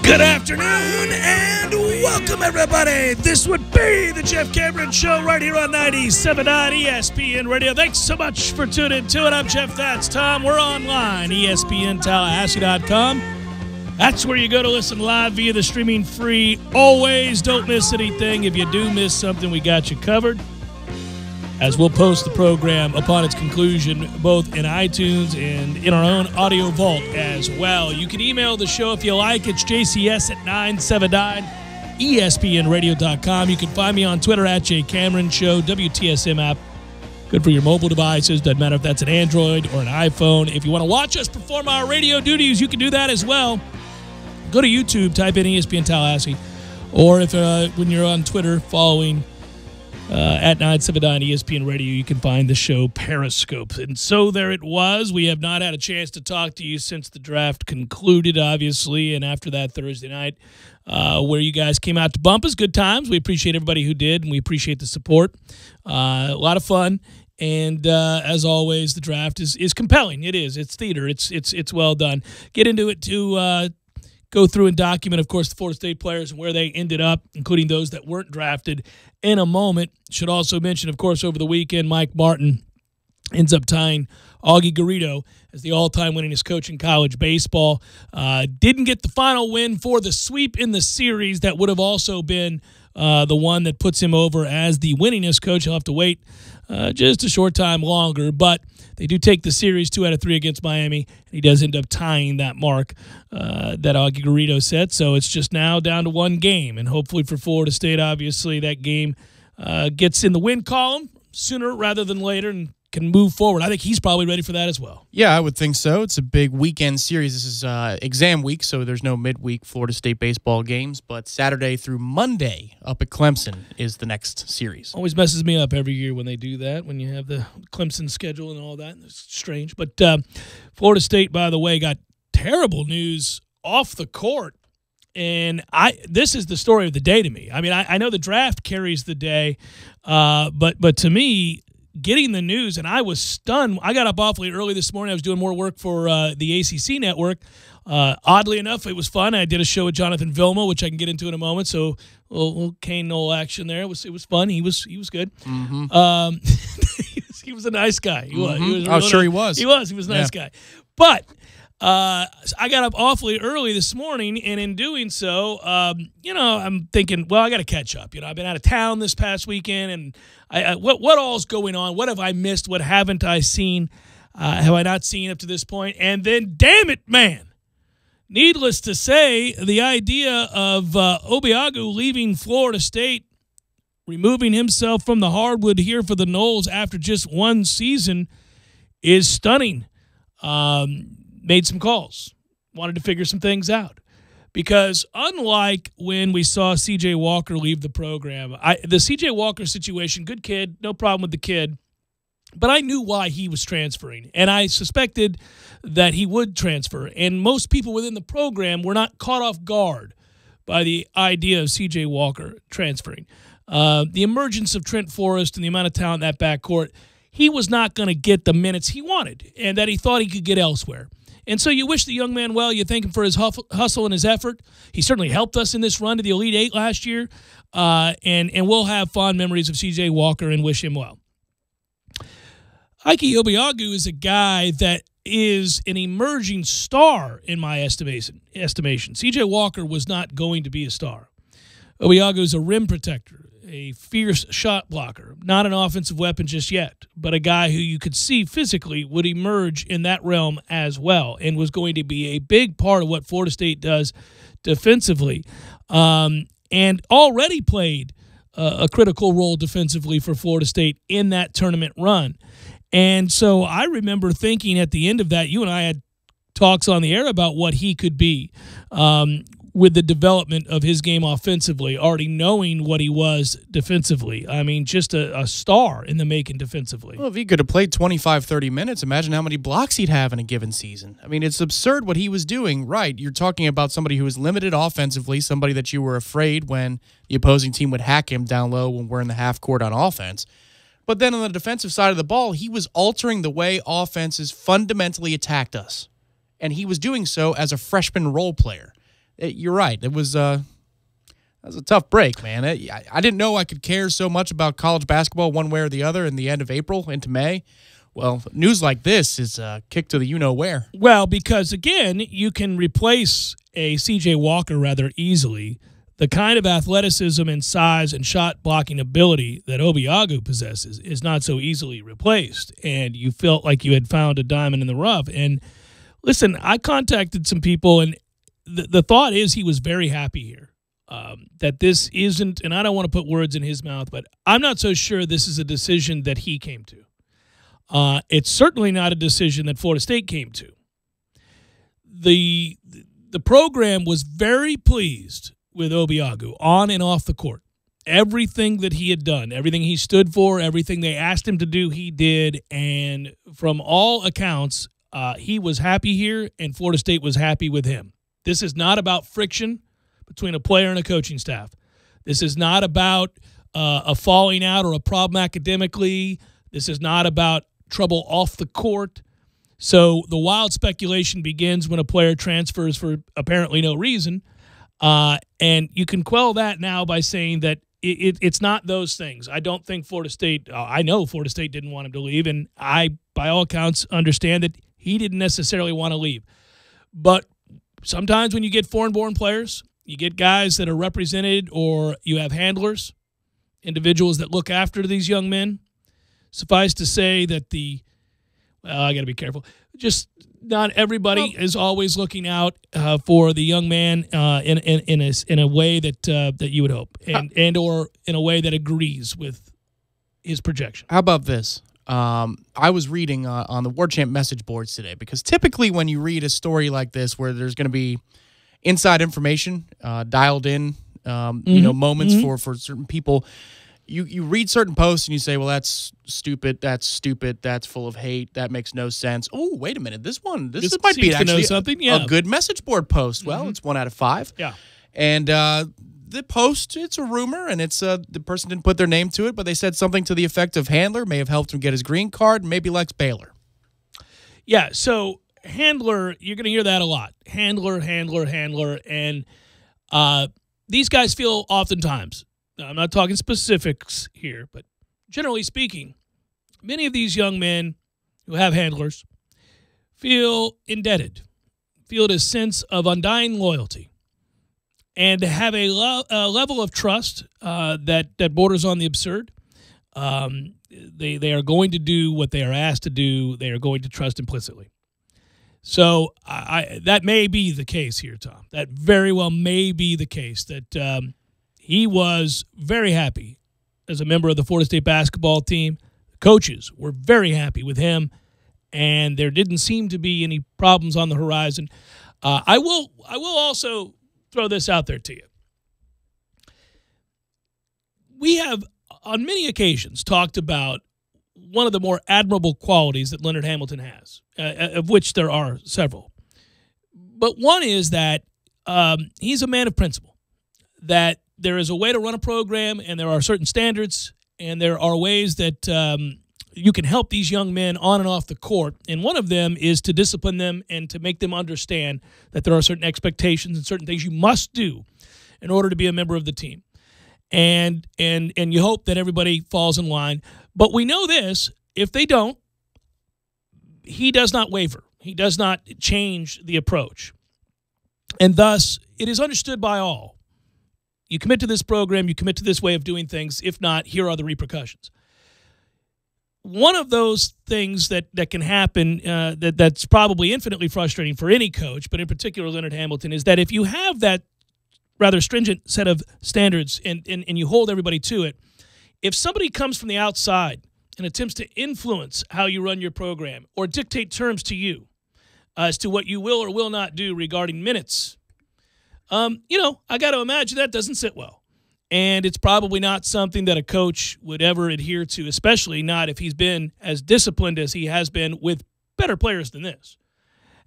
Good afternoon and welcome, everybody. This would be the Jeff Cameron Show right here on 97.9 ESPN Radio. Thanks so much for tuning to it. I'm Jeff. That's Tom. We're online, ESPNTallahassee.com. That's where you go to listen live via the streaming free. Always don't miss anything. If you do miss something, we got you covered, as we'll post the program upon its conclusion, both in iTunes and in our own audio vault as well. You can email the show if you like. It's jcs@979espnradio.com. You can find me on Twitter at jcameronshow, WTSM app. Good for your mobile devices. Doesn't matter if that's an Android or an iPhone. If you want to watch us perform our radio duties, you can do that as well. Go to YouTube, type in ESPN Tallahassee. Or if when you're on Twitter following at 979 ESPN Radio, you can find the show Periscope. And so there it was. We have not had a chance to talk to you since the draft concluded, obviously, and after that Thursday night where you guys came out to bump us. Good times. We appreciate everybody who did, and we appreciate the support. A lot of fun. And as always, the draft is compelling. It is. It's theater. It's well done. Get into it to go through and document, of course, the Florida State players and where they ended up, including those that weren't drafted, in a moment. Should also mention, of course, over the weekend, Mike Martin ends up tying Augie Garrido as the all-time winningest coach in college baseball. Didn't get the final win for the sweep in the series. That would have also been the one that puts him over as the winningest coach. He'll have to wait just a short time longer, but they do take the series 2 out of 3 against Miami, and he does end up tying that mark that Augie Garrido set. So it's just now down to one game, and hopefully for Florida State, obviously, that game gets in the win column sooner rather than later and can move forward. I think he's probably ready for that as well. Yeah, I would think so. It's a big weekend series. This is exam week, so there's no midweek Florida State baseball games, but Saturday through Monday up at Clemson is the next series. Always messes me up every year when they do that, when you have the Clemson schedule and all that. It's strange. But Florida State, by the way, got terrible news off the court. And this is the story of the day to me. I mean, I know the draft carries the day, but to me, getting the news, and I was stunned. I got up awfully early this morning. I was doing more work for the ACC network. Oddly enough, it was fun. I did a show with Jonathan Vilma, which I can get into in a moment. So a little Kane Knoll action there. It was fun. He was good. Mm-hmm. He was a nice guy. He was. Mm-hmm. He was Oh, sure he was. He was a nice guy. But I got up awfully early this morning, and in doing so, I'm thinking, well, I got to catch up. I've been out of town this past weekend, and what all's going on? What have I missed? What haven't I seen? Have I not seen up to this point? And then, damn it, man, needless to say, the idea of Obiagu leaving Florida State, removing himself from the hardwood here for the Noles after just one season, is stunning. Made some calls, wanted to figure some things out. Because unlike when we saw C.J. Walker leave the program, the C.J. Walker situation, good kid, no problem with the kid, but I knew why he was transferring, and I suspected that he would transfer. And most people within the program were not caught off guard by the idea of C.J. Walker transferring. The emergence of Trent Forrest and the amount of talent in that backcourt, he was not going to get the minutes he wanted and that he thought he could get elsewhere. And so you wish the young man well. You thank him for his hustle and his effort. He certainly helped us in this run to the Elite Eight last year. And we'll have fond memories of C.J. Walker and wish him well. Ike Obiagu is a guy that is an emerging star in my estimation. C.J. Walker was not going to be a star. Obiagu is a rim protector, a fierce shot blocker, not an offensive weapon just yet, but a guy who you could see physically would emerge in that realm as well and was going to be a big part of what Florida State does defensively, and already played a critical role defensively for Florida State in that tournament run. And so I remember thinking at the end of that, you and I had talks on the air about what he could be with the development of his game offensively, already knowing what he was defensively. I mean, just a star in the making defensively. Well, if he could have played 25, 30 minutes, imagine how many blocks he'd have in a given season. I mean, it's absurd what he was doing. Right, you're talking about somebody who was limited offensively, somebody that you were afraid when the opposing team would hack him down low when we're in the half court on offense. But then on the defensive side of the ball, he was altering the way offenses fundamentally attacked us. And he was doing so as a freshman role player. You're right. It was that was a tough break, man. I didn't know I could care so much about college basketball one way or the other in the end of April into May. Well, news like this is a kick to the you-know-where. Well, because, again, you can replace a C.J. Walker rather easily. The kind of athleticism and size and shot-blocking ability that Obiagu possesses is not so easily replaced, and you felt like you had found a diamond in the rough. And, listen, I contacted some people, and the thought is he was very happy here. That this isn't, and I don't want to put words in his mouth, but I'm not so sure this is a decision that he came to. It's certainly not a decision that Florida State came to. The program was very pleased with Obiagu on and off the court. Everything that he had done, everything he stood for, everything they asked him to do, he did. And from all accounts, he was happy here, and Florida State was happy with him. This is not about friction between a player and a coaching staff. This is not about a falling out or a problem academically. This is not about trouble off the court. So the wild speculation begins when a player transfers for apparently no reason. And you can quell that now by saying that it's not those things. I don't think Florida State I know Florida State didn't want him to leave, and I, by all accounts, understand that he didn't necessarily want to leave. But sometimes when you get foreign-born players, you get guys that are represented, or you have handlers, individuals that look after these young men. Suffice to say that I got to be careful. Just not everybody is always looking out for the young man in a way that you would hope, and or in a way that agrees with his projection. How about this? I was reading on the War Chant message boards today, because typically when you read a story like this where there's going to be inside information dialed in, moments for certain people, you read certain posts and you say, well, that's stupid, that's full of hate, that makes no sense. Oh, wait a minute, this might be actually a good message board post. Well, it's 1 out of 5. Yeah. And the post, it's a rumor, and it's the person didn't put their name to it, but they said something to the effect of Handler may have helped him get his green card, and maybe likes Baylor. Yeah, so Handler, you're going to hear that a lot. Handler, and these guys feel oftentimes, I'm not talking specifics here, but generally speaking, many of these young men who have handlers feel indebted, feel this sense of undying loyalty, and have a level of trust that borders on the absurd. They are going to do what they are asked to do. They are going to trust implicitly. So that may be the case here, Tom. That very well may be the case, that he was very happy as a member of the Florida State basketball team. Coaches were very happy with him, and there didn't seem to be any problems on the horizon. I will also throw this out there to you. We have, on many occasions, talked about one of the more admirable qualities that Leonard Hamilton has, of which there are several. But one is that he's a man of principle, that there is a way to run a program, and there are certain standards, and there are ways that you can help these young men on and off the court. And one of them is to discipline them and to make them understand that there are certain expectations and certain things you must do in order to be a member of the team. And you hope that everybody falls in line. But we know this, if they don't, he does not waver. He does not change the approach. And thus, it is understood by all. You commit to this program, you commit to this way of doing things. If not, here are the repercussions. One of those things that can happen that's probably infinitely frustrating for any coach, but in particular Leonard Hamilton, is that if you have that rather stringent set of standards and you hold everybody to it, if somebody comes from the outside and attempts to influence how you run your program or dictate terms to you as to what you will or will not do regarding minutes, I got to imagine that doesn't sit well. And it's probably not something that a coach would ever adhere to, especially not if he's been as disciplined as he has been with better players than this.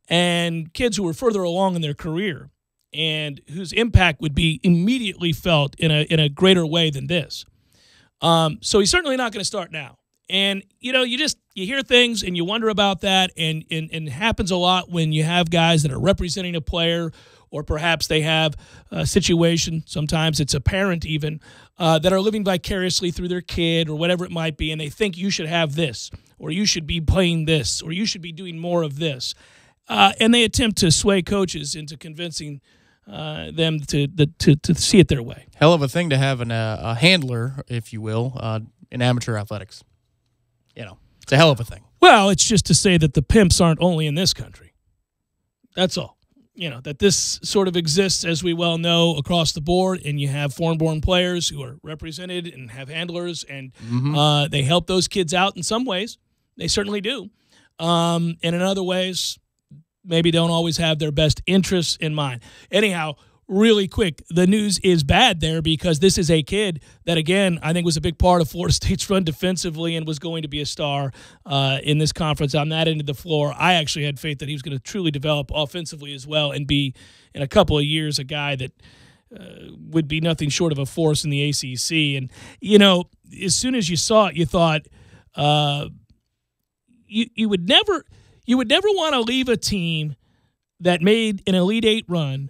And kids who are further along in their career and whose impact would be immediately felt in a greater way than this. So he's certainly not going to start now. And, you hear things and you wonder about that, and it happens a lot when you have guys that are representing a player or perhaps they have a situation, sometimes it's a parent even, that are living vicariously through their kid or whatever it might be, and they think you should have this, or you should be playing this, or you should be doing more of this. And they attempt to sway coaches into convincing them to see it their way. Hell of a thing to have a handler, if you will, in amateur athletics. It's a hell of a thing. Well, it's just to say that the pimps aren't only in this country. That's all. That this sort of exists, as we well know, across the board, and you have foreign-born players who are represented and have handlers, and they help those kids out in some ways. They certainly do. And in other ways, maybe don't always have their best interests in mind. Anyhow, really quick, the news is bad there because this is a kid that, again, I think was a big part of Florida State's run defensively and was going to be a star in this conference on that end of the floor. I actually had faith that he was going to truly develop offensively as well and be, in a couple of years, a guy that would be nothing short of a force in the ACC. And, as soon as you saw it, you thought you would never want to leave a team that made an Elite Eight run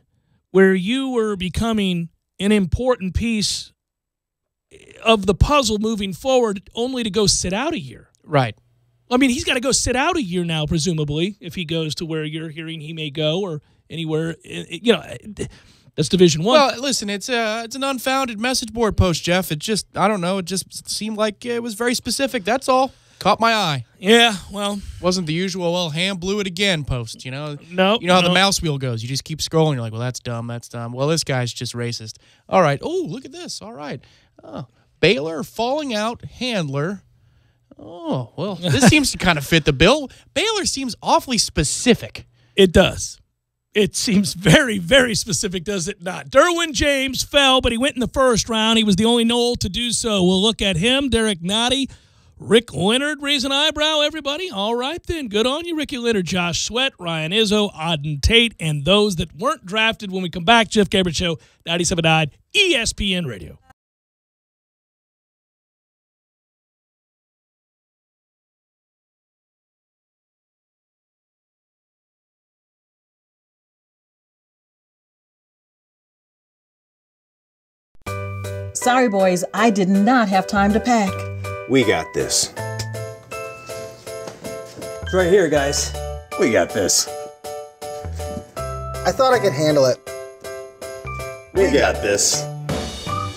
where you were becoming an important piece of the puzzle moving forward only to go sit out a year. Right. I mean, he's got to go sit out a year now, presumably, if he goes to where you're hearing he may go or anywhere. That's Division I. Well, listen, it's an unfounded message board post, Jeff. It just, I don't know, it just seemed like it was very specific. That's all. Caught my eye. Yeah, well. Wasn't the usual, well, Ham blew it again post, No. You know how the mouse wheel goes. You just keep scrolling. You're like, well, that's dumb, that's dumb. Well, this guy's just racist. All right. Oh, look at this. All right. Baylor falling out handler. Oh, well, this seems to kind of fit the bill. Baylor seems awfully specific. It does. It seems very, very specific, does it not? Derwin James fell, but he went in the first round. He was the only Nole to do so. We'll look at him, Derek Nottie. Rick Leonard, raise an eyebrow, everybody. All right, then. Good on you, Ricky Leonard, Josh Sweat, Ryan Izzo, Auden Tate, and those that weren't drafted. When we come back, Jeff Gabbert Show, 97.9 ESPN Radio. Sorry, boys, I did not have time to pack. We got this. It's right here, guys. We got this. I thought I could handle it. We got this.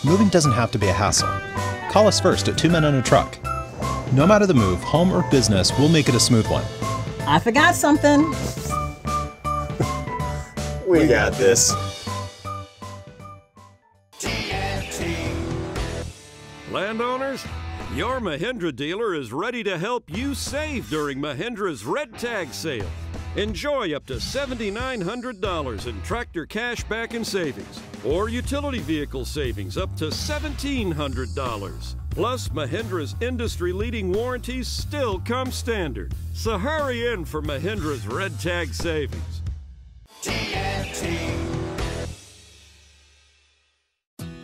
Moving doesn't have to be a hassle. Call us first at 2 Men on a Truck. No matter the move, home or business, we'll make it a smooth one. I forgot something. We got this. Landowners, your Mahindra dealer is ready to help you save during Mahindra's Red Tag Sale. Enjoy up to $7,900 in tractor cash back and savings, or utility vehicle savings up to $1,700. Plus, Mahindra's industry-leading warranties still come standard. So hurry in for Mahindra's Red Tag Savings.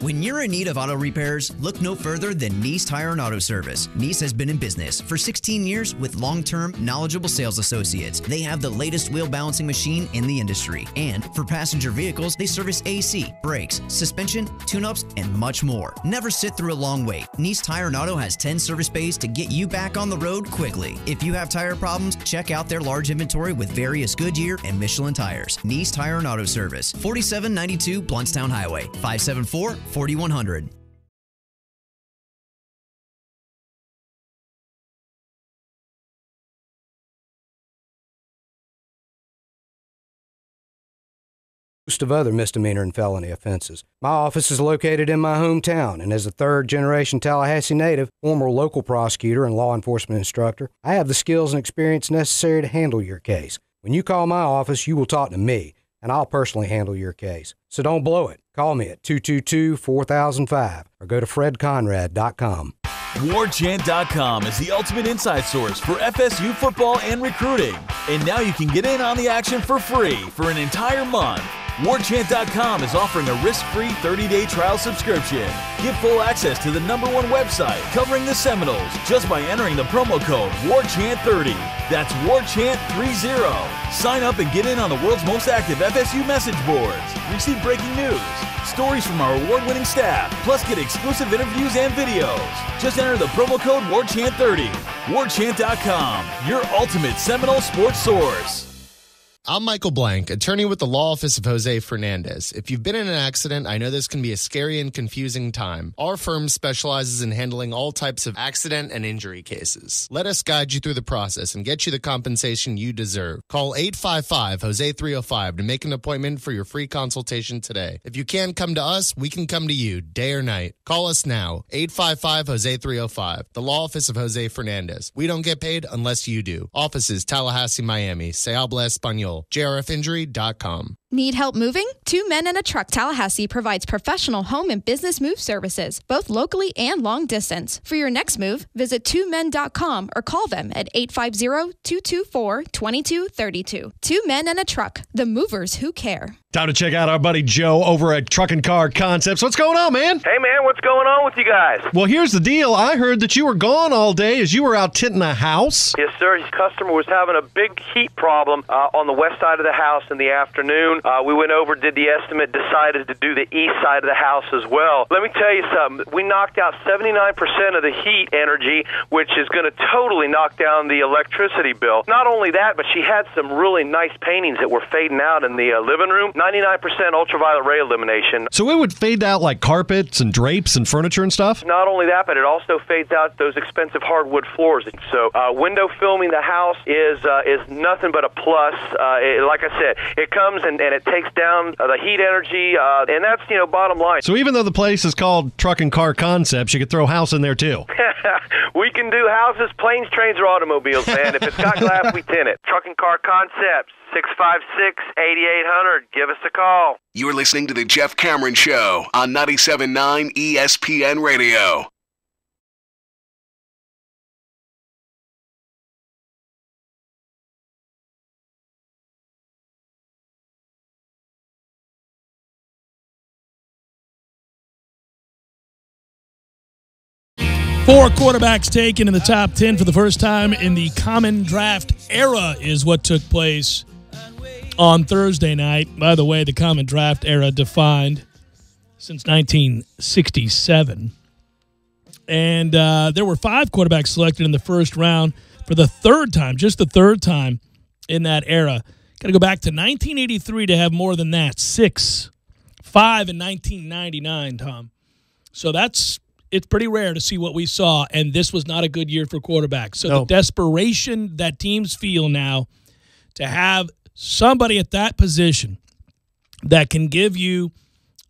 When you're in need of auto repairs, look no further than Nice Tire and Auto Service. Nice has been in business for 16 years with long-term, knowledgeable sales associates. They have the latest wheel balancing machine in the industry. And for passenger vehicles, they service AC, brakes, suspension, tune-ups, and much more. Never sit through a long wait. Nice Tire and Auto has 10 service bays to get you back on the road quickly. If you have tire problems, check out their large inventory with various Goodyear and Michelin tires. Nice Tire and Auto Service, 4792 Blountstown Highway, 574-4100. Host of other misdemeanor and felony offenses. My office is located in my hometown, and as a third-generation Tallahassee native, former local prosecutor and law enforcement instructor, I have the skills and experience necessary to handle your case. When you call my office, you will talk to me, and I'll personally handle your case. So don't blow it. Call me at 222-4005 or go to fredconrad.com. WarChant.com is the ultimate inside source for FSU football and recruiting. And now you can get in on the action for free for an entire month. WarChant.com is offering a risk-free 30-day trial subscription. Get full access to the #1 website covering the Seminoles just by entering the promo code WarChant30. That's WarChant30. Sign up and get in on the world's most active FSU message boards. Receive breaking news, stories from our award-winning staff, plus get exclusive interviews and videos. Just enter the promo code WarChant30. WarChant.com, your ultimate Seminole sports source. I'm Michael Blank, attorney with the law office of Jose Fernandez. If you've been in an accident, I know this can be a scary and confusing time. Our firm specializes in handling all types of accident and injury cases. Let us guide you through the process and get you the compensation you deserve. Call 855-HOSE-305 to make an appointment for your free consultation today. If you can't come to us, we can come to you, day or night. Call us now, 855-HOSE-305, the law office of Jose Fernandez. We don't get paid unless you do. Offices, Tallahassee, Miami. Se habla español. JRFinjury.com. Need help moving? 2 Men and a Truck Tallahassee provides professional home and business move services, both locally and long distance. For your next move, visit 2men.com or call them at 850-224-2232. 2 Men and a Truck, the movers who care. Time to check out our buddy Joe over at Truck and Car Concepts. What's going on, man? Hey, man, what's going on with you guys? Well, here's the deal. I heard that you were gone all day as you were out tinting a house. Yes, sir. His customer was having a big heat problem on the west side of the house in the afternoon. We went over, did the estimate, decided to do the east side of the house as well. Let me tell you something. We knocked out 79% of the heat energy, which is going to totally knock down the electricity bill. Not only that, but she had some really nice paintings that were fading out in the living room. 99% ultraviolet ray elimination. So it would fade out like carpets and drapes and furniture and stuff? Not only that, but it also fades out those expensive hardwood floors. So window filming the house is nothing but a plus. Like I said, it comes and it takes down the heat energy, and that's, bottom line. So even though the place is called Truck and Car Concepts, you could throw house in there too. We can do houses, planes, trains, or automobiles, man. If it's got glass, we tint it. Truck and Car Concepts, 656-8800. Give us a call. You're listening to The Jeff Cameron Show on 97.9 ESPN Radio. Four quarterbacks taken in the top 10 for the first time in the Common Draft era is what took place on Thursday night. By the way, the Common Draft era defined since 1967. And there were 5 quarterbacks selected in the first round for the third time, just the third time in that era. Got to go back to 1983 to have more than that. 6, 5 in 1999, Tom. So it's pretty rare to see what we saw, and this was not a good year for quarterbacks. So the desperation that teams feel now to have somebody at that position that can give you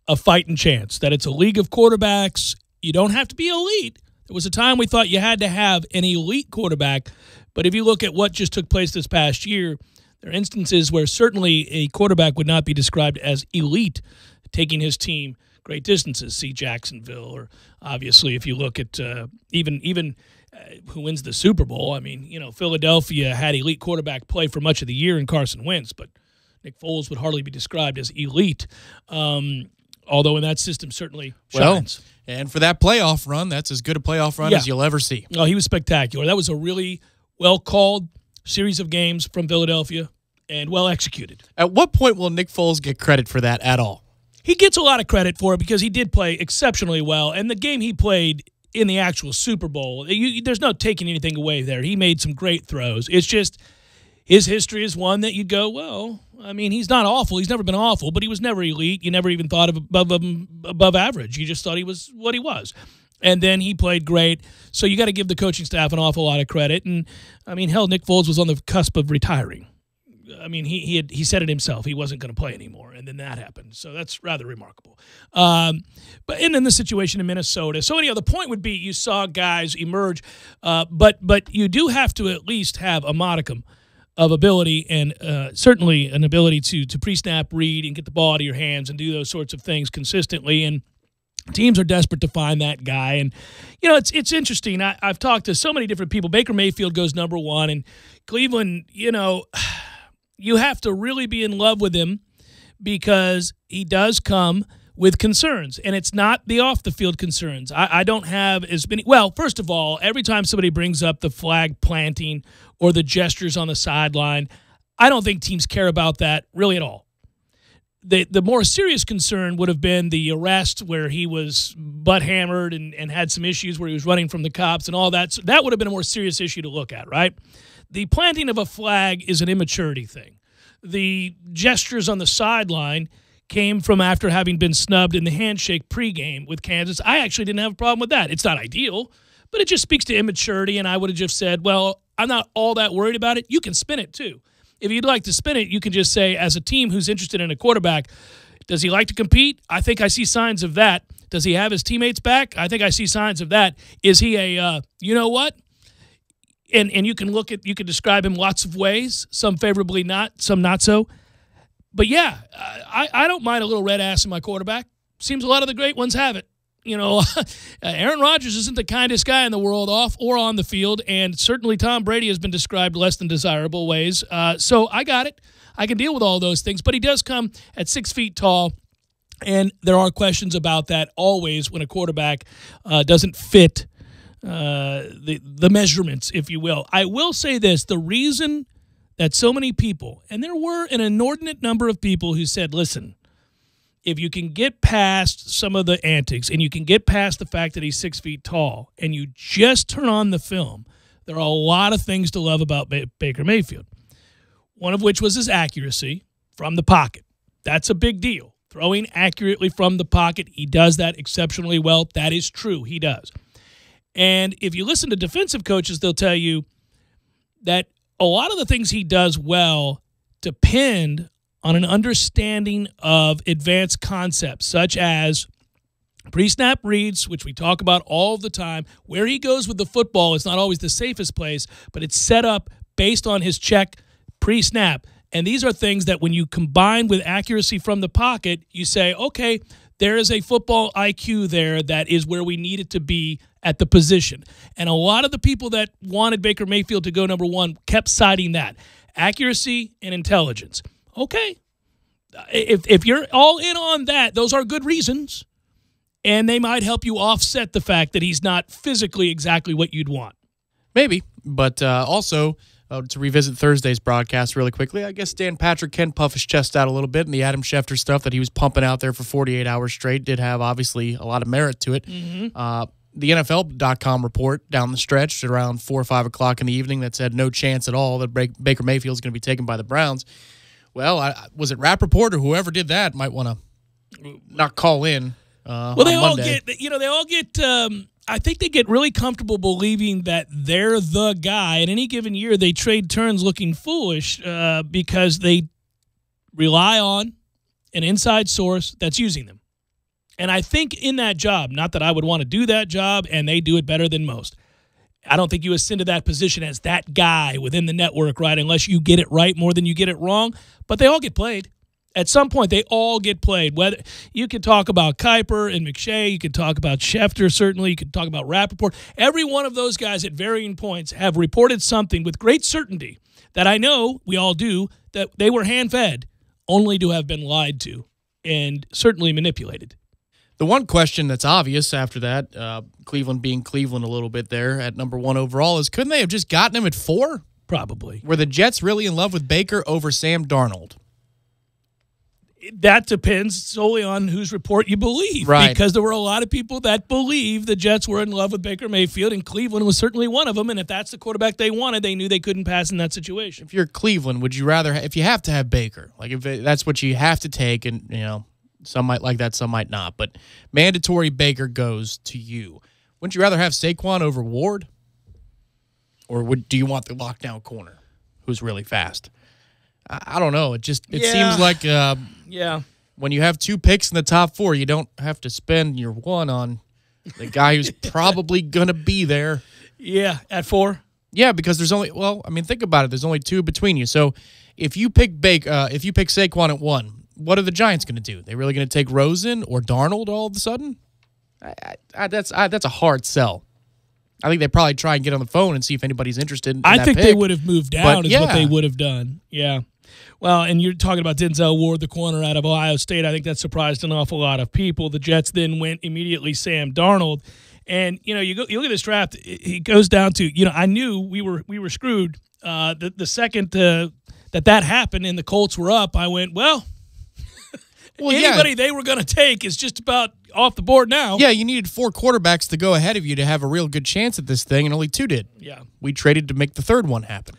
a fighting chance, that it's a league of quarterbacks. You don't have to be elite. There was a time we thought you had to have an elite quarterback, but if you look at what just took place this past year, there are instances where certainly a quarterback would not be described as elite, taking his team great distances. See Jacksonville, or obviously if you look at even who wins the Super Bowl. I mean, Philadelphia had elite quarterback play for much of the year in Carson Wentz, but Nick Foles would hardly be described as elite, although in that system certainly shines. Well, and for that playoff run, that's as good a playoff run as you'll ever see. Oh, he was spectacular. That was a really well-called series of games from Philadelphia and well executed. At what point will Nick Foles get credit for that at all? He gets a lot of credit for it because he did play exceptionally well, and the game he played in the actual Super Bowl, there's no taking anything away there. He made some great throws. It's just his history is one that you go, well, I mean, he's not awful. He's never been awful, but he was never elite. You never even thought of above average. You just thought he was what he was. And then he played great. So you got to give the coaching staff an awful lot of credit. And, I mean, hell, Nick Foles was on the cusp of retiring. I mean, he said it himself. He wasn't going to play anymore, and then that happened. So that's rather remarkable. But in the situation in Minnesota, so anyhow, the point would be you saw guys emerge, but you do have to at least have a modicum of ability and certainly an ability to pre-snap read and get the ball out of your hands and do those sorts of things consistently. And teams are desperate to find that guy. And, it's interesting. I've talked to so many different people. Baker Mayfield goes number 1, and Cleveland, you have to really be in love with him because he does come with concerns, and it's not the off-the-field concerns. I don't have as many. Well, first of all, every time somebody brings up the flag planting or the gestures on the sideline, I don't think teams care about that really at all. The more serious concern would have been the arrest where he was butt-hammered and had some issues where he was running from the cops and all that. So that would have been a more serious issue to look at, right? The planting of a flag is an immaturity thing. The gestures on the sideline came from after having been snubbed in the handshake pregame with Kansas. I actually didn't have a problem with that. It's not ideal, but it just speaks to immaturity, and I would have just said, well, I'm not all that worried about it. You can spin it, too. If you'd like to spin it, you can just say, as a team who's interested in a quarterback, does he like to compete? I think I see signs of that. Does he have his teammates back? I think I see signs of that. Is he a, you know what? And you can you can describe him lots of ways, some favorably not, some not so. But yeah, I don't mind a little red ass in my quarterback. Seems a lot of the great ones have it. You know, Aaron Rodgers isn't the kindest guy in the world off or on the field, and certainly Tom Brady has been described less than desirable ways. So I got it. I can deal with all those things. But he does come at 6 feet tall, and there are questions about that always when a quarterback doesn't fit the measurements, if you will. I will say this. The reason that so many people, and there were an inordinate number of people who said, listen, if you can get past some of the antics and you can get past the fact that he's 6 feet tall and you just turn on the film, there are a lot of things to love about Baker Mayfield, one of which was his accuracy from the pocket. That's a big deal. Throwing accurately from the pocket, he does that exceptionally well. That is true. He does. And if you listen to defensive coaches, they'll tell you that a lot of the things he does well depend on an understanding of advanced concepts, such as pre-snap reads, which we talk about all the time. Where he goes with the football is not always the safest place, but it's set up based on his check pre-snap. And these are things that when you combine with accuracy from the pocket, you say, okay, there is a football IQ there that is where we need it to be at the position. And a lot of the people that wanted Baker Mayfield to go number one kept citing that. Accuracy and intelligence. Okay, if you're all in on that, those are good reasons, and they might help you offset the fact that he's not physically exactly what you'd want. Maybe, but also to revisit Thursday's broadcast really quickly, I guess Dan Patrick can puff his chest out a little bit, and the Adam Schefter stuff that he was pumping out there for 48 hours straight did have, obviously, a lot of merit to it. Mm-hmm. The NFL.com report down the stretch at around 4 or 5 o'clock in the evening that said no chance at all that Baker Mayfield is going to be taken by the Browns. Well, was it Rappaport or whoever did that might want to not call in well, on they all Monday. get, I think they get really comfortable believing that they're the guy. And any given year, they trade turns looking foolish because they rely on an inside source that's using them. And I think in that job, not that I would want to do that job, and they do it better than most. I don't think you ascend to that position as that guy within the network, right, unless you get it right more than you get it wrong. But they all get played. At some point, they all get played. Whether you can talk about Kuiper and McShay, you can talk about Schefter, certainly. You can talk about Rappaport. Every one of those guys at varying points have reported something with great certainty that I know we all do, that they were hand-fed, only to have been lied to and certainly manipulated. The one question that's obvious after that, Cleveland being Cleveland a little bit there at number 1 overall, is couldn't they have just gotten him at 4? Probably. Were the Jets really in love with Baker over Sam Darnold? That depends solely on whose report you believe. Right. Because there were a lot of people that believe the Jets were in love with Baker Mayfield, and Cleveland was certainly one of them. And if that's the quarterback they wanted, they knew they couldn't pass in that situation. If you're Cleveland, would you rather, if you have to have Baker, like if that's what you have to take, and, you know, some might like that, some might not, but mandatory Baker goes to you. Wouldn't you rather have Saquon over Ward? Or do you want the lockdown corner who's really fast? I don't know. It seems like when you have 2 picks in the top 4, you don't have to spend your 1 on the guy who's probably going to be there. Yeah, at 4? Yeah, because there's only, well, I mean, think about it. There's only 2 between you. So if you pick if you pick Saquon at 1, what are the Giants going to do? They really going to take Rosen or Darnold all of a sudden? That's a hard sell. I think they probably try and get on the phone and see if anybody's interested in I that think pick. they would have moved down is what they would have done. Yeah. Well, and you're talking about Denzel Ward, the corner out of Ohio State. I think that surprised an awful lot of people. The Jets then went immediately Sam Darnold. And, you look at this draft, it goes down to, I knew we were screwed. The second that happened and the Colts were up, I went, anybody they were going to take is just about off the board now. Yeah, you needed 4 quarterbacks to go ahead of you to have a real good chance at this thing, and only 2 did. Yeah. We traded to make the third one happen.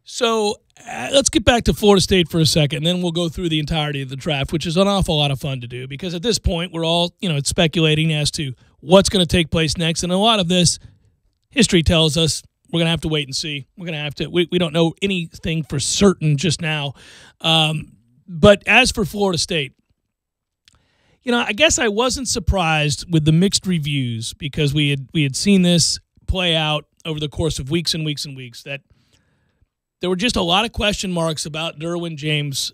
So let's get back to Florida State for a second, and then we'll go through the entirety of the draft, which is an awful lot of fun to do because at this point we're all, speculating as to what's going to take place next. And a lot of this, history tells us we're going to have to wait and see. We're going to have to we don't know anything for certain just now. But as for Florida State, I guess I wasn't surprised with the mixed reviews because we had seen this play out over the course of weeks and weeks and weeks that there were just a lot of question marks about Derwin James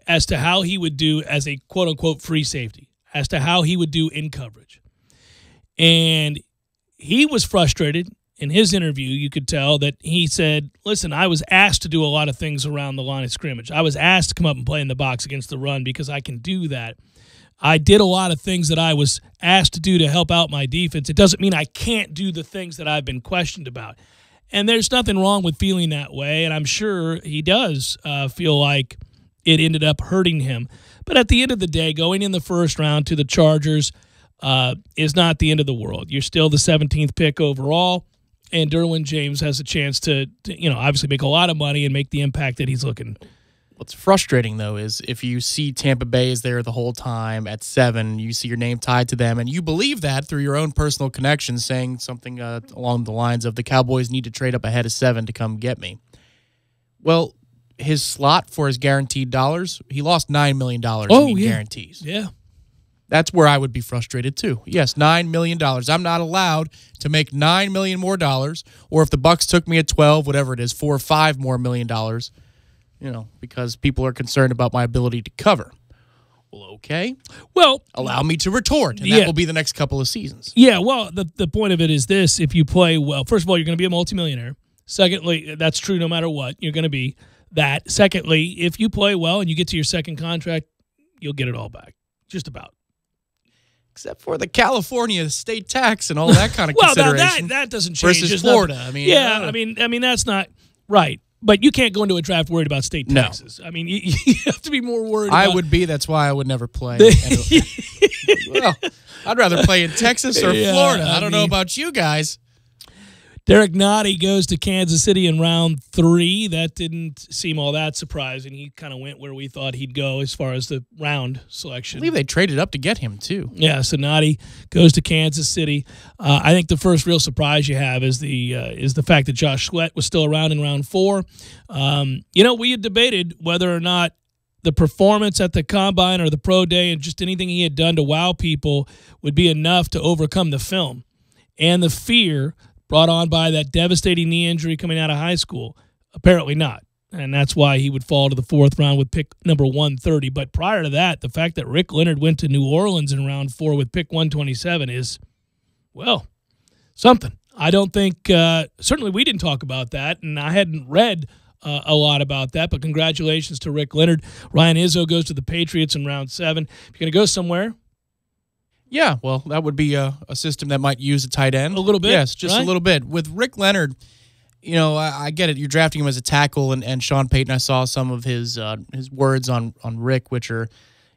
as to how he would do as a quote-unquote free safety, as to how he would do in coverage. And he was frustrated. In his interview, you could tell that he said, listen, I was asked to do a lot of things around the line of scrimmage. I was asked to come up and play in the box against the run because I can do that. I did a lot of things that I was asked to do to help out my defense. It doesn't mean I can't do the things that I've been questioned about. And there's nothing wrong with feeling that way, and I'm sure he does feel like it ended up hurting him. But at the end of the day, going in the first round to the Chargers is not the end of the world. You're still the 17th pick overall, and Derwin James has a chance to obviously make a lot of money and make the impact that he's looking. What's frustrating, though, is if you see Tampa Bay is there the whole time at 7, you see your name tied to them, and you believe that through your own personal connections, saying something along the lines of the Cowboys need to trade up ahead of 7 to come get me. Well, his slot for his guaranteed dollars, he lost $9 million in guarantees. Yeah. That's where I would be frustrated, too. Yes, $9 million. I'm not allowed to make $9 million more dollars, or if the Bucs took me at 12, whatever it is, $4 or $5 more million dollars. Because people are concerned about my ability to cover. Well, okay. Well, allow me to retort, and that will be the next couple of seasons. Yeah, well, the point of it is this. If you play well, first of all, you're going to be a multimillionaire. Secondly, that's true no matter what. You're going to be that. Secondly, if you play well and you get to your second contract, you'll get it all back. Just about. Except for the California state tax and all that kind of consideration. That doesn't change. Versus Florida. I mean, that's not right. But you can't go into a draft worried about state taxes. No. I mean, you have to be more worried about... I would be. That's why I would never play. Well, I'd rather play in Texas or Florida. I don't know about you guys. Derek Nottie goes to Kansas City in round 3. That didn't seem all that surprising. He kind of went where we thought he'd go as far as the round selection. I believe they traded up to get him, too. Yeah, so Nottie goes to Kansas City. I think the first real surprise you have is the fact that Josh Sweat was still around in round 4. We had debated whether or not the performance at the Combine or the Pro Day and just anything he had done to wow people would be enough to overcome the film and the fear brought on by that devastating knee injury coming out of high school. Apparently not. And that's why he would fall to the 4th round with pick number 130. But prior to that, the fact that Rick Leonard went to New Orleans in round 4 with pick 127 is, well, something. I don't think, certainly we didn't talk about that, and I hadn't read a lot about that, but congratulations to Rick Leonard. Ryan Izzo goes to the Patriots in round 7. If you're going to go somewhere, yeah, well, that would be a system that might use a tight end. A little bit? Yes, just a little bit. With Rick Leonard, I get it. You're drafting him as a tackle, and Sean Payton, I saw some of his words on Rick, which are,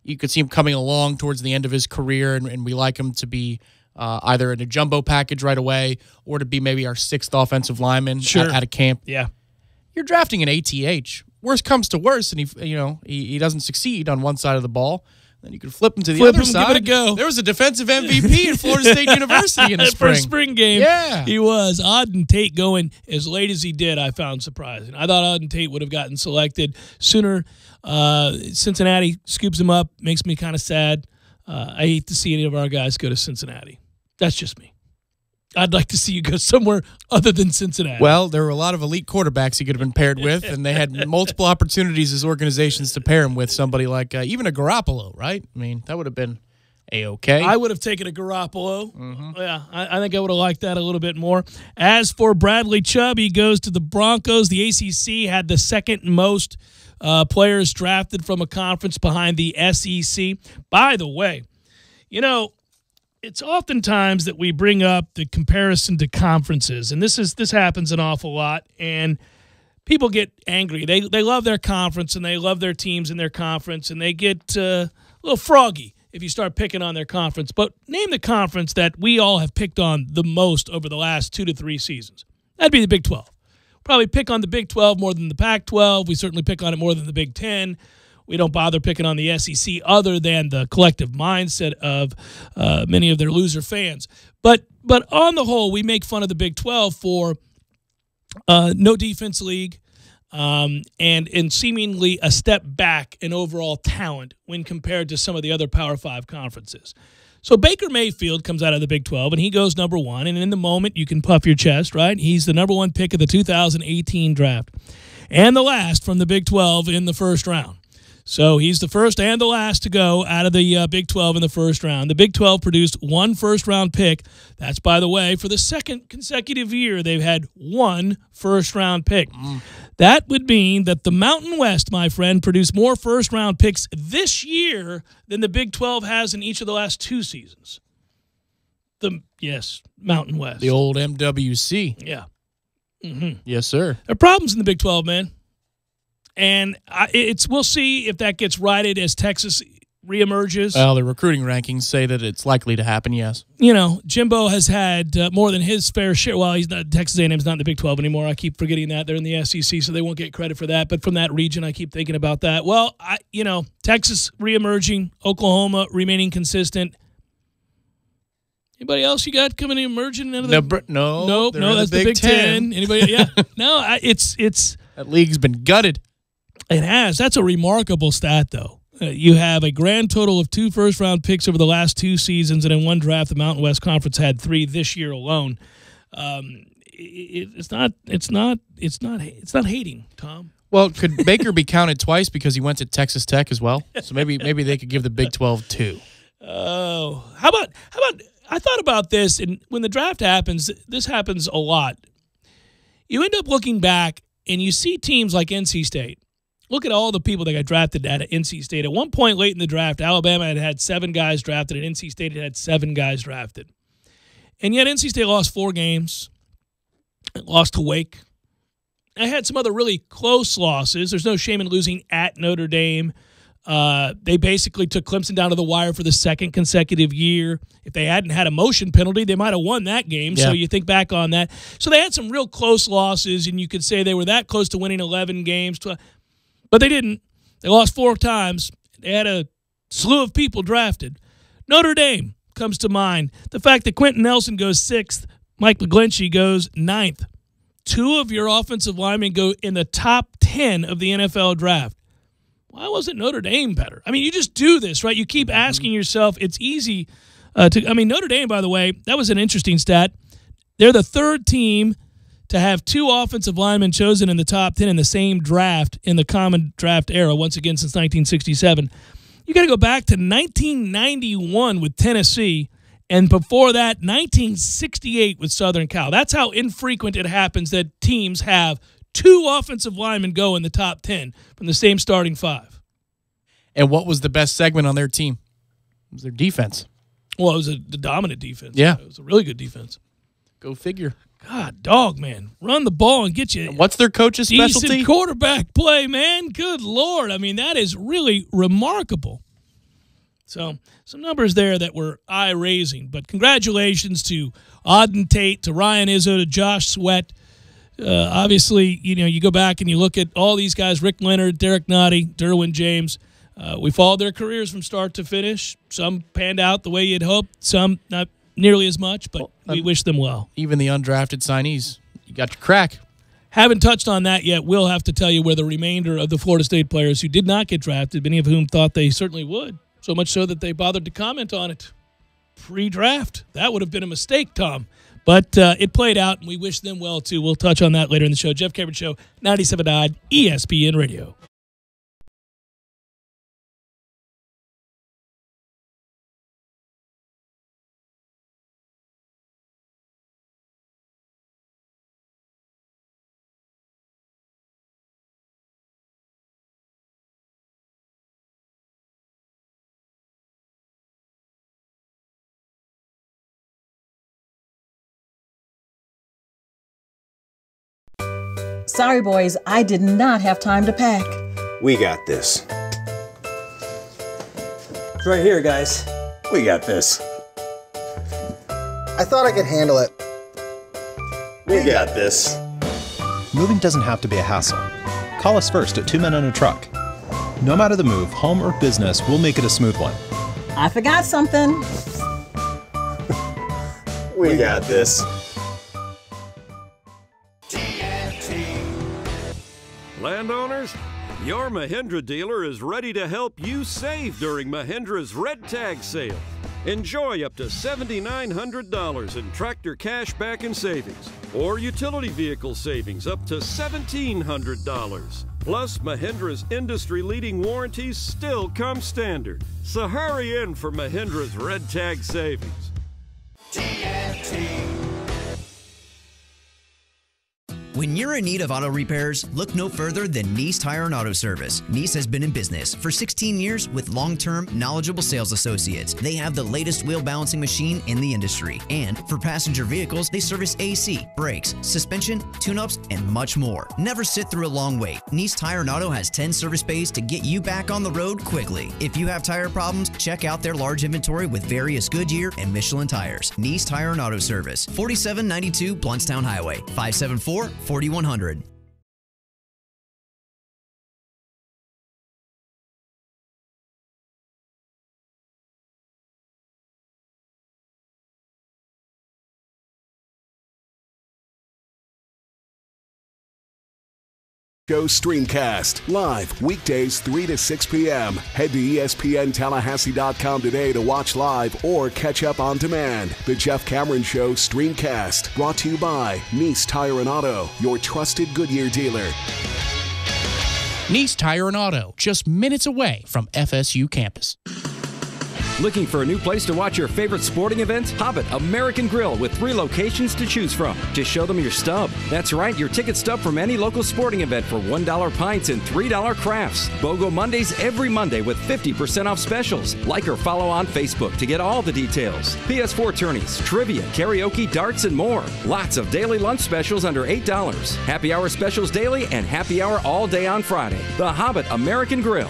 you could see him coming along towards the end of his career, and we like him to be either in a jumbo package right away or to be maybe our 6th offensive lineman at a camp. Yeah. You're drafting an ATH. Worst comes to worst, and he doesn't succeed on one side of the ball. Then you could flip him to the other side. Give it a go. There was a defensive MVP at Florida State University in the spring. For a spring game, yeah. He was. Auden Tate going as late as he did, I found surprising. I thought Auden Tate would have gotten selected sooner. Cincinnati scoops him up, makes me kind of sad. I hate to see any of our guys go to Cincinnati. That's just me. I'd like to see you go somewhere other than Cincinnati. Well, there were a lot of elite quarterbacks he could have been paired with, and they had multiple opportunities as organizations to pair him with somebody like even a Garoppolo, right? I mean, that would have been A-okay. I would have taken a Garoppolo. Yeah, I think I would have liked that a little bit more. As for Bradley Chubb, he goes to the Broncos. The ACC had the second most players drafted from a conference behind the SEC. By the way, you know, it's oftentimes that we bring up the comparison to conferences, and this happens an awful lot, and people get angry. They love their conference, and they love their teams in their conference, and they get a little froggy if you start picking on their conference. But name the conference that we all have picked on the most over the last 2 to 3 seasons. That'd be the Big 12. Probably pick on the Big 12 more than the Pac-12. We certainly pick on it more than the Big 10. We don't bother picking on the SEC other than the collective mindset of many of their loser fans. But on the whole, we make fun of the Big 12 for no defense league, and seemingly a step back in overall talent when compared to some of the other Power 5 conferences. So Baker Mayfield comes out of the Big 12, and he goes number 1, and in the moment you can puff your chest, right? He's the number 1 pick of the 2018 draft, and the last from the Big 12 in the first round. So he's the first and the last to go out of the Big 12 in the first round. The Big 12 produced 1 first-round pick. That's, by the way, for the second consecutive year, they've had 1 first-round pick. That would mean that the Mountain West, my friend, produced more first-round picks this year than the Big 12 has in each of the last 2 seasons. Yes, Mountain West. The old MWC. Yeah. Yes, sir. There are problems in the Big 12, man. And we'll see if that gets righted as Texas reemerges. Well, the recruiting rankings say that it's likely to happen, yes. You know, Jimbo has had more than his fair share. Well, he's not, Texas A&M's not in the Big 12 anymore. I keep forgetting that. They're in the SEC, so they won't get credit for that. But from that region, I keep thinking about that. Well, Texas reemerging, Oklahoma remaining consistent. Anybody else you got coming emerging? No, that's the Big Ten. Anybody? Yeah. No, it's that league's been gutted. It has. That's a remarkable stat, though. You have a grand total of 2 first-round picks over the last 2 seasons, and in one draft, the Mountain West Conference had 3 this year alone. It's not hating, Tom. Well, could Baker be counted twice because he went to Texas Tech as well? So maybe they could give the Big 12 2. Oh, how about? I thought about this, and when the draft happens, this happens a lot. You end up looking back, and you see teams like NC State. Look at all the people that got drafted at NC State. At one point late in the draft, Alabama had 7 guys drafted, and NC State had 7 guys drafted. And yet NC State lost 4 games. It lost to Wake. I had some other really close losses. There's no shame in losing at Notre Dame. They basically took Clemson down to the wire for the 2nd consecutive year. If they hadn't had a motion penalty, they might have won that game. Yeah. So you think back on that. So they had some real close losses, and you could say they were that close to winning 11 games. But they didn't. They lost 4 times. They had a slew of people drafted. Notre Dame comes to mind. The fact that Quentin Nelson goes 6th, Mike McGlinchey goes 9th. 2 of your offensive linemen go in the top 10 of the NFL draft. Why wasn't Notre Dame better? I mean, you just do this, right? You keep asking yourself. It's easy Notre Dame, by the way, that was an interesting stat. They're the 3rd team to have 2 offensive linemen chosen in the top 10 in the same draft in the common draft era, once again since 1967. You got to go back to 1991 with Tennessee, and before that, 1968 with Southern Cal. That's how infrequent it happens that teams have 2 offensive linemen go in the top 10 from the same starting 5. And what was the best segment on their team? It was their defense. Well, it was the dominant defense. Yeah. It was a really good defense. Go figure. God, dog, man. Run the ball and get you. And what's their coach's specialty? Decent quarterback play, man. Good Lord. I mean, that is really remarkable. So, some numbers there that were eye-raising. But congratulations to Auden Tate, to Ryan Izzo, to Josh Sweat. Obviously, you go back and you look at all these guys, Rick Leonard, Derek Nottie, Derwin James. We followed their careers from start to finish. Some panned out the way you'd hoped. Some not nearly as much, but we wish them well. Even the undrafted signees, you got your crack. Haven't touched on that yet. We'll have to tell you where the remainder of the Florida State players who did not get drafted, many of whom thought they certainly would, so much so that they bothered to comment on it pre-draft. That would have been a mistake, Tom. But it played out, and we wish them well, too. We'll touch on that later in the show. Jeff Cameron Show, 97.9 ESPN Radio. Sorry, boys, I did not have time to pack. We got this. It's right here, guys. We got this. I thought I could handle it. We got this. Moving doesn't have to be a hassle. Call us first at 2 Men and a Truck. No matter the move, home or business, we'll make it a smooth one. I forgot something. We got this. Landowners, your Mahindra dealer is ready to help you save during Mahindra's Red Tag Sale. Enjoy up to $7,900 in tractor cash back and savings, or utility vehicle savings up to $1,700. Plus, Mahindra's industry-leading warranties still come standard. So hurry in for Mahindra's Red Tag Savings. When you're in need of auto repairs, look no further than Nice Tire and Auto Service. Nice has been in business for 16 years with long-term, knowledgeable sales associates. They have the latest wheel balancing machine in the industry. And for passenger vehicles, they service AC, brakes, suspension, tune-ups, and much more. Never sit through a long wait. Nice Tire and Auto has 10 service bays to get you back on the road quickly. If you have tire problems, check out their large inventory with various Goodyear and Michelin tires. Nice Tire and Auto Service, 4792 Bluntstown Highway, 574-4100. Go Streamcast, live weekdays 3 to 6 p.m. Head to ESPNTallahassee.com today to watch live or catch up on demand. The Jeff Cameron Show Streamcast, brought to you by Nice Tire and Auto, your trusted Goodyear dealer. Nice Tire and Auto, just minutes away from FSU campus. Looking for a new place to watch your favorite sporting events? Hobbit American Grill with 3 locations to choose from. Just show them your stub. That's right, your ticket stub from any local sporting event for $1 pints and $3 crafts. BOGO Mondays every Monday with 50% off specials. Like or follow on Facebook to get all the details. PS4 tourneys, trivia, karaoke, darts, and more. Lots of daily lunch specials under $8. Happy hour specials daily and happy hour all day on Friday. The Hobbit American Grill.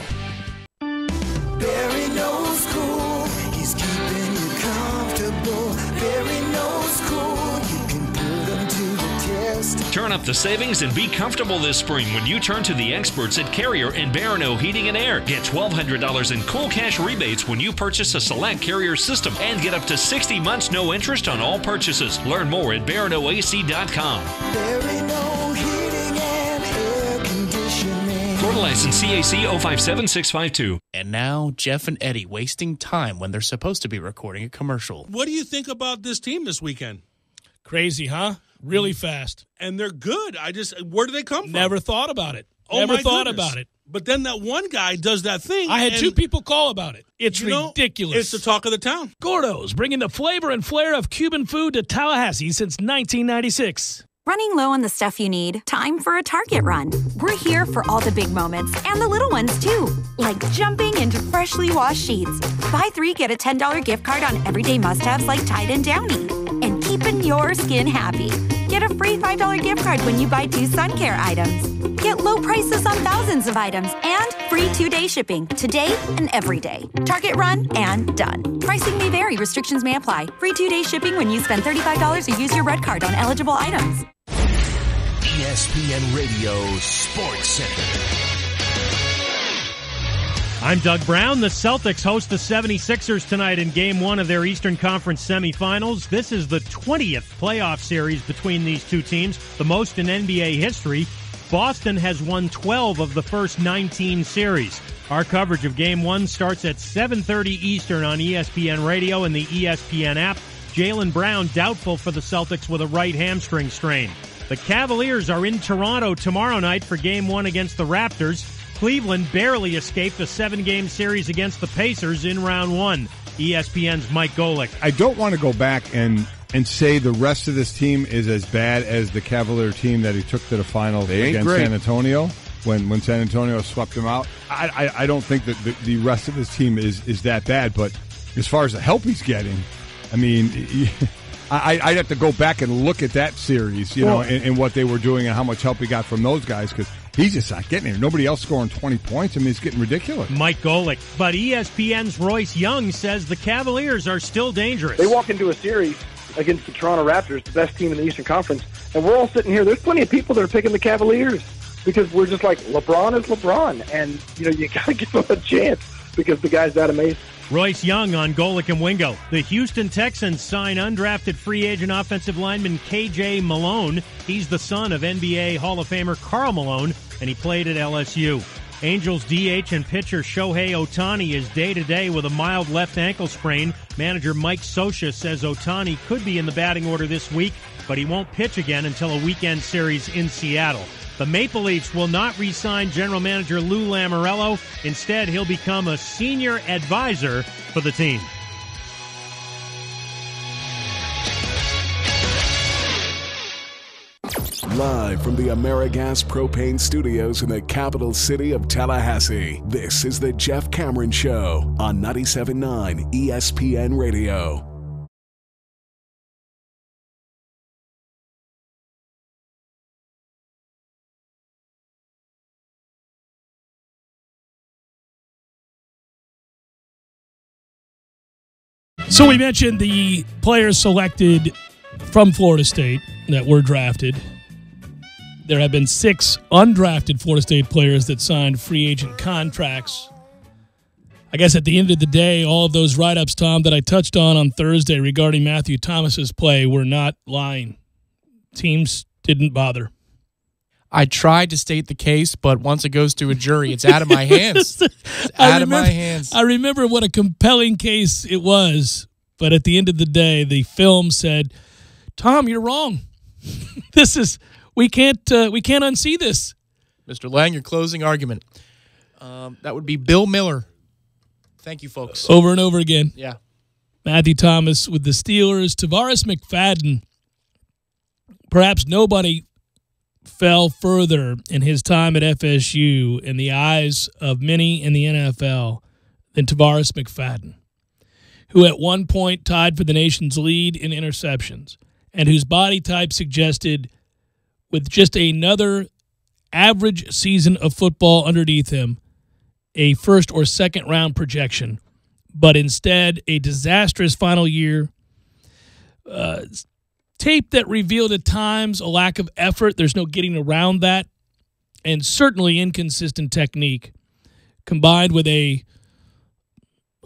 Barry knows cool. He's keeping you comfortable. Barry knows cool. You can put him to the test. Turn up the savings and be comfortable this spring when you turn to the experts at Carrier and Barano Heating and Air. Get $1,200 in cool cash rebates when you purchase a select Carrier system and get up to 60 months no interest on all purchases. Learn more at BaranoAC.com. Barano Heating and Air Conditioning. Florida license CAC 057652. And now, Jeff and Eddie wasting time when they're supposed to be recording a commercial. What do you think about this team this weekend? Crazy, huh? Really fast. And they're good. Where do they come from? Never thought about it. Oh, Never my thought goodness. about it. But then that one guy does that thing. I had and 2 people call about it. It's you ridiculous. Know, it's the talk of the town. Gordo's, bringing the flavor and flair of Cuban food to Tallahassee since 1996. Running low on the stuff you need? Time for a Target run. We're here for all the big moments and the little ones too, like jumping into freshly washed sheets. Buy 3, get a $10 gift card on everyday must-haves like Tide and Downy. And keeping your skin happy. Get a free $5 gift card when you buy 2 sun care items. Get low prices on thousands of items and free 2-day shipping today and every day. Target run and done. Pricing may vary. Restrictions may apply. Free 2-day shipping when you spend $35 or use your red card on eligible items. ESPN Radio Sports Center. I'm Doug Brown. The Celtics host the 76ers tonight in Game 1 of their Eastern Conference semifinals. This is the 20th playoff series between these two teams, the most in NBA history. Boston has won 12 of the first 19 series. Our coverage of Game 1 starts at 7:30 Eastern on ESPN Radio and the ESPN app. Jaylen Brown doubtful for the Celtics with a right hamstring strain. The Cavaliers are in Toronto tomorrow night for Game 1 against the Raptors. Cleveland barely escaped a 7-game series against the Pacers in round 1. ESPN's Mike Golick. I don't want to go back and say the rest of this team is as bad as the Cavalier team that he took to the finals against San Antonio when San Antonio swept them out. I don't think that the rest of his team is that bad, but as far as the help he's getting, I mean, I'd have to go back and look at that series, and what they were doing and how much help he got from those guys because he's just not getting it. Nobody else scoring 20 points. I mean, it's getting ridiculous. Mike Golick. But ESPN's Royce Young says the Cavaliers are still dangerous. They walk into a series against the Toronto Raptors, the best team in the Eastern Conference, and we're all sitting here. There's plenty of people that are picking the Cavaliers because we're just like, LeBron is LeBron, and you got to give him a chance because the guy's that amazing. Royce Young on Golick and Wingo. The Houston Texans sign undrafted free agent offensive lineman KJ Malone. He's the son of NBA Hall of Famer Karl Malone, and he played at LSU. Angels DH and pitcher Shohei Ohtani is day-to-day with a mild left ankle sprain. Manager Mike Scioscia says Ohtani could be in the batting order this week, but he won't pitch again until a weekend series in Seattle. The Maple Leafs will not re-sign general manager Lou Lamoriello. Instead, he'll become a senior advisor for the team. Live from the AmeriGas Propane Studios in the capital city of Tallahassee, this is the Jeff Cameron Show on 97.9 ESPN Radio. So we mentioned the players selected from Florida State that were drafted. There have been 6 undrafted Florida State players that signed free agent contracts. I guess at the end of the day, all of those write-ups, Tom, that I touched on Thursday regarding Matthew Thomas's play were not lying. Teams didn't bother. I tried to state the case, but once it goes to a jury, it's out of my hands. It's out of my hands. I remember what a compelling case it was, but at the end of the day, the film said, Tom, you're wrong. We can't unsee this. Mr. Lang, your closing argument. That would be Bill Miller. Thank you, folks. Over and over again. Yeah. Matthew Thomas with the Steelers. Tavares McFadden. Perhaps nobody fell further in his time at FSU in the eyes of many in the NFL than Tavares McFadden, who at one point tied for the nation's lead in interceptions and whose body type suggested, with just another average season of football underneath him, a first or second round projection, but instead a disastrous final year. Tape that revealed at times a lack of effort. There's no getting around that. And certainly inconsistent technique combined with a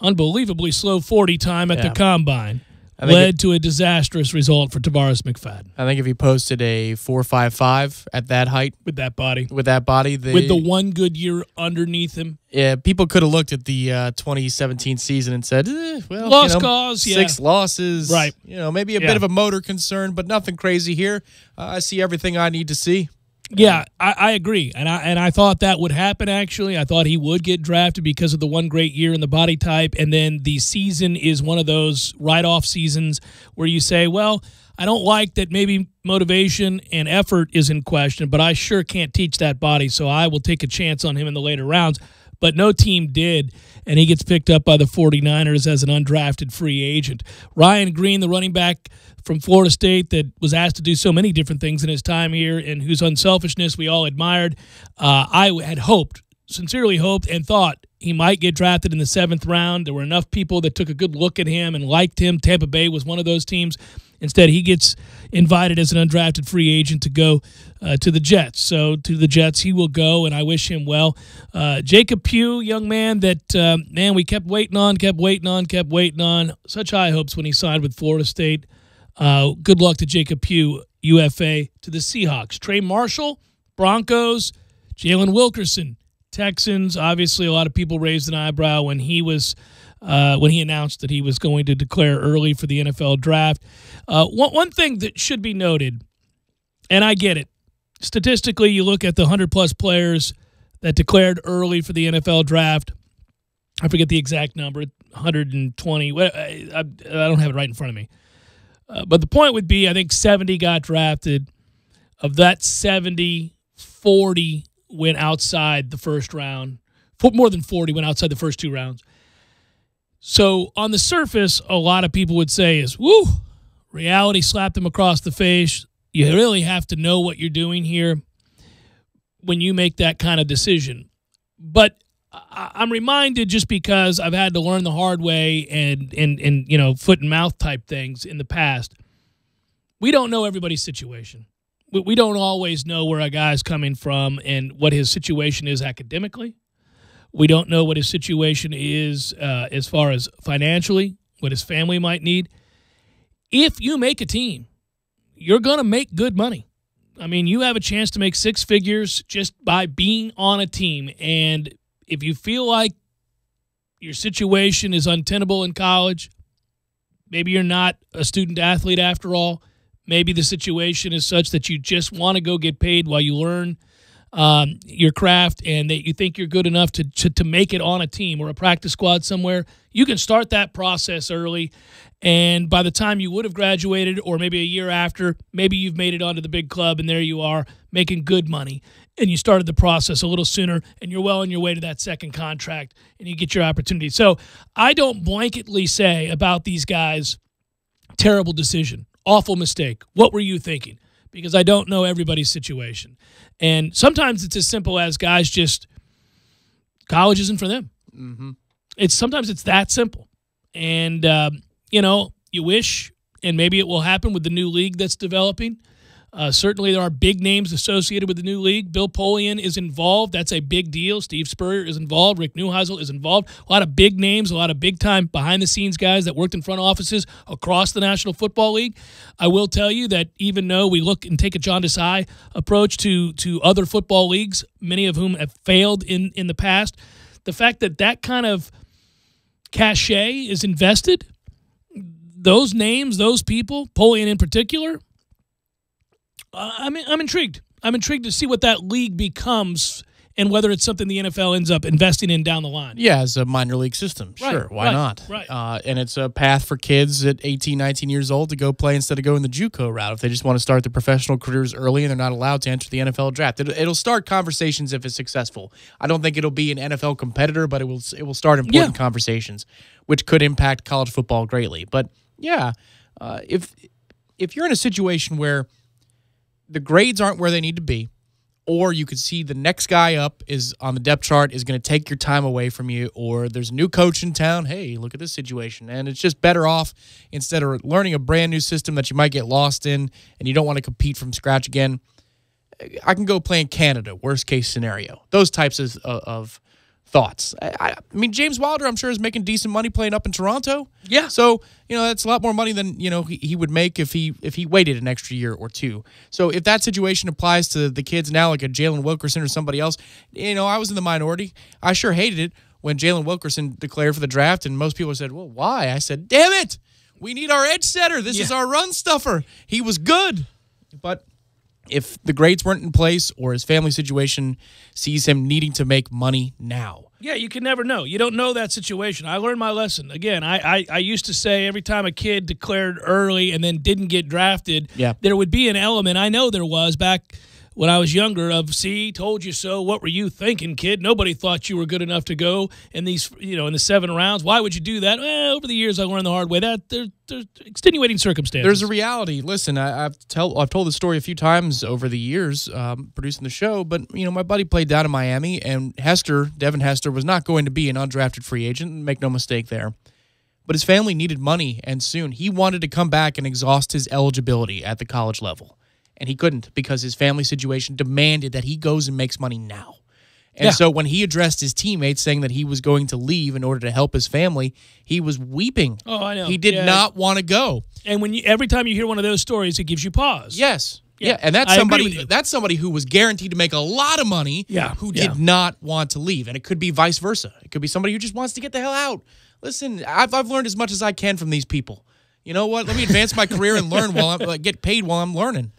unbelievably slow 40 time at the combine led to a disastrous result for Tavares McFadden. I think if he posted a 4.55 at that height. With that body. With the one good year underneath him. Yeah, people could have looked at the 2017 season and said, lost cause, 6 losses. Right. Maybe a bit of a motor concern, but nothing crazy here. I see everything I need to see. Yeah, I agree. And I thought that would happen, actually. I thought he would get drafted because of the one great year in the body type. And then the season is one of those write-off seasons where you say, well, I don't like that maybe motivation and effort is in question, but I sure can't teach that body, so I will take a chance on him in the later rounds. But no team did, and he gets picked up by the 49ers as an undrafted free agent. Ryan Green, the running back from Florida State that was asked to do so many different things in his time here and whose unselfishness we all admired, I had hoped, sincerely hoped, and thought he might get drafted in the 7th round. There were enough people that took a good look at him and liked him. Tampa Bay was one of those teams. Instead, he gets invited as an undrafted free agent to go to the Jets. So to the Jets he will go, and I wish him well. Jacob Pugh, young man that, we kept waiting on. Such high hopes when he signed with Florida State. Good luck to Jacob Pugh, UFA, to the Seahawks. Trey Marshall, Broncos. Jalen Wilkerson, Texans. Obviously, a lot of people raised an eyebrow when he announced that he was going to declare early for the NFL draft. One thing that should be noted, and I get it, statistically, you look at the 100-plus players that declared early for the NFL draft. I forget the exact number, 120. I don't have it right in front of me. But the point would be, I think 70 got drafted. Of that 70, 40 went outside the first round. More than 40 went outside the first 2 rounds. So on the surface, a lot of people would say is, woo, Reality slapped them across the face. You really have to know what you're doing here when you make that kind of decision. But I'm reminded, just because I've had to learn the hard way and you know, foot and mouth type things in the past, we don't know everybody's situation. We don't always know where a guy's coming from and what his situation is academically. We don't know what his situation is as far as financially, what his family might need. If you make a team, you're going to make good money. I mean, you have a chance to make six figures just by being on a team. And if you feel like your situation is untenable in college, maybe you're not a student athlete after all, maybe the situation is such that you just want to go get paid while you learn your craft, and that you think you're good enough to make it on a team or a practice squad somewhere, you can start that process early. And by the time you would have graduated, or maybe a year after, maybe you've made it onto the big club, and there you are making good money. And you started the process a little sooner, and you're well on your way to that second contract, and you get your opportunity. So I don't blanketly say about these guys, terrible decision, awful mistake, what were you thinking? Because I don't know everybody's situation. And sometimes it's as simple as guys just, college isn't for them. Mm-hmm. Sometimes it's that simple. And, you know, you wish, and maybe it will happen with the new league that's developing. Certainly there are big names associated with the new league. Bill Polian is involved. That's a big deal. Steve Spurrier is involved. Rick Neuheisel is involved. A lot of big names, a lot of big-time behind-the-scenes guys that worked in front offices across the National Football League. I will tell you that even though we look and take a John Desai approach to other football leagues, many of whom have failed in the past, the fact that that kind of cachet is invested, those names, those people, Polian in particular, I'm intrigued. I'm intrigued to see what that league becomes and whether it's something the NFL ends up investing in down the line. Yeah, as a minor league system. Sure, why not? Right. And it's a path for kids at 18, 19 years old to go play instead of going the JUCO route if they just want to start their professional careers early and they're not allowed to enter the NFL draft. It'll start conversations if it's successful. I don't think it'll be an NFL competitor, but it will start important conversations, which could impact college football greatly. But, yeah, if you're in a situation where the grades aren't where they need to be, or you could see the next guy up is on the depth chart is going to take your time away from you, or there's a new coach in town, hey, look at this situation, and it's just better off instead of learning a brand new system that you might get lost in and you don't want to compete from scratch again. I can go play in Canada, worst case scenario. Those types of thoughts. I mean, James Wilder, I'm sure, is making decent money playing up in Toronto. Yeah. So, you know, that's a lot more money than, you know, he would make if he waited an extra year or two. So if that situation applies to the kids now, like a Jalen Wilkerson or somebody else, you know, I was in the minority. I sure hated it when Jalen Wilkerson declared for the draft, and most people said, well, why? I said, damn it, we need our edge setter. This is our run stuffer. He was good. But if the grades weren't in place or his family situation sees him needing to make money now. Yeah, you can never know. You don't know that situation. I learned my lesson. Again, I used to say every time a kid declared early and then didn't get drafted, there would be an element, I know there was back when I was younger, of, see, told you so, what were you thinking, kid? Nobody thought you were good enough to go in these, you know, in the 7 rounds. Why would you do that? Well, over the years, I learned the hard way. That there's extenuating circumstances. There's a reality. Listen, I've told the story a few times over the years producing the show, but, you know, my buddy played down in Miami, and Devin Hester, was not going to be an undrafted free agent. Make no mistake there. But his family needed money, and soon. He wanted to come back and exhaust his eligibility at the college level. And he couldn't because his family situation demanded that he goes and makes money now. And so when he addressed his teammates saying that he was going to leave in order to help his family, he was weeping. Oh, I know. He did not want to go. And every time you hear one of those stories, it gives you pause. Yes. Yeah, and that's somebody who was guaranteed to make a lot of money who did not want to leave. And it could be vice versa. It could be somebody who just wants to get the hell out. Listen, I've learned as much as I can from these people. You know what? Let me advance my career and learn get paid while I'm learning.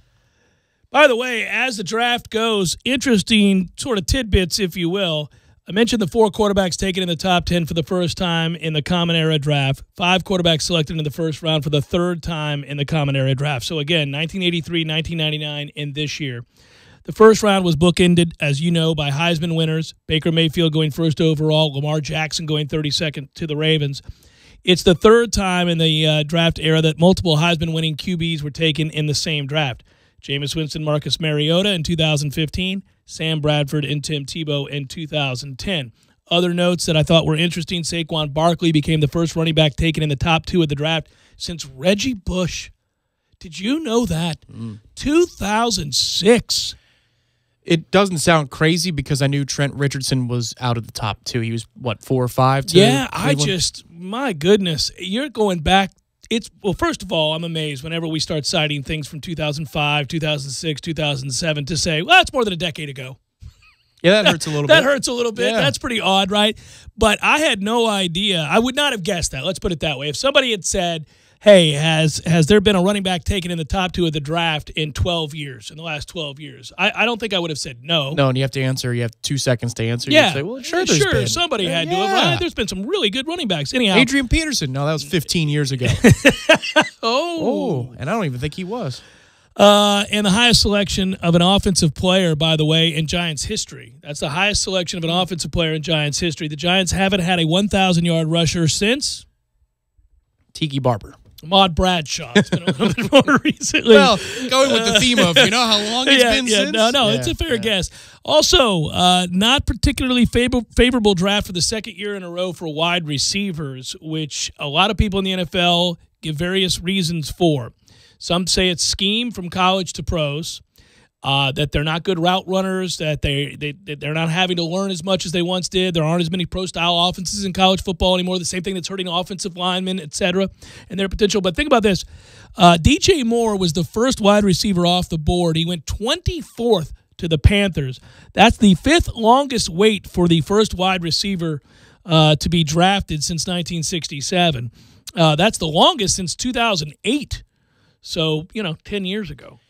By the way, as the draft goes, interesting sort of tidbits, if you will. I mentioned the 4 quarterbacks taken in the top 10 for the first time in the Common Era draft. 5 quarterbacks selected in the first round for the 3rd time in the Common Era draft. So again, 1983, 1999, and this year. The first round was bookended, as you know, by Heisman winners. Baker Mayfield going 1st overall, Lamar Jackson going 32nd to the Ravens. It's the third time in the draft era that multiple Heisman-winning QBs were taken in the same draft. Jameis Winston, Marcus Mariota in 2015, Sam Bradford, and Tim Tebow in 2010. Other notes that I thought were interesting, Saquon Barkley became the first running back taken in the top 2 of the draft since Reggie Bush. Did you know that? 2006. It doesn't sound crazy because I knew Trent Richardson was out of the top 2. He was, 4 or 5? Yeah, my goodness. You're going back. Well, first of all, I'm amazed whenever we start citing things from 2005, 2006, 2007 to say, well, that's more than a decade ago. Yeah, that hurts a little bit. That hurts a little bit. Yeah. That's pretty odd, right? But I had no idea. I would not have guessed that. Let's put it that way. If somebody had said, hey, has there been a running back taken in the top 2 of the draft in 12 years, in the last 12 years? I don't think I would have said no. No, and you have to answer. You have 2 seconds to answer. Yeah. You say, well, sure, there's been. Somebody had to have, right? There's been some really good running backs. Anyhow. Adrian Peterson. No, that was 15 years ago. Oh. And I don't even think he was. And the highest selection of an offensive player, by the way, in Giants history. That's the highest selection of an offensive player in Giants history. The Giants haven't had a 1,000-yard rusher since Tiki Barber. Ahmad Bradshaw. It's been a little bit more recently. Well, going with the theme of, you know how long it's been since? No, it's a fair guess. Also, not particularly favorable draft for the second year in a row for wide receivers, which a lot of people in the NFL give various reasons for. Some say it's scheme from college to pros, that they're not good route runners, that they're not having to learn as much as they once did. There aren't as many pro-style offenses in college football anymore, the same thing that's hurting offensive linemen, et cetera, and their potential. But think about this. DJ Moore was the first wide receiver off the board. He went 24th to the Panthers. That's the 5th longest wait for the first wide receiver to be drafted since 1967. That's the longest since 2008. So, 10 years ago.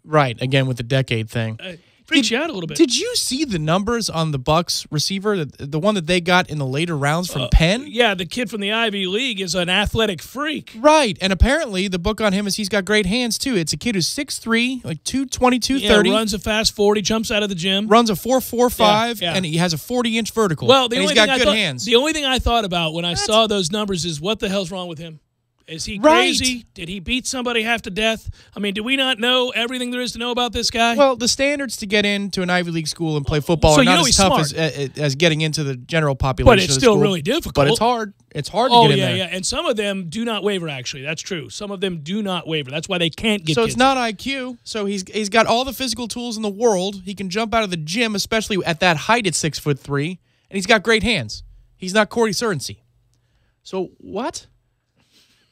Right, again with the decade thing. Freaks you out a little bit. Did you see the numbers on the Bucs receiver, the one that they got in the later rounds from Penn? Yeah, the kid from the Ivy League is an athletic freak. Right, and apparently the book on him is he's got great hands, too. It's a kid who's 6'3", like 220, 230. Yeah, runs a fast 40, jumps out of the gym. Runs a 4.45, and he has a 40-inch vertical. Well, he's got good hands. The only thing I thought about when I saw those numbers is what the hell's wrong with him? Is he crazy? Right. Did he beat somebody half to death? I mean, do we not know everything there is to know about this guy? Well, the standards to get into an Ivy League school and play football are not as tough as getting into the general population. But it's still really difficult. But it's hard. It's hard to get in there. Yeah. And some of them do not waver, actually. That's true. Some of them do not waver. That's why they can't get So it's not IQ. So he's got all the physical tools in the world. He can jump out of the gym, especially at that height at 6'3", and he's got great hands. He's not Corey Sorensen. So what?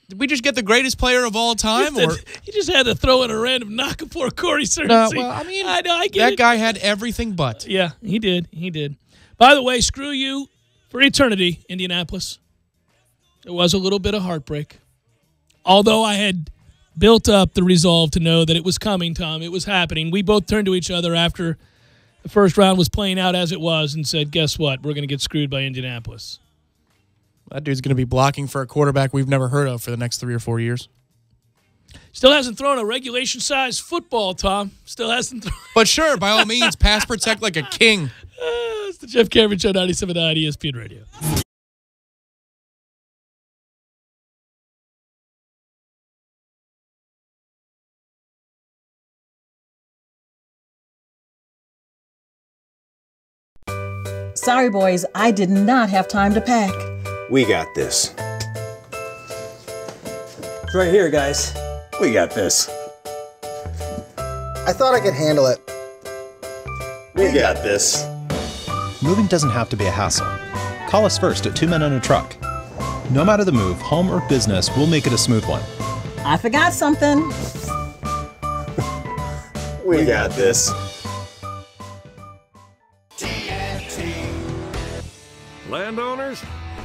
Did we just get the greatest player of all time? You just had to throw in a random knock for Corey Sorensen. Well, I mean, I get that it. guy had everything but. Yeah, he did. By the way, screw you for eternity, Indianapolis. There was a little bit of heartbreak. Although I had built up the resolve to know that it was coming, Tom. It was happening. We both turned to each other after the first round was playing out as it was and said, guess what? We're going to get screwed by Indianapolis. That dude's going to be blocking for a quarterback we've never heard of for the next 3 or 4 years. Still hasn't thrown a regulation-sized football, Tom. Still hasn't thrown. But sure, by all means, pass protect like a king. It's the Jeff Cameron Show, 97.9 ESPN Radio. Sorry, boys, I did not have time to pack. We got this. It's right here, guys. We got this. I thought I could handle it. We got this. Moving doesn't have to be a hassle. Call us first at 2 Men and a Truck. No matter the move, home or business, we'll make it a smooth one. I forgot something. We got this. Landowners,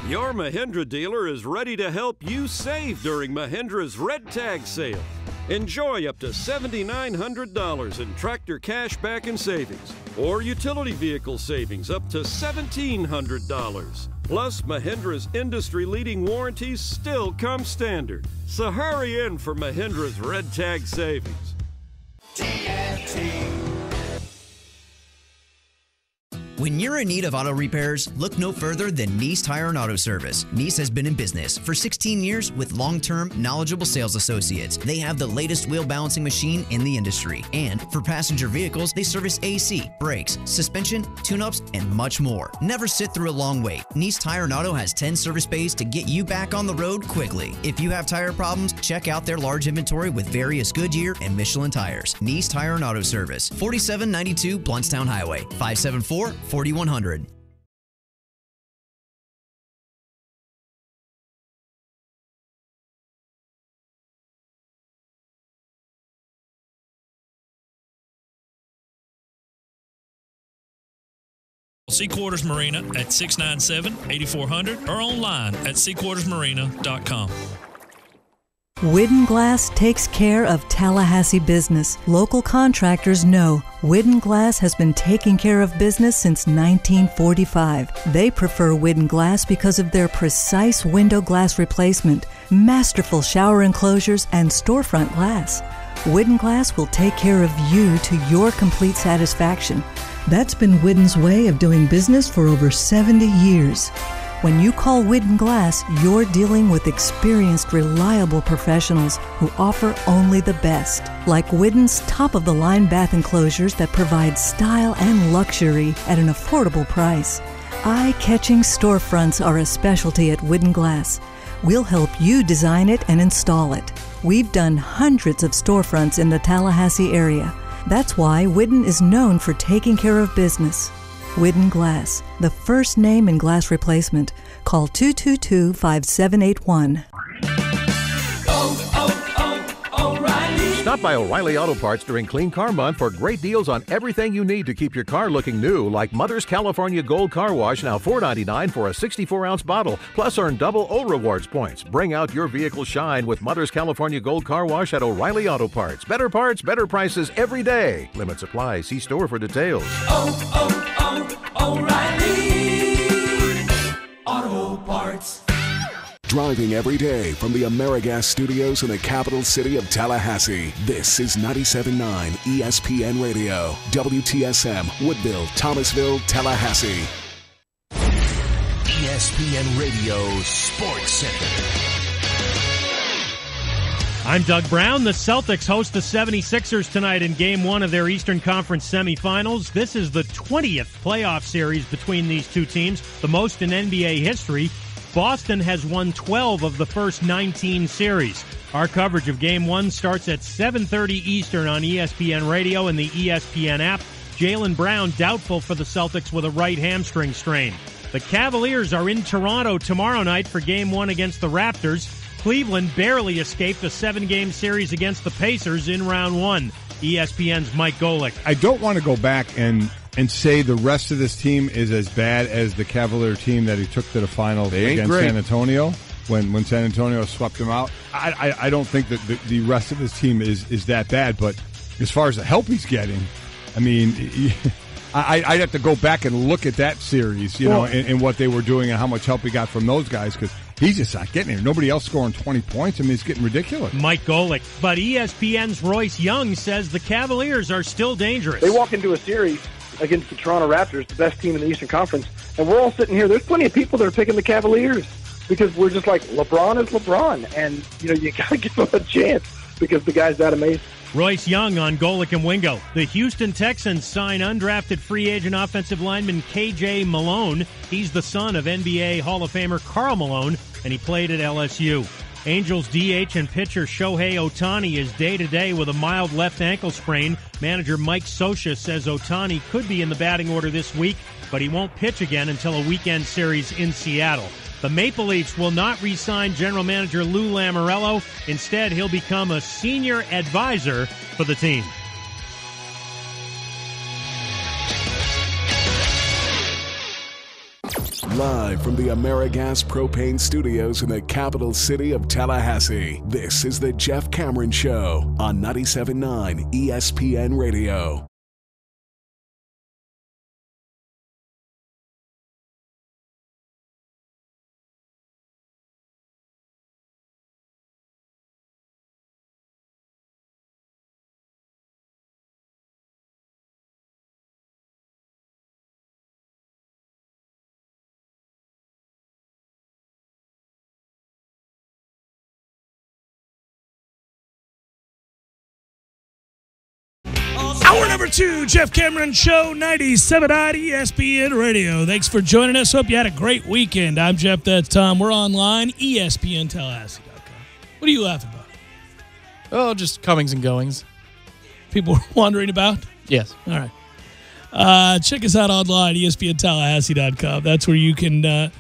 your Mahindra dealer is ready to help you save during Mahindra's Red Tag Sale. Enjoy up to $7,900 in tractor cash back and savings, or utility vehicle savings up to $1,700. Plus, Mahindra's industry-leading warranties still come standard. So hurry in for Mahindra's Red Tag Savings. When you're in need of auto repairs, look no further than Nice Tire and Auto Service. Nice has been in business for 16 years with long-term, knowledgeable sales associates. They have the latest wheel balancing machine in the industry. And for passenger vehicles, they service AC, brakes, suspension, tune-ups, and much more. Never sit through a long wait. Nice Tire and Auto has 10 service bays to get you back on the road quickly. If you have tire problems, check out their large inventory with various Goodyear and Michelin tires. Nice Tire and Auto Service, 4792 Bluntstown Highway, 574-4100. Sea Quarters Marina at 697-8400 or online at seaquartersmarina.com. Widden Glass takes care of Tallahassee business. Local contractors know Widden Glass has been taking care of business since 1945. They prefer Widden Glass because of their precise window glass replacement, masterful shower enclosures, and storefront glass. Widden Glass will take care of you to your complete satisfaction. That's been Widden's way of doing business for over 70 years. When you call Widden Glass, you're dealing with experienced, reliable professionals who offer only the best. Like Widden's top-of-the-line bath enclosures that provide style and luxury at an affordable price. Eye-catching storefronts are a specialty at Widden Glass. We'll help you design it and install it. We've done hundreds of storefronts in the Tallahassee area. That's why Widden is known for taking care of business. Widden Glass, the first name in glass replacement. Call 222-5781. O'Reilly. Stop by O'Reilly Auto Parts during Clean Car Month for great deals on everything you need to keep your car looking new, like Mother's California Gold Car Wash, now $4.99 for a 64-ounce bottle. Plus, earn double O Rewards points. Bring out your vehicle shine with Mother's California Gold Car Wash at O'Reilly Auto Parts. Better parts, better prices every day. Limits apply. See store for details. O'Reilly Auto Parts. Driving every day from the AmeriGas studios in the capital city of Tallahassee, this is 97.9 ESPN Radio, WTSM, Woodville, Thomasville, Tallahassee. ESPN Radio Sports Center. I'm Doug Brown. The Celtics host the 76ers tonight in Game 1 of their Eastern Conference semifinals. This is the 20th playoff series between these two teams, the most in NBA history. Boston has won 12 of the first 19 series. Our coverage of Game 1 starts at 7:30 Eastern on ESPN Radio and the ESPN app. Jaylen Brown doubtful for the Celtics with a right hamstring strain. The Cavaliers are in Toronto tomorrow night for Game 1 against the Raptors. Cleveland barely escaped a 7-game series against the Pacers in round 1. ESPN's Mike Golick. I don't want to go back and say the rest of this team is as bad as the Cavalier team that he took to the final against San Antonio when San Antonio swept them out. I don't think that the rest of his team is that bad, but as far as the help he's getting, I mean, I'd have to go back and look at that series, you know, and what they were doing and how much help he got from those guys, because he's just not getting it. Nobody else scoring 20 points. I mean, it's getting ridiculous. Mike Golick. But ESPN's Royce Young says the Cavaliers are still dangerous. They walk into a series against the Toronto Raptors, the best team in the Eastern Conference, and we're all sitting here. There's plenty of people that are picking the Cavaliers because we're just like, LeBron is LeBron, and you know you got to give him a chance because the guy's that amazing. Royce Young on Golick and Wingo. The Houston Texans sign undrafted free agent offensive lineman KJ Malone. He's the son of NBA Hall of Famer Karl Malone, and he played at LSU. Angels DH and pitcher Shohei Ohtani is day-to-day with a mild left ankle sprain. Manager Mike Scioscia says Ohtani could be in the batting order this week, but he won't pitch again until a weekend series in Seattle. The Maple Leafs will not re-sign general manager Lou Lamoriello. Instead, he'll become a senior advisor for the team. Live from the AmeriGas Propane Studios in the capital city of Tallahassee, this is the Jeff Cameron Show on 97.9 ESPN Radio. Number 2, Jeff Cameron Show, 97.9 ESPN Radio. Thanks for joining us. Hope you had a great weekend. I'm Jeff, that's Tom. We're online, ESPNTallahassee.com. What are you laughing about? Oh, just comings and goings. People were wondering about? Yes. All right. Check us out online, ESPNTallahassee.com. That's where you can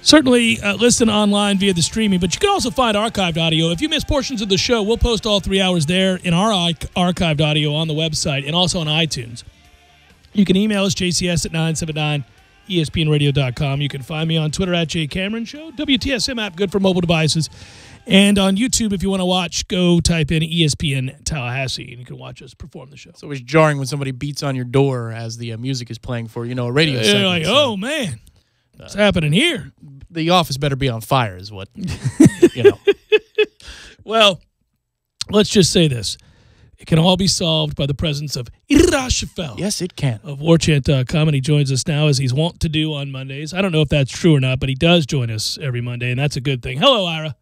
certainly listen online via the streaming, but you can also find archived audio. If you miss portions of the show, we'll post all 3 hours there in our archived audio on the website and also on iTunes. You can email us, jcs@979espnradio.com. You can find me on Twitter @JCameronShow. WTSM app, good for mobile devices. And on YouTube, if you want to watch, go type in ESPN Tallahassee, and you can watch us perform the show. It's always jarring when somebody beats on your door as the music is playing for, a radio segment. You're like, oh, man, what's happening here? The office better be on fire is what, Well, let's just say this. It can all be solved by the presence of Ira Shafel. Yes, it can. Of WarChant.com, and he joins us now as he's wont to do on Mondays. I don't know if that's true or not, but he does join us every Monday, and that's a good thing. Hello, Ira.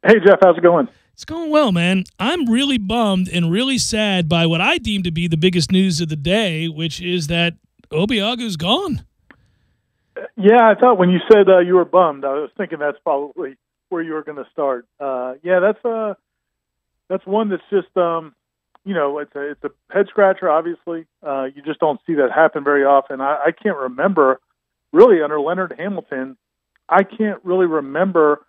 Hey, Jeff, how's it going? It's going well, man. I'm really bummed and really sad by what I deem to be the biggest news of the day, which is that Obiagu's gone. Yeah, I thought when you said you were bummed, I was thinking that's probably where you were going to start. Yeah, that's one that's just it's a head scratcher. Obviously, you just don't see that happen very often. I can't remember really under Leonard Hamilton. I can't really remember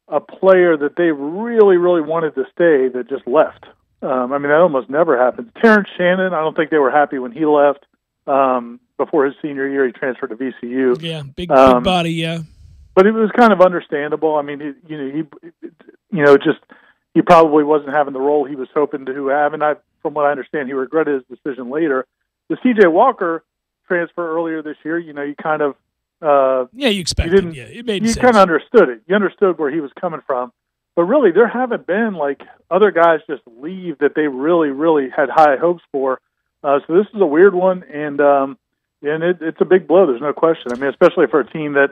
a player that they really, really wanted to stay that just left. That almost never happens. Terrence Shannon, I don't think they were happy when he left. Before his senior year, he transferred to VCU. Yeah, big body, yeah. But it was kind of understandable. I mean, he probably wasn't having the role he was hoping to have, and from what I understand, he regretted his decision later. The C.J. Walker transfer earlier this year, you kind of you expected. It made sense. You kind of understood it. You understood where he was coming from. But really, there haven't been other guys just leave that they really, really had high hopes for. So this is a weird one, and it's a big blow. There's no question. I mean, especially for a team that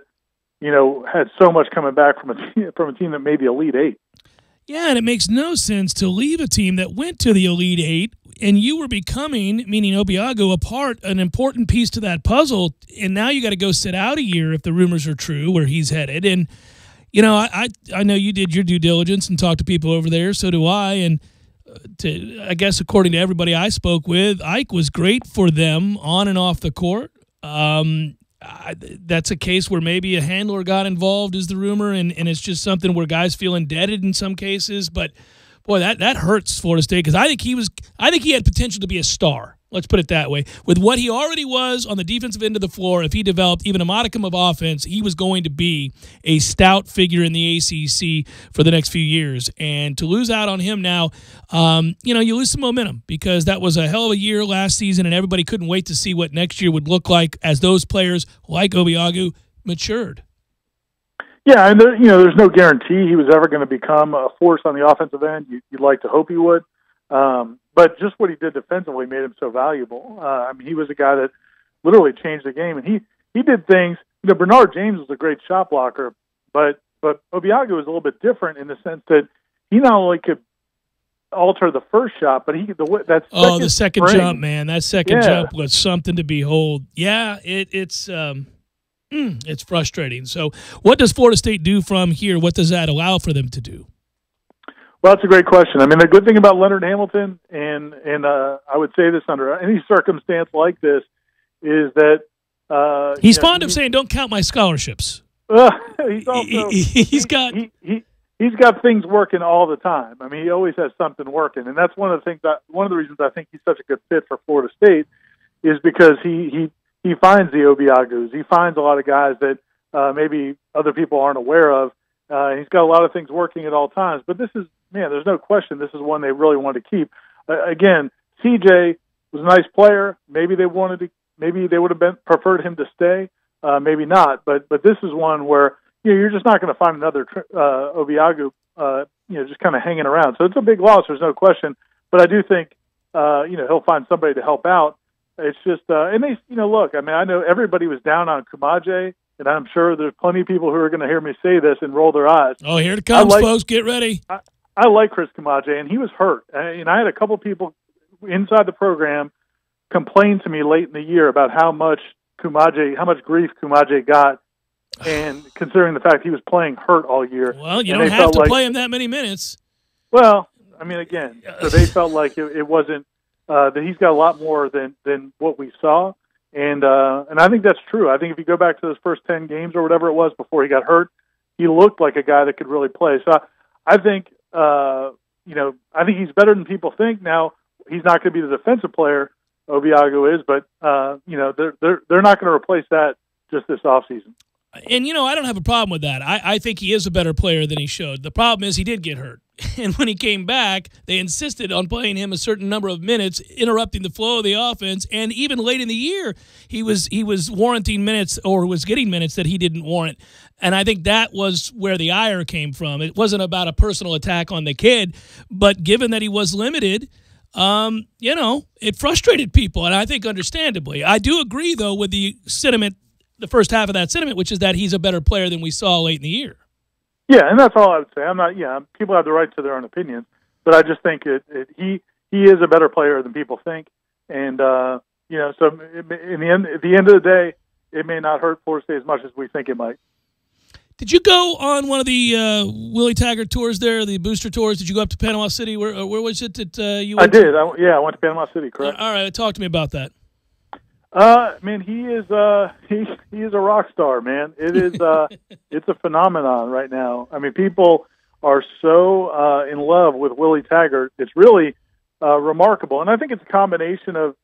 had so much coming back from a team that made the Elite Eight. Yeah, and it makes no sense to leave a team that went to the Elite Eight, and you were becoming, meaning Obiagu, an important piece to that puzzle, and now you got to go sit out a year if the rumors are true where he's headed. And I know you did your due diligence and talked to people over there. So do I, and. I guess according to everybody I spoke with, Ike was great for them on and off the court. That's a case where maybe a handler got involved is the rumor, and it's just something where guys feel indebted in some cases. But, boy, that hurts Florida State because I think he had potential to be a star. Let's put it that way. With what he already was on the defensive end of the floor, if he developed even a modicum of offense, he was going to be a stout figure in the ACC for the next few years. And to lose out on him now, you lose some momentum because that was a hell of a year last season, and everybody couldn't wait to see what next year would look like as those players like Obiagu matured. Yeah, and there's no guarantee he was ever going to become a force on the offensive end. You'd like to hope he would. But just what he did defensively made him so valuable. He was a guy that literally changed the game, and he did things. Bernard James was a great shot blocker, but Obiagu was a little bit different in the sense that he not only could alter the first shot, but the second jump, man, that second jump was something to behold. Yeah, it's frustrating. So, what does Florida State do from here? What does that allow for them to do? Well, that's a great question. I mean, the good thing about Leonard Hamilton, and I would say this under any circumstance like this, is that he's fond of saying, "Don't count my scholarships." He's got things working all the time. I mean, he always has something working, and that's one of the reasons I think he's such a good fit for Florida State is because he finds the Obiagus. He finds a lot of guys that maybe other people aren't aware of. He's got a lot of things working at all times, but there's no question this is one they really want to keep. Again, CJ was a nice player. Maybe they would have preferred him to stay. Maybe not, but this is one where you're just not going to find another Obiagu, just kind of hanging around. So it's a big loss. There's no question. But I do think he'll find somebody to help out. It's just and they look. I mean, I know everybody was down on Kumaje. And I'm sure there's plenty of people who are going to hear me say this and roll their eyes. Oh, here it comes, folks. Get ready. I like Chris Kumaje, and he was hurt. And I had a couple people inside the program complained to me late in the year about how much grief Kumaje got, and considering the fact he was playing hurt all year. Well, you don't have to play him that many minutes. Well, I mean, again, so they felt like it wasn't that he's got a lot more than what we saw, and I think that's true. I think if you go back to those first 10 games or whatever it was before he got hurt, he looked like a guy that could really play. So I think I think he's better than people think. Now, he's not going to be the defensive player Obiagu is, but they're not going to replace that just this offseason. And, I don't have a problem with that. I think he is a better player than he showed. The problem is he did get hurt. And when he came back, they insisted on playing him a certain number of minutes, interrupting the flow of the offense. And even late in the year, he was warranting minutes or was getting minutes that he didn't warrant. And I think that was where the ire came from. It wasn't about a personal attack on the kid, but given that he was limited, it frustrated people. And I think understandably. I do agree, though, with the sentiment, the first half of that sentiment, which is that he's a better player than we saw late in the year. Yeah, and that's all I would say. I'm not. Yeah, people have the right to their own opinions, but I just think he is a better player than people think, and so at the end of the day, it may not hurt Florida State as much as we think it might. Did you go on one of the Willie Taggart tours there, the booster tours? Did you go up to Panama City? Where was it that you went? I did. I went to Panama City. Correct. All right, talk to me about that. Man, he is a rock star, man. It is it's a phenomenon right now. I mean, people are so in love with Willie Taggart. It's really remarkable, and I think it's a combination of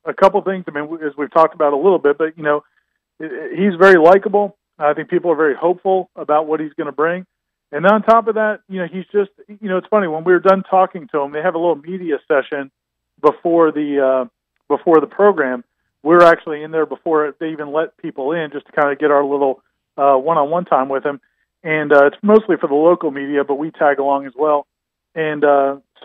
a couple things. I mean, as we've talked about a little bit, but he's very likable. I think people are very hopeful about what he's going to bring, and on top of that, he's just it's funny when we were done talking to him. They have a little media session before the program. We were actually in there before they even let people in, just to kind of get our little one-on-one time with him. And it's mostly for the local media, but we tag along as well. And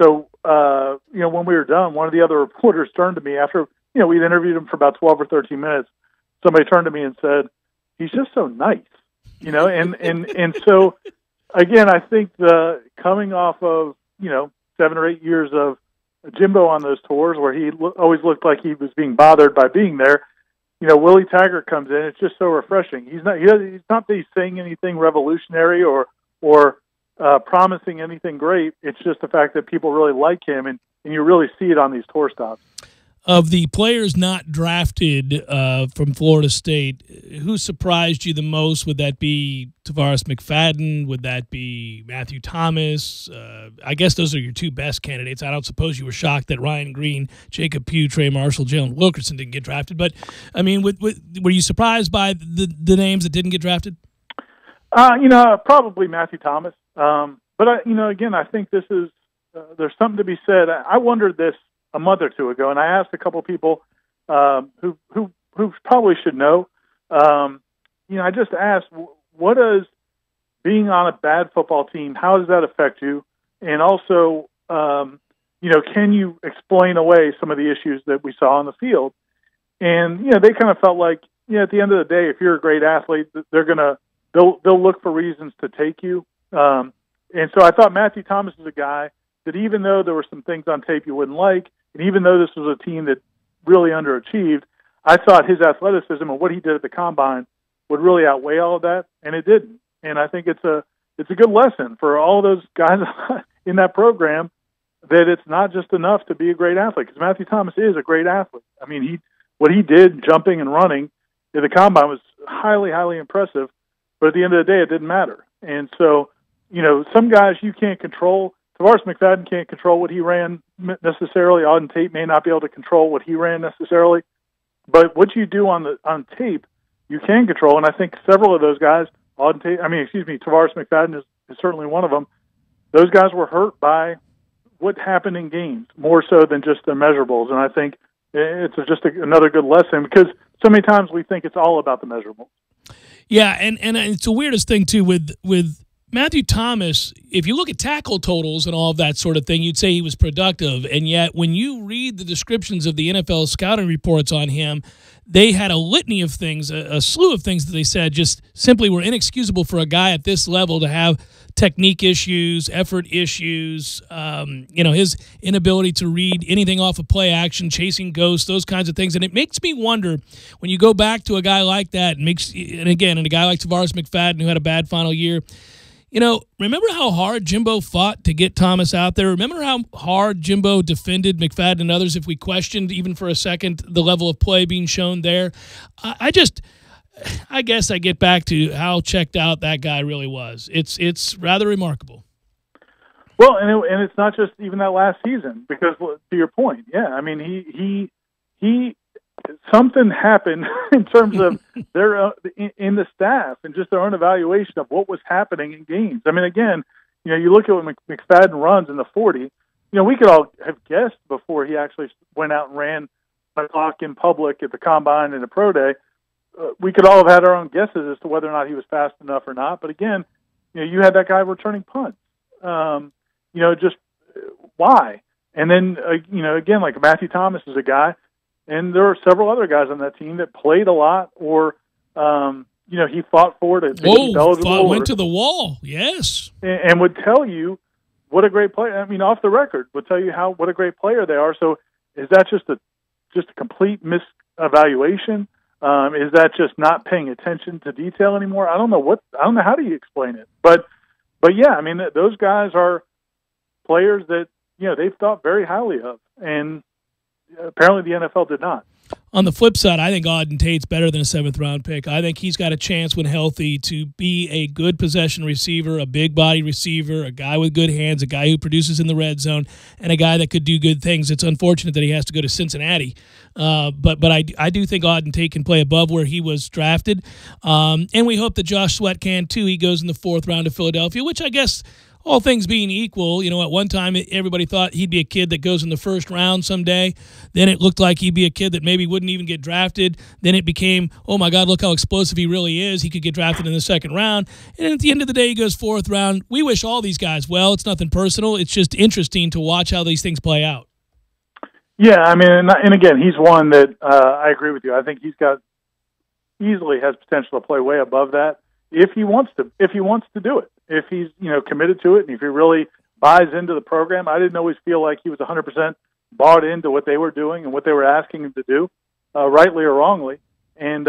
so when we were done, one of the other reporters turned to me after we'd interviewed him for about 12 or 13 minutes. Somebody turned to me and said, "He's just so nice," and so again, I think coming off of 7 or 8 years of Jimbo on those tours where he always looked like he was being bothered by being there. Willie Taggart comes in. It's just so refreshing. He's not that he's saying anything revolutionary or promising anything great. It's just the fact that people really like him, and you really see it on these tour stops. Of the players not drafted from Florida State, who surprised you the most? Would that be Tavares McFadden? Would that be Matthew Thomas? I guess those are your two best candidates. I don't suppose you were shocked that Ryan Green, Jacob Pugh, Trey Marshall, Jalen Wilkerson didn't get drafted. But, I mean, were you surprised by the names that didn't get drafted? Probably Matthew Thomas. But, again, I think this is there's something to be said. I wondered this a month or two ago, and I asked a couple people who probably should know. I just asked, what does being on a bad football team, how does that affect you? And also, can you explain away some of the issues that we saw on the field? And they kind of felt like, at the end of the day, if you're a great athlete, they'll look for reasons to take you. And so I thought Matthew Thomas is a guy that even though there were some things on tape you wouldn't like, and even though this was a team that really underachieved, I thought his athleticism and what he did at the combine would really outweigh all of that, and it didn't. And I think it's a good lesson for all those guys in that program that it's not just enough to be a great athlete, because Matthew Thomas is a great athlete. I mean, what he did jumping and running at the combine was highly, highly impressive, but at the end of the day, it didn't matter. And so, some guys you can't control. Tavares McFadden can't control what he ran necessarily. On tape may not be able to control what he ran necessarily, but what you do on tape, you can control. And I think several of those guys on tape. Tavares McFadden is certainly one of them. Those guys were hurt by what happened in games more so than just the measurables. And I think it's just another good lesson, because so many times we think it's all about the measurables. Yeah, and it's the weirdest thing too with Matthew Thomas, if you look at tackle totals and all of that sort of thing, you'd say he was productive. And yet when you read the descriptions of the NFL scouting reports on him, they had a litany of things, a slew of things that they said just simply were inexcusable for a guy at this level to have technique issues, effort issues, his inability to read anything off of play action, chasing ghosts, those kinds of things. And it makes me wonder when you go back to a guy like that, and a guy like Tavares McFadden who had a bad final year. Remember how hard Jimbo fought to get Thomas out there? Remember how hard Jimbo defended McFadden and others if we questioned even for a second the level of play being shown there? I guess I get back to how checked out that guy really was. It's rather remarkable. Well, and it's not just even that last season, because to your point, yeah, I mean he something happened in terms of their in the staff and just their own evaluation of what was happening in games. I mean, again, you look at what McFadden runs in the 40. We could all have guessed before he actually went out and ran a clock in public at the combine and the pro day. We could all have had our own guesses as to whether or not he was fast enough or not. But again, you had that guy returning punts. Just why? And then again, like Matthew Thomas is a guy. And there are several other guys on that team that played a lot, or he fought for it. Went to the wall, yes, and would tell you what a great player. I mean, off the record, would tell you what a great player they are. So, is that just a complete misevaluation? Is that just not paying attention to detail anymore? I don't know how do you explain it, but yeah, I mean, those guys are players that they've thought very highly of, and apparently the NFL did not. On the flip side, I think Auden Tate's better than a 7th-round pick. I think he's got a chance when healthy to be a good possession receiver, a big-body receiver, a guy with good hands, a guy who produces in the red zone, and a guy that could do good things. It's unfortunate that he has to go to Cincinnati. But I do think Auden Tate can play above where he was drafted. And we hope that Josh Sweat can, too. He goes in the 4th round to Philadelphia, which I guess – all things being equal, at one time everybody thought he'd be a kid that goes in the 1st round someday. Then it looked like he'd be a kid that maybe wouldn't even get drafted. Then it became, oh my God, look how explosive he really is. He could get drafted in the 2nd round. And at the end of the day, he goes 4th round. We wish all these guys well. It's nothing personal. It's just interesting to watch how these things play out. Yeah, I mean, and again, he's one that I agree with you. I think he's easily has potential to play way above that if he wants to do it. If he's, committed to it, and if he really buys into the program. I didn't always feel like he was 100% bought into what they were doing and what they were asking him to do, rightly or wrongly. And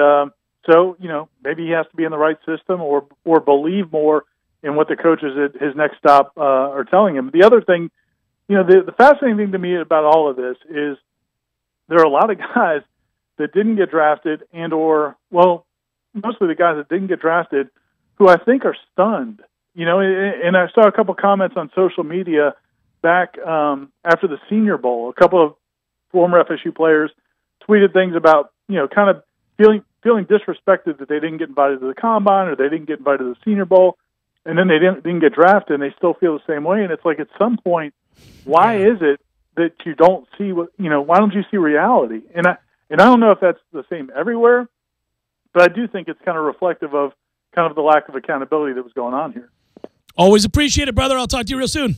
so, maybe he has to be in the right system or believe more in what the coaches at his next stop are telling him. The other thing, the fascinating thing to me about all of this is there are a lot of guys that didn't get drafted mostly the guys that didn't get drafted who I think are stunned. And I saw a couple comments on social media back after the Senior Bowl. A couple of former FSU players tweeted things about, kind of feeling disrespected that they didn't get invited to the Combine or they didn't get invited to the Senior Bowl, and then they didn't get drafted, and they still feel the same way. And it's like, at some point, why is it that you don't see why don't you see reality? And I don't know if that's the same everywhere, but I do think it's kind of reflective of kind of the lack of accountability that was going on here. Always appreciate it, brother. I'll talk to you real soon.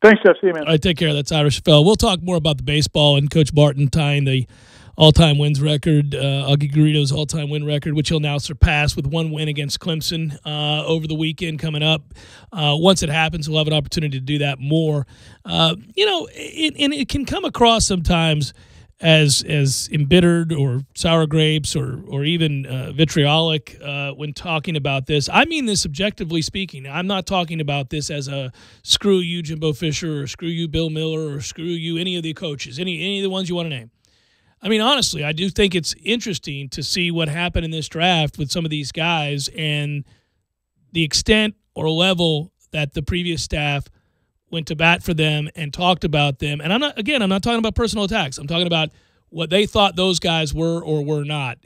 Thanks, Jeff. See you, man. All right, take care. That's Irish Fell. We'll talk more about the baseball and Coach Barton tying the all-time wins record, Augie Garrido's all-time win record, which he'll now surpass with 1 win against Clemson over the weekend coming up. Once it happens, we'll have an opportunity to do that more. And it can come across sometimes as embittered or sour grapes or even vitriolic when talking about this. I mean this objectively speaking. I'm not talking about this as a screw you Jimbo Fisher or screw you Bill Miller or screw you any of the coaches, any of the ones you want to name. I mean, honestly, I do think it's interesting to see what happened in this draft with some of these guys and the extent or level that the previous staff went to bat for them and talked about them. And I'm not talking about personal attacks. I'm talking about what they thought those guys were or were not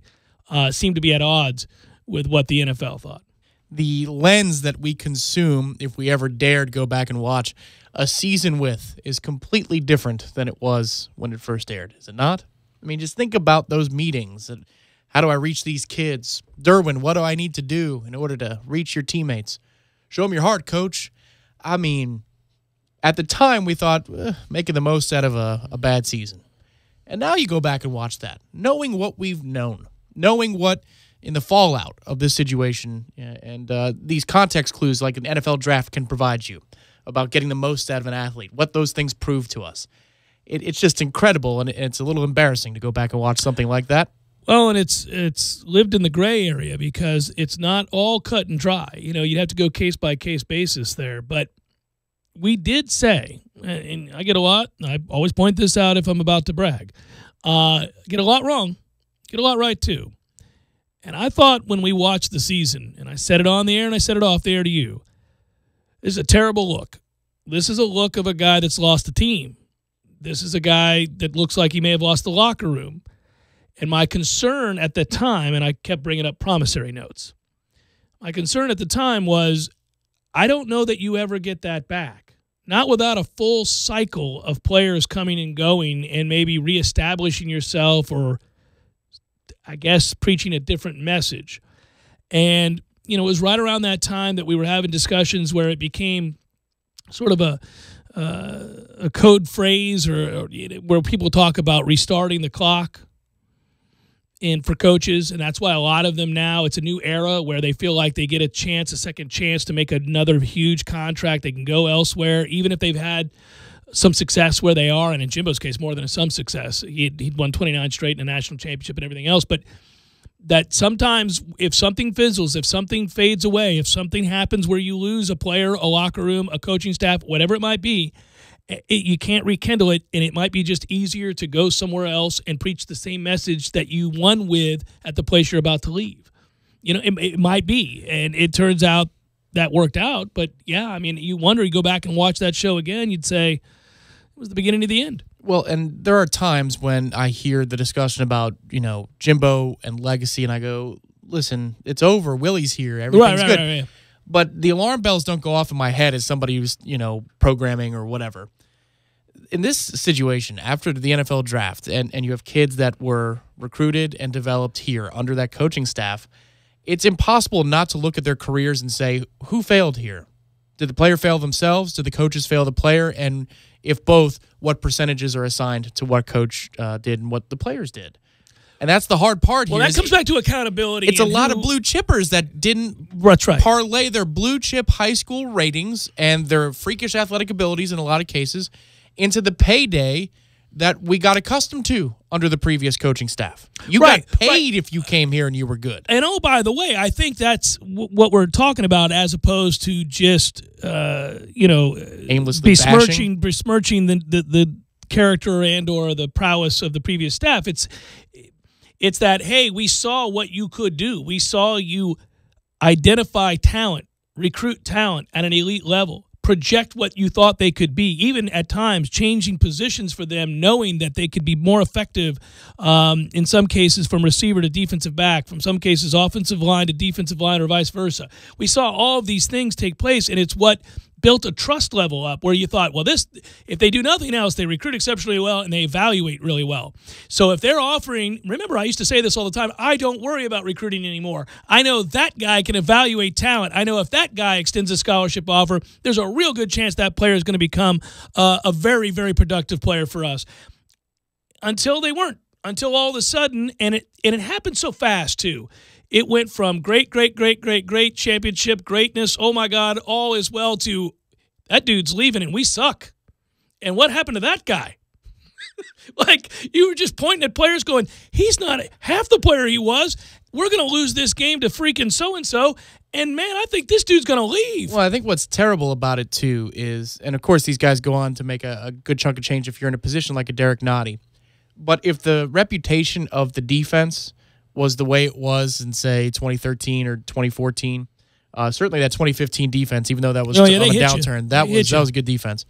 seemed to be at odds with what the NFL thought. The lens that we consume, if we ever dared go back and watch a season with, is completely different than it was when it first aired, is it not? I mean, just think about those meetings. And how do I reach these kids? Derwin, what do I need to do in order to reach your teammates? Show them your heart, coach. I mean, at the time, we thought making the most out of a bad season. And now you go back and watch that, knowing what we've known, knowing what in the fallout of this situation and these context clues like an NFL draft can provide you about getting the most out of an athlete, what those things prove to us. It's just incredible, and it's a little embarrassing to go back and watch something like that. Well, and it's lived in the gray area because it's not all cut and dry. You know, you'd have to go case-by-case basis there. But we did say, and I get a lot, I always point this out if I'm about to brag, get a lot wrong, get a lot right too. And I thought when we watched the season, and I said it on the air and I said it off the air to you, this is a terrible look. This is a look of a guy that's lost a team. This is a guy that looks like he may have lost the locker room. And my concern at the time, and I kept bringing up promissory notes, my concern at the time was I don't know that you ever get that back. Not without a full cycle of players coming and going and maybe reestablishing yourself or, I guess, preaching a different message. And, you know, it was right around that time that we were having discussions where it became sort of a code phrase or where people talk about restarting the clock for coaches, and that's why a lot of them now, it's a new era where they feel like they get a second chance to make another huge contract. They can go elsewhere, even if they've had some success where they are, and in Jimbo's case, more than some success. He'd won 29 straight in a national championship and everything else, but that sometimes if something fizzles, if something fades away, if something happens where you lose a player, a locker room, a coaching staff, whatever it might be, you can't rekindle it, and it might be just easier to go somewhere else and preach the same message that you won with at the place you're about to leave. You know, it might be, and it turns out that worked out. But, yeah, I mean, you wonder, you go back and watch that show again, you'd say it was the beginning of the end. Well, and there are times when I hear the discussion about, you know, Jimbo and legacy, and I go, listen, it's over. Willie's here. Everything's good. Right. But the alarm bells don't go off in my head as somebody who's, you know, programming or whatever. In this situation, after the NFL draft, and you have kids that were recruited and developed here under that coaching staff, it's impossible not to look at their careers and say, who failed here? Did the player fail themselves? Did the coaches fail the player? And if both, what percentages are assigned to what coach did and what the players did? And that's the hard part here. Well, that comes back to accountability. It's a lot of blue chippers that didn't parlay their blue chip high school ratings and their freakish athletic abilities in a lot of cases into the payday that we got accustomed to under the previous coaching staff. You got paid if you came here and you were good. And, oh, by the way, I think that's what we're talking about as opposed to just, you know, aimlessly besmirching the character and or the prowess of the previous staff. It's that, hey, we saw what you could do. We saw you identify talent, recruit talent at an elite level, project what you thought they could be, even at times changing positions for them, knowing that they could be more effective in some cases from receiver to defensive back, from some cases offensive line to defensive line or vice versa. We saw all of these things take place, and it's what built a trust level up where you thought, well, this, if they do nothing else, they recruit exceptionally well and they evaluate really well. So if they're offering, remember I used to say this all the time, I don't worry about recruiting anymore. I know that guy can evaluate talent. I know if that guy extends a scholarship offer, there's a real good chance that player is going to become a very, very productive player for us. Until they weren't. Until all of a sudden, and it happened so fast too. It went from great championship greatness, oh my God, all is well, to that dude's leaving and we suck. And what happened to that guy? Like, you were just pointing at players going, he's not half the player he was. We're going to lose this game to freaking so-and-so. And, man, I think this dude's going to leave. Well, I think what's terrible about it, too, is, and, of course, these guys go on to make a good chunk of change if you're in a position like a Derek Nottie. But if the reputation of the defense was the way it was in, say, 2013 or 2014, certainly that 2015 defense, even though that was on a downturn, that was a good defense.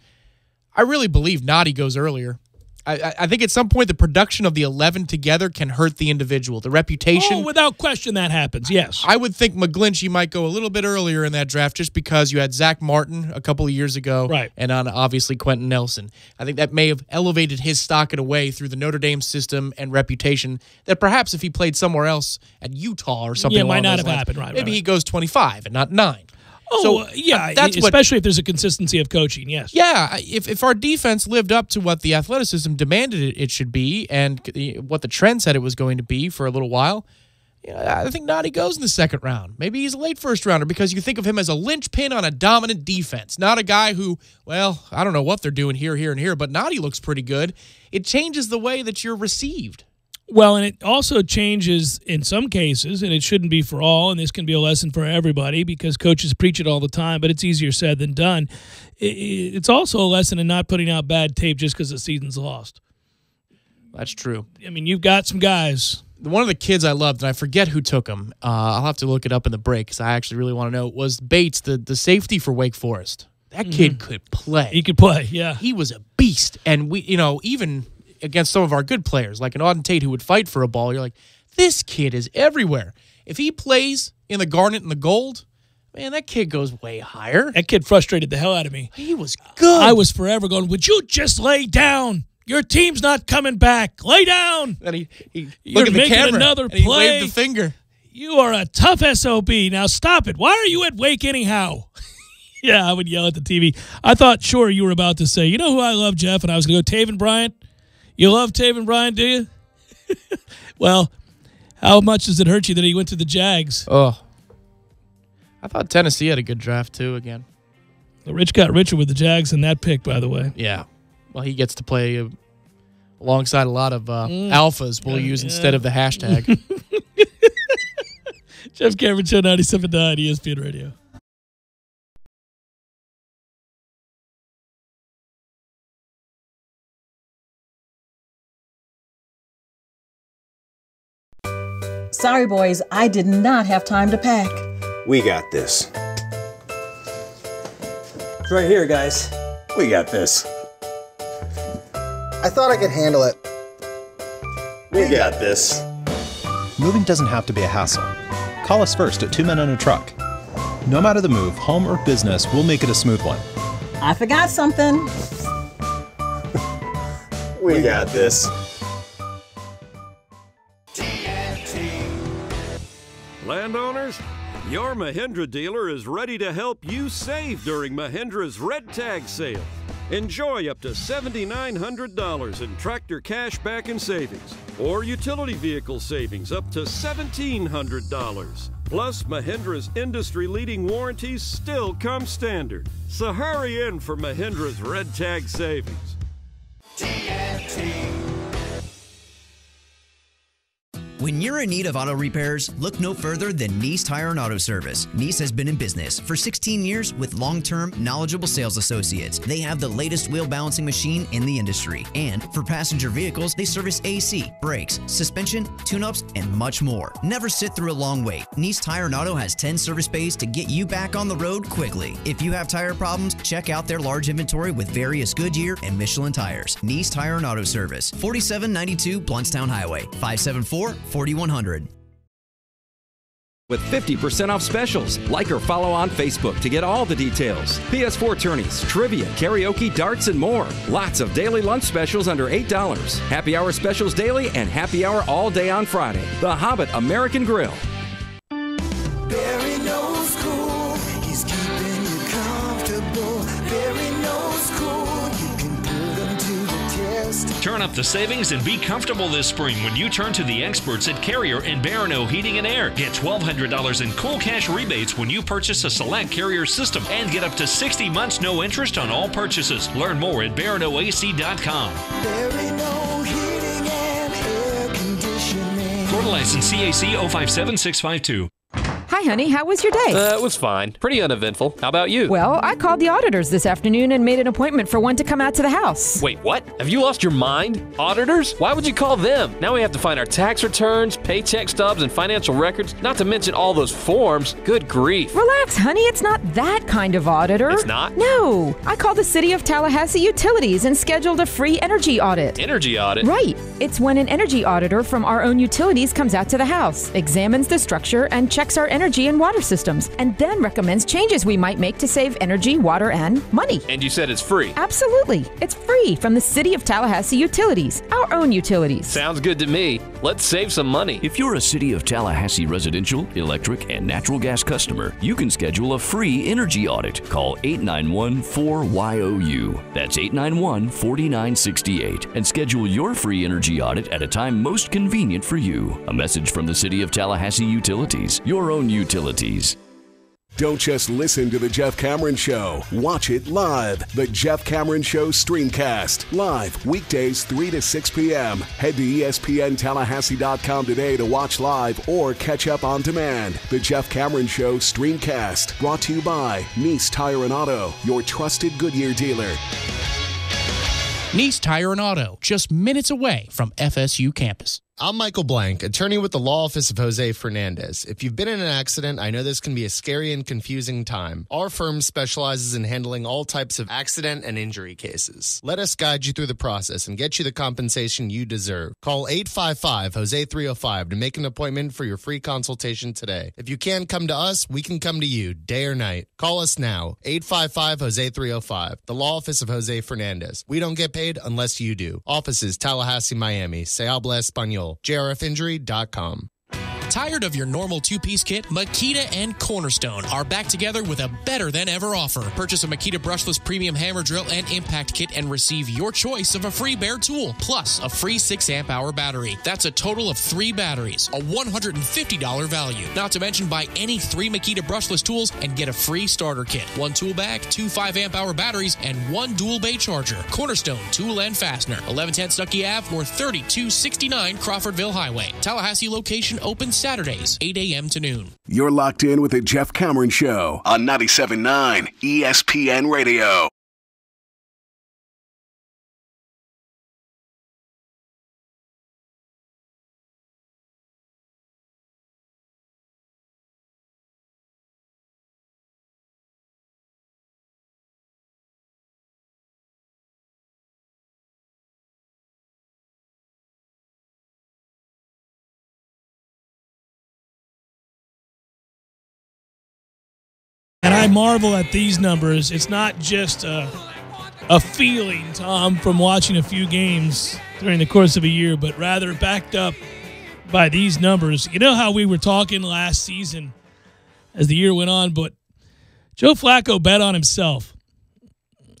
I really believe Nottie goes earlier. I think at some point the production of the 11 together can hurt the individual. The reputation. Oh, without question that happens, yes. I would think McGlinchey might go a little bit earlier in that draft just because you had Zach Martin a couple of years ago. Right. And on obviously Quentin Nelson. I think that may have elevated his stock in a way through the Notre Dame system and reputation that perhaps if he played somewhere else at Utah or something might not have happened. Right, maybe he goes 25 and not 9. Oh, yeah, that's especially if there's a consistency of coaching, yes. Yeah, if our defense lived up to what the athleticism demanded it should be and what the trend said it was going to be for a little while, I think Nadi goes in the second round. Maybe he's a late first rounder because you think of him as a linchpin on a dominant defense, not a guy who, well, I don't know what they're doing here, and here, but Nadi looks pretty good. It changes the way that you're received. Well, and it also changes in some cases, and it shouldn't be for all, and this can be a lesson for everybody because coaches preach it all the time, but it's easier said than done. It's also a lesson in not putting out bad tape just because the season's lost. That's true. I mean, you've got some guys. One of the kids I loved, and I forget who took him, I'll have to look it up in the break because I actually really want to know, was Bates, the safety for Wake Forest. That kid could play. He could play, yeah. He was a beast, and we, even against some of our good players, like an Auden Tate who would fight for a ball, you're like, this kid is everywhere. If he plays in the garnet and the gold, man, that kid goes way higher. That kid frustrated the hell out of me. He was good. I was forever going, would you just lay down? Your team's not coming back. Lay down. And he You're look at the making camera, another and he play. waved the finger. You are a tough SOB. Now stop it. Why are you at Wake anyhow? Yeah, I would yell at the TV. I thought, sure, you were about to say, you know who I love, Jeff? And I was going to go, Taven Bryant. You love Taven Bryant, do you? Well, how much does it hurt you that he went to the Jags? Oh. I thought Tennessee had a good draft, too, again. The rich got richer with the Jags in that pick, by the way. Yeah. Well, he gets to play alongside a lot of alphas we'll use instead of the hashtag. Jeff Cameron Show, 97.9 ESPN Radio. Sorry, boys, I did not have time to pack. We got this. It's right here, guys. We got this. I thought I could handle it. We got this. Moving doesn't have to be a hassle. Call us first at 2 Men and a Truck. No matter the move, home or business, we'll make it a smooth one. I forgot something. We got this. Landowners, your Mahindra dealer is ready to help you save during Mahindra's Red Tag Sale. Enjoy up to $7,900 in tractor cash back and savings, or utility vehicle savings up to $1,700. Plus, Mahindra's industry-leading warranties still come standard. So hurry in for Mahindra's Red Tag Savings. When you're in need of auto repairs, look no further than Nice Tire and Auto Service. Nice has been in business for 16 years with long-term, knowledgeable sales associates. They have the latest wheel balancing machine in the industry. And for passenger vehicles, they service AC, brakes, suspension, tune-ups, and much more. Never sit through a long wait. Nice Tire and Auto has 10 service bays to get you back on the road quickly. If you have tire problems, check out their large inventory with various Goodyear and Michelin tires. Nice Tire and Auto Service, 4792 Bluntstown Highway, 574-4100. With 50% off specials. Like or follow on Facebook to get all the details. PS4 tourneys, trivia, karaoke, darts, and more. Lots of daily lunch specials under $8. Happy hour specials daily and happy hour all day on Friday. The Hobbit American Grill. Barry knows cool. He's keeping you comfortable. Barry knows cool. You can put him to the test. Turn up the savings and be comfortable this spring when you turn to the experts at Carrier and Barano Heating and Air. Get $1,200 in cool cash rebates when you purchase a select Carrier system and get up to 60 months no interest on all purchases. Learn more at BaranoAC.com. Barry heating and air conditioning. Florida license CAC 057652. Hi, honey. How was your day? It was fine. Pretty uneventful. How about you? Well, I called the auditors this afternoon and made an appointment for one to come out to the house. Wait, what? Have you lost your mind? Auditors? Why would you call them? Now we have to find our tax returns, paycheck stubs, and financial records, not to mention all those forms. Good grief. Relax, honey. It's not that kind of auditor. It's not? No. I called the City of Tallahassee Utilities and scheduled a free energy audit. Energy audit? Right. It's when an energy auditor from our own utilities comes out to the house, examines the structure, and checks our energy and water systems, and then recommends changes we might make to save energy, water, and money. And you said it's free? Absolutely. It's free from the City of Tallahassee Utilities, our own utilities. Sounds good to me. Let's save some money. If you're a City of Tallahassee residential, electric, and natural gas customer, you can schedule a free energy audit. Call 891-4YOU. That's 891-4968. And schedule your free energy audit at a time most convenient for you. A message from the City of Tallahassee Utilities. Your own utilities. Don't just listen to The Jeff Cameron Show. Watch it live. The Jeff Cameron Show Streamcast. Live weekdays 3 to 6 p.m. Head to ESPNTallahassee.com today to watch live or catch up on demand. The Jeff Cameron Show Streamcast. Brought to you by Nice Tire and Auto, your trusted Goodyear dealer. Nice Tire and Auto, just minutes away from FSU campus. I'm Michael Blank, attorney with the law office of Jose Fernandez. If you've been in an accident, I know this can be a scary and confusing time. Our firm specializes in handling all types of accident and injury cases. Let us guide you through the process and get you the compensation you deserve. Call 855-HOSE-305 to make an appointment for your free consultation today. If you can't come to us, we can come to you, day or night. Call us now, 855-HOSE-305, the law office of Jose Fernandez. We don't get paid unless you do. Offices, Tallahassee, Miami. Se habla español. JRFinjury.com. Tired of your normal two-piece kit? Makita and Cornerstone are back together with a better-than-ever offer. Purchase a Makita brushless premium hammer drill and impact kit and receive your choice of a free bare tool, plus a free 6-amp-hour battery. That's a total of 3 batteries, a $150 value. Not to mention, buy any 3 Makita brushless tools and get a free starter kit, 1 tool bag, 2 5-amp-hour batteries, and 1 dual bay charger. Cornerstone Tool and Fastener, 1110 Stuckey Ave or 3269 Crawfordville Highway. Tallahassee location open Saturdays, 8 a.m. to noon. You're locked in with The Jeff Cameron Show on 97.9 ESPN Radio. And I marvel at these numbers. It's not just a feeling, Tom, from watching a few games during the course of a year, but rather backed up by these numbers. You know how we were talking last season as the year went on, but Joe Flacco bet on himself.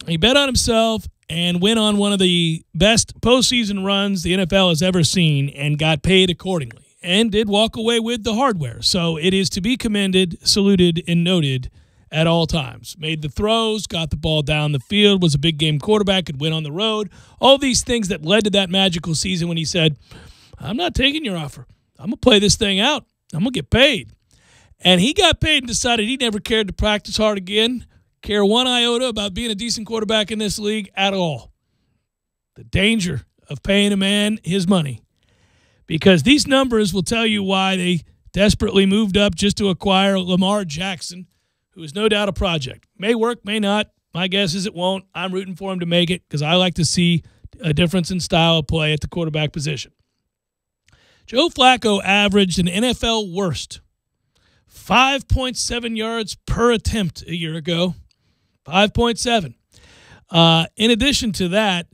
He bet on himself and went on one of the best postseason runs the NFL has ever seen and got paid accordingly and did walk away with the hardware. So it is to be commended, saluted, and noted at all times. Made the throws, got the ball down the field, was a big game quarterback, could win on the road. All these things that led to that magical season when he said, I'm not taking your offer. I'm going to play this thing out. I'm going to get paid. And he got paid and decided he never cared to practice hard again, care one iota about being a decent quarterback in this league at all. The danger of paying a man his money. Because these numbers will tell you why they desperately moved up just to acquire Lamar Jackson, who is no doubt a project. May work, may not. My guess is it won't. I'm rooting for him to make it because I like to see a difference in style of play at the quarterback position. Joe Flacco averaged an NFL worst 5.7 yards per attempt a year ago. 5.7. In addition to that,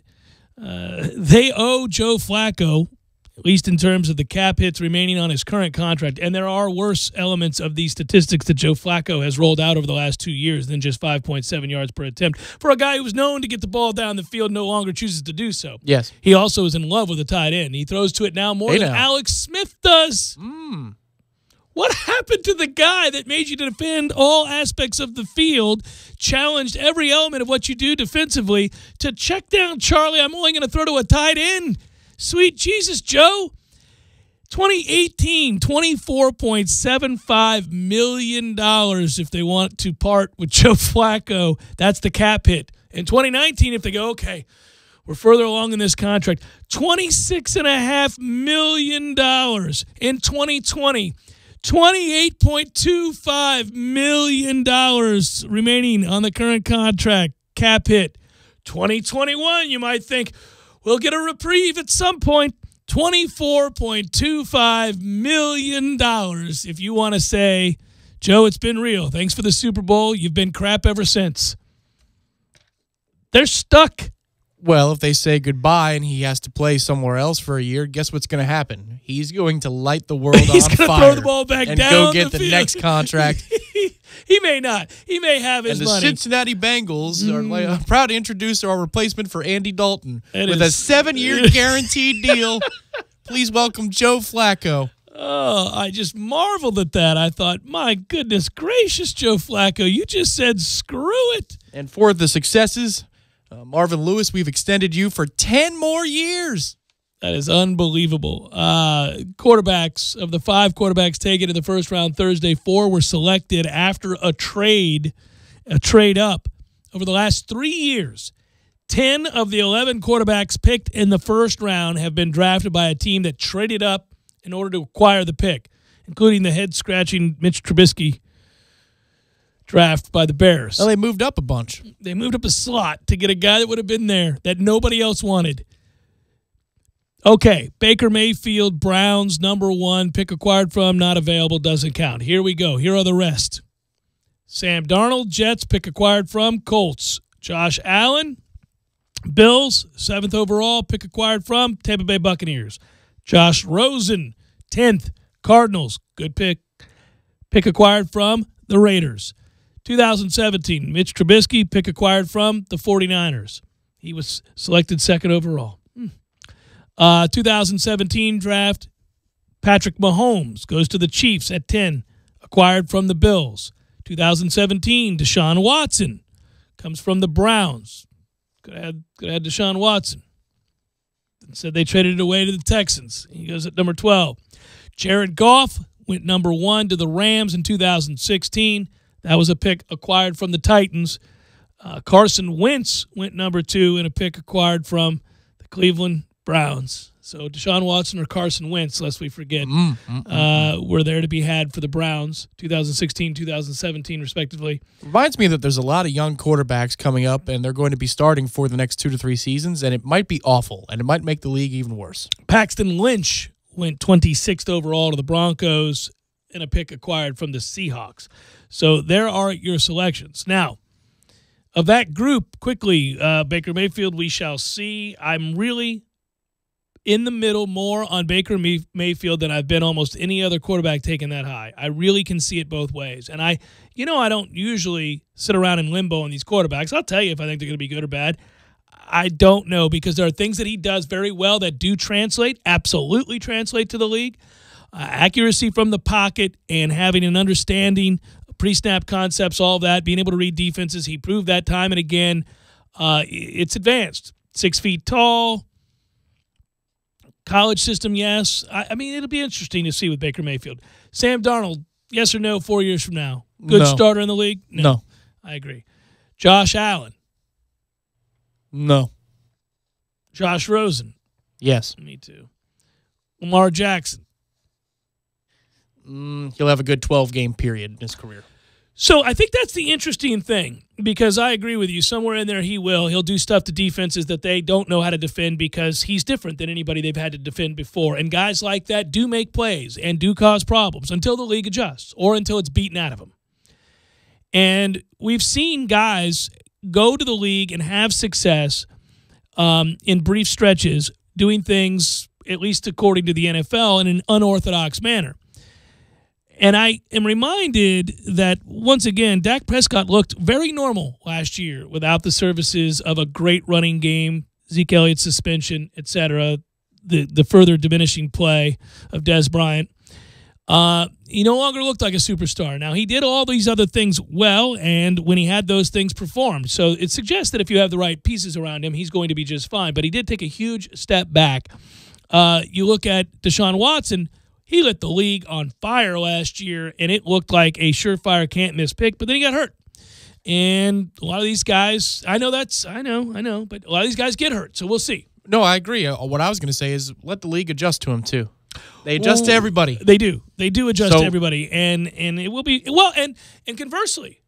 they owe Joe Flacco, at least in terms of the cap hits remaining on his current contract. And there are worse elements of these statistics that Joe Flacco has rolled out over the last 2 years than just 5.7 yards per attempt. For a guy who's known to get the ball down the field, no longer chooses to do so. Yes. He also is in love with the tight end. He throws to it now more than Alex Smith does. What happened to the guy that made you defend all aspects of the field, challenged every element of what you do defensively, to check down Charlie, I'm only going to throw to a tight end? Sweet Jesus, Joe. 2018, $24.75 million if they want to part with Joe Flacco. That's the cap hit. In 2019, if they go, okay, we're further along in this contract, $26.5 million. In 2020, $28.25 million remaining on the current contract, cap hit. 2021, you might think, we'll get a reprieve at some point. $24.25 million if you want to say, Joe, it's been real. Thanks for the Super Bowl. You've been crap ever since. They're stuck Well, if they say goodbye and he has to play somewhere else for a year, guess what's going to happen? He's going to light the world on fire. He's going to throw the ball back and down go get the field. next contract. He may not. He may have his and the money. Cincinnati Bengals are proud to introduce our replacement for Andy Dalton It with is- a 7-year guaranteed deal. Please welcome Joe Flacco. Oh, I just marveled at that. I thought, my goodness gracious, Joe Flacco, you just said screw it. And for the successes, Marvin Lewis, we've extended you for 10 more years. That is unbelievable. Quarterbacks, of the 5 quarterbacks taken in the first round Thursday, 4 were selected after a trade up. Over the last 3 years, 10 of the 11 quarterbacks picked in the first round have been drafted by a team that traded up in order to acquire the pick, including the head-scratching Mitch Trubisky draft by the Bears. Well, they moved up a bunch. They moved up a slot to get a guy that would have been there that nobody else wanted. Okay, Baker Mayfield, Browns, number 1, pick acquired from, not available, doesn't count. Here we go. Here are the rest. Sam Darnold, Jets, pick acquired from, Colts. Josh Allen, Bills, 7th overall, pick acquired from, Tampa Bay Buccaneers. Josh Rosen, 10th, Cardinals, good pick. Pick acquired from, the Raiders. 2017, Mitch Trubisky, pick acquired from, the 49ers. He was selected 2nd overall. 2017 draft, Patrick Mahomes goes to the Chiefs at 10, acquired from the Bills. 2017, Deshaun Watson comes from the Browns. Could have had Deshaun Watson. Said they traded it away to the Texans. He goes at number 12. Jared Goff went number 1 to the Rams in 2016. That was a pick acquired from the Titans. Carson Wentz went number 2 in a pick acquired from the Cleveland Browns. So Deshaun Watson or Carson Wentz, lest we forget, were there to be had for the Browns, 2016, 2017, respectively. Reminds me that there's a lot of young quarterbacks coming up, and they're going to be starting for the next 2 to 3 seasons, and it might be awful, and it might make the league even worse. Paxton Lynch went 26th overall to the Broncos in a pick acquired from the Seahawks. So there are your selections. Now, of that group, quickly, Baker Mayfield, we shall see. I'm really in the middle more on Baker Mayfield than I've been almost any other quarterback taken that high. I really can see it both ways. And I don't usually sit around in limbo on these quarterbacks. I'll tell you if I think they're going to be good or bad. I don't know, because there are things that he does very well that do translate, absolutely translate to the league. Accuracy from the pocket and having an understanding, pre-snap concepts, all of that, being able to read defenses. He proved that time and again. It's advanced. 6 feet tall. College system, yes. I mean, it'll be interesting to see with Baker Mayfield. Sam Darnold, yes or no 4 years from now? Good starter in the league? No. I agree. Josh Allen? No. Josh Rosen? Yes. Me too. Lamar Jackson? He'll have a good 12-game period in his career. So I think that's the interesting thing, because I agree with you. Somewhere in there he'll do stuff to defenses that they don't know how to defend, because he's different than anybody they've had to defend before. And guys like that do make plays and do cause problems until the league adjusts or until it's beaten out of them. And we've seen guys go to the league and have success in brief stretches doing things, at least according to the NFL, in an unorthodox manner. And I am reminded that, once again, Dak Prescott looked very normal last year without the services of a great running game, Zeke Elliott's suspension, etc., the further diminishing play of Dez Bryant. He no longer looked like a superstar. Now, he did all these other things well, and when he had those things, performed. So it suggests that if you have the right pieces around him, he's going to be just fine. But he did take a huge step back. You look at Deshaun Watson. He lit the league on fire last year, and it looked like a surefire can't-miss pick, but then he got hurt. And a lot of these guys, I know, but a lot of these guys get hurt, so we'll see. No, I agree. What I was going to say is let the league adjust to him, too. They adjust to everybody. They do. They do adjust to everybody, and it will be – well, and conversely,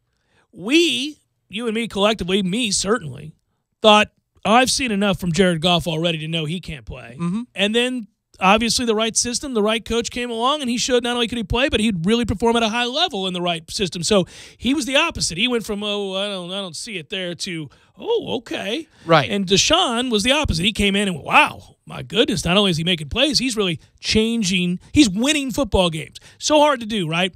you and me collectively, me certainly, thought, I've seen enough from Jared Goff already to know he can't play. Mm-hmm. And then obviously the right system, the right coach came along, and he showed not only could he play, but he'd really perform at a high level in the right system. So he was the opposite. He went from, I don't see it there, to, okay. Right. And Deshaun was the opposite. He came in and, wow, my goodness, not only is he making plays, he's really changing. He's winning football games. So hard to do, right?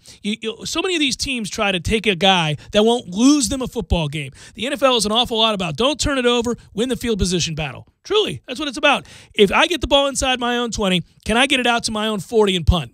So many of these teams try to take a guy that won't lose them a football game. The NFL is an awful lot about don't turn it over, win the field position battle. Truly, that's what it's about. If I get the ball inside my own 20, can I get it out to my own 40 and punt?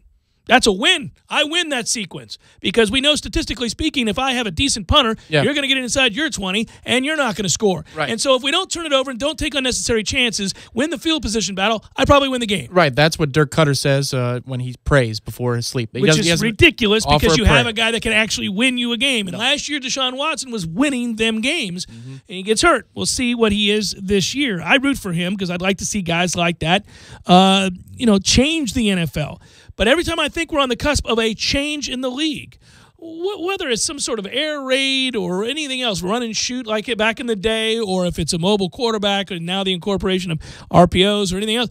That's a win. I win that sequence because we know statistically speaking, if I have a decent punter, you're going to get it inside your 20 and you're not going to score. Right. And so if we don't turn it over and don't take unnecessary chances, win the field position battle, I probably win the game. Right. That's what Dirk Cutter says when he prays before his sleep. Which is ridiculous because you have a guy that can actually win you a game. And last year, Deshaun Watson was winning them games, and he gets hurt. We'll see what he is this year. I root for him because I'd like to see guys like that, change the NFL. But every time I think we're on the cusp of a change in the league, whether it's some sort of air raid or anything else, run and shoot like it back in the day, or if it's a mobile quarterback and now the incorporation of RPOs or anything else,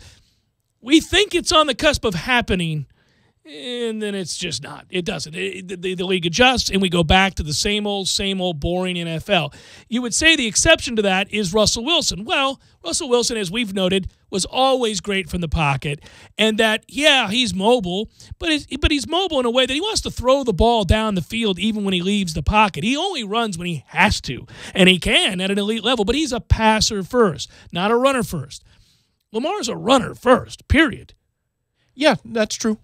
we think it's on the cusp of happening, and then it's just not. It doesn't. The league adjusts, and we go back to the same old boring NFL. You would say the exception to that is Russell Wilson. Well, Russell Wilson, as we've noted, was always great from the pocket, and that, he's mobile, but he's mobile in a way that he wants to throw the ball down the field even when he leaves the pocket. He only runs when he has to, and he can at an elite level, but he's a passer first, not a runner first. Lamar's a runner first, period. Yeah, that's true.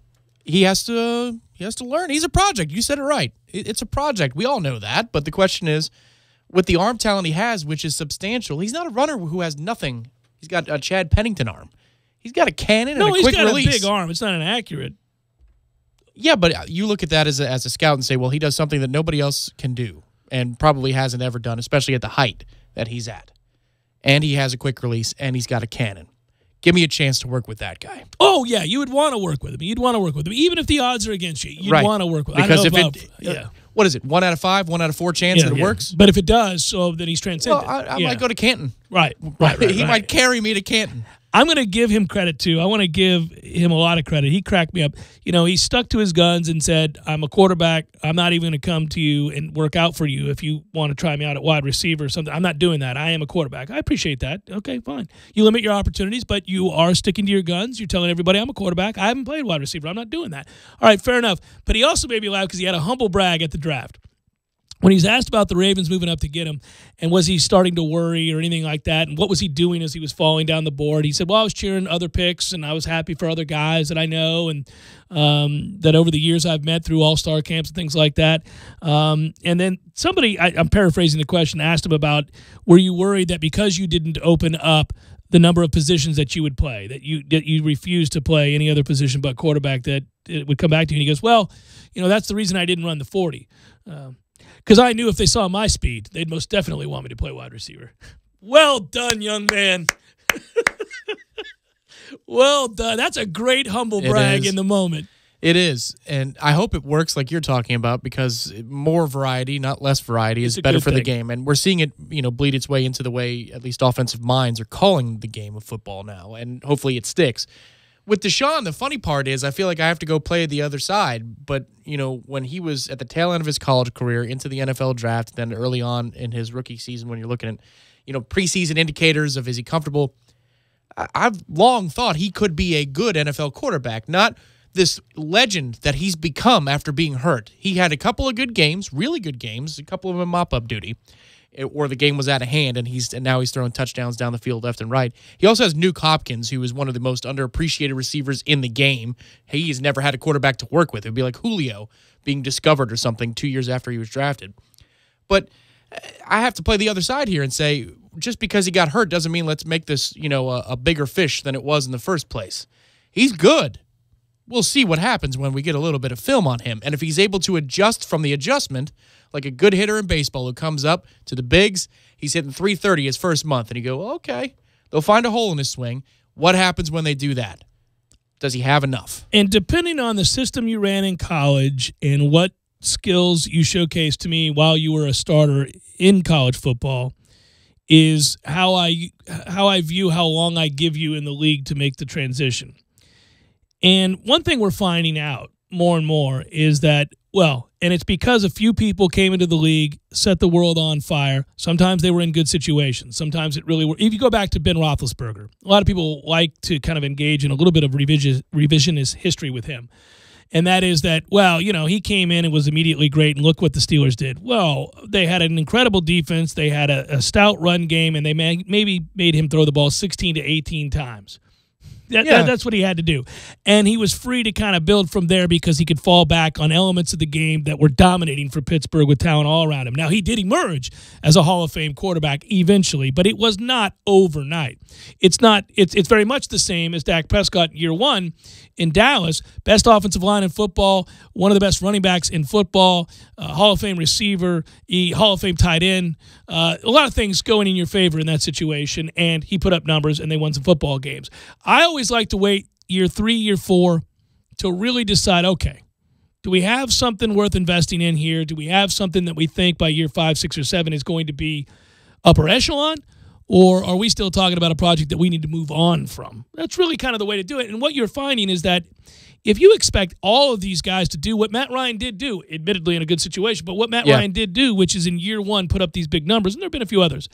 He has to learn. He's a project. You said it right. It's a project. We all know that, but the question is, with the arm talent he has, which is substantial, he's not a runner who has nothing. He's got a Chad Pennington arm. He's got a cannon and a quick release. No, he's got a big arm. It's not an accurate. Yeah, but you look at that as a scout and say, well, he does something that nobody else can do and probably hasn't ever done, especially at the height that he's at. And he has a quick release, and he's got a cannon. Give me a chance to work with that guy. Oh, yeah, you would want to work with him. You'd want to work with him. Even if the odds are against you, you'd want to work with him. Because what is it, 1 out of 5, 1 out of 4 chance that it works? But if it does, then he's transcendent. Well, I might go to Canton. Right. He might carry me to Canton. I'm going to give him credit, too. I want to give him a lot of credit. He cracked me up. He stuck to his guns and said, I'm a quarterback. I'm not even going to come to you and work out for you if you want to try me out at wide receiver or something. I'm not doing that. I am a quarterback. I appreciate that. Okay, fine. You limit your opportunities, but you are sticking to your guns. You're telling everybody I'm a quarterback. I haven't played wide receiver. I'm not doing that. All right, fair enough. But he also made me laugh because he had a humble brag at the draft. When he's asked about the Ravens moving up to get him, and was he starting to worry or anything like that, and what was he doing as he was falling down the board, he said, well, I was cheering other picks, and I was happy for other guys that I know and that over the years I've met through all-star camps and things like that. And then somebody, I'm paraphrasing the question, asked him about, were you worried that because you didn't open up the number of positions that you would play, that you refused to play any other position but quarterback, that it would come back to you? And he goes, well, that's the reason I didn't run the 40. Because I knew if they saw my speed, they'd most definitely want me to play wide receiver. Well done, young man. Well done. That's a great humble brag in the moment. It is, and I hope it works like you're talking about, because more variety, not less variety, is better for the game. And we're seeing it, bleed its way into the way at least offensive minds are calling the game of football now, and hopefully it sticks. With Deshaun, the funny part is I feel like I have to go play the other side. But, when he was at the tail end of his college career into the NFL draft, then early on in his rookie season when you're looking at, preseason indicators of is he comfortable, I've long thought he could be a good NFL quarterback, not this legend that he's become after being hurt. He had a couple of good games, really good games, a couple of them mop-up duty, or the game was out of hand, and now he's throwing touchdowns down the field left and right. He also has Nuke Hopkins, who is one of the most underappreciated receivers in the game. He's never had a quarterback to work with. It would be like Julio being discovered or something 2 years after he was drafted. But I have to play the other side here and say, just because he got hurt doesn't mean let's make this, a bigger fish than it was in the first place. He's good. We'll see what happens when we get a little bit of film on him. And if he's able to adjust from the adjustment, like a good hitter in baseball who comes up to the bigs, he's hitting 330 his first month, and you go, okay, they'll find a hole in his swing. What happens when they do that? Does he have enough? And depending on the system you ran in college and what skills you showcased to me while you were a starter in college football, is how I view how long I give you in the league to make the transition. And one thing we're finding out more and more is that, well, and it's because a few people came into the league, set the world on fire. Sometimes they were in good situations. Sometimes it really were. If you go back to Ben Roethlisberger, a lot of people like to kind of engage in a little bit of revisionist history with him. And that is that, well, he came in and was immediately great, and look what the Steelers did. Well, they had an incredible defense. They had a stout run game, and they maybe made him throw the ball 16 to 18 times. That's what he had to do. And he was free to kind of build from there because he could fall back on elements of the game that were dominating for Pittsburgh with talent all around him. Now, he did emerge as a Hall of Fame quarterback eventually, but it was not overnight. It's very much the same as Dak Prescott year one in Dallas. Best offensive line in football, one of the best running backs in football, Hall of Fame receiver, Hall of Fame tight end. A lot of things going in your favor in that situation, and he put up numbers, and they won some football games. I always like to wait year 3, year 4 to really decide, okay, do we have something worth investing in here? Do we have something that we think by year 5, 6, or 7 is going to be upper echelon? Or are we still talking about a project that we need to move on from? That's really kind of the way to do it. And what you're finding is that if you expect all of these guys to do what Matt Ryan did do, admittedly in a good situation, but what Matt Ryan did do, which is in year 1 put up these big numbers, and there have been a few others,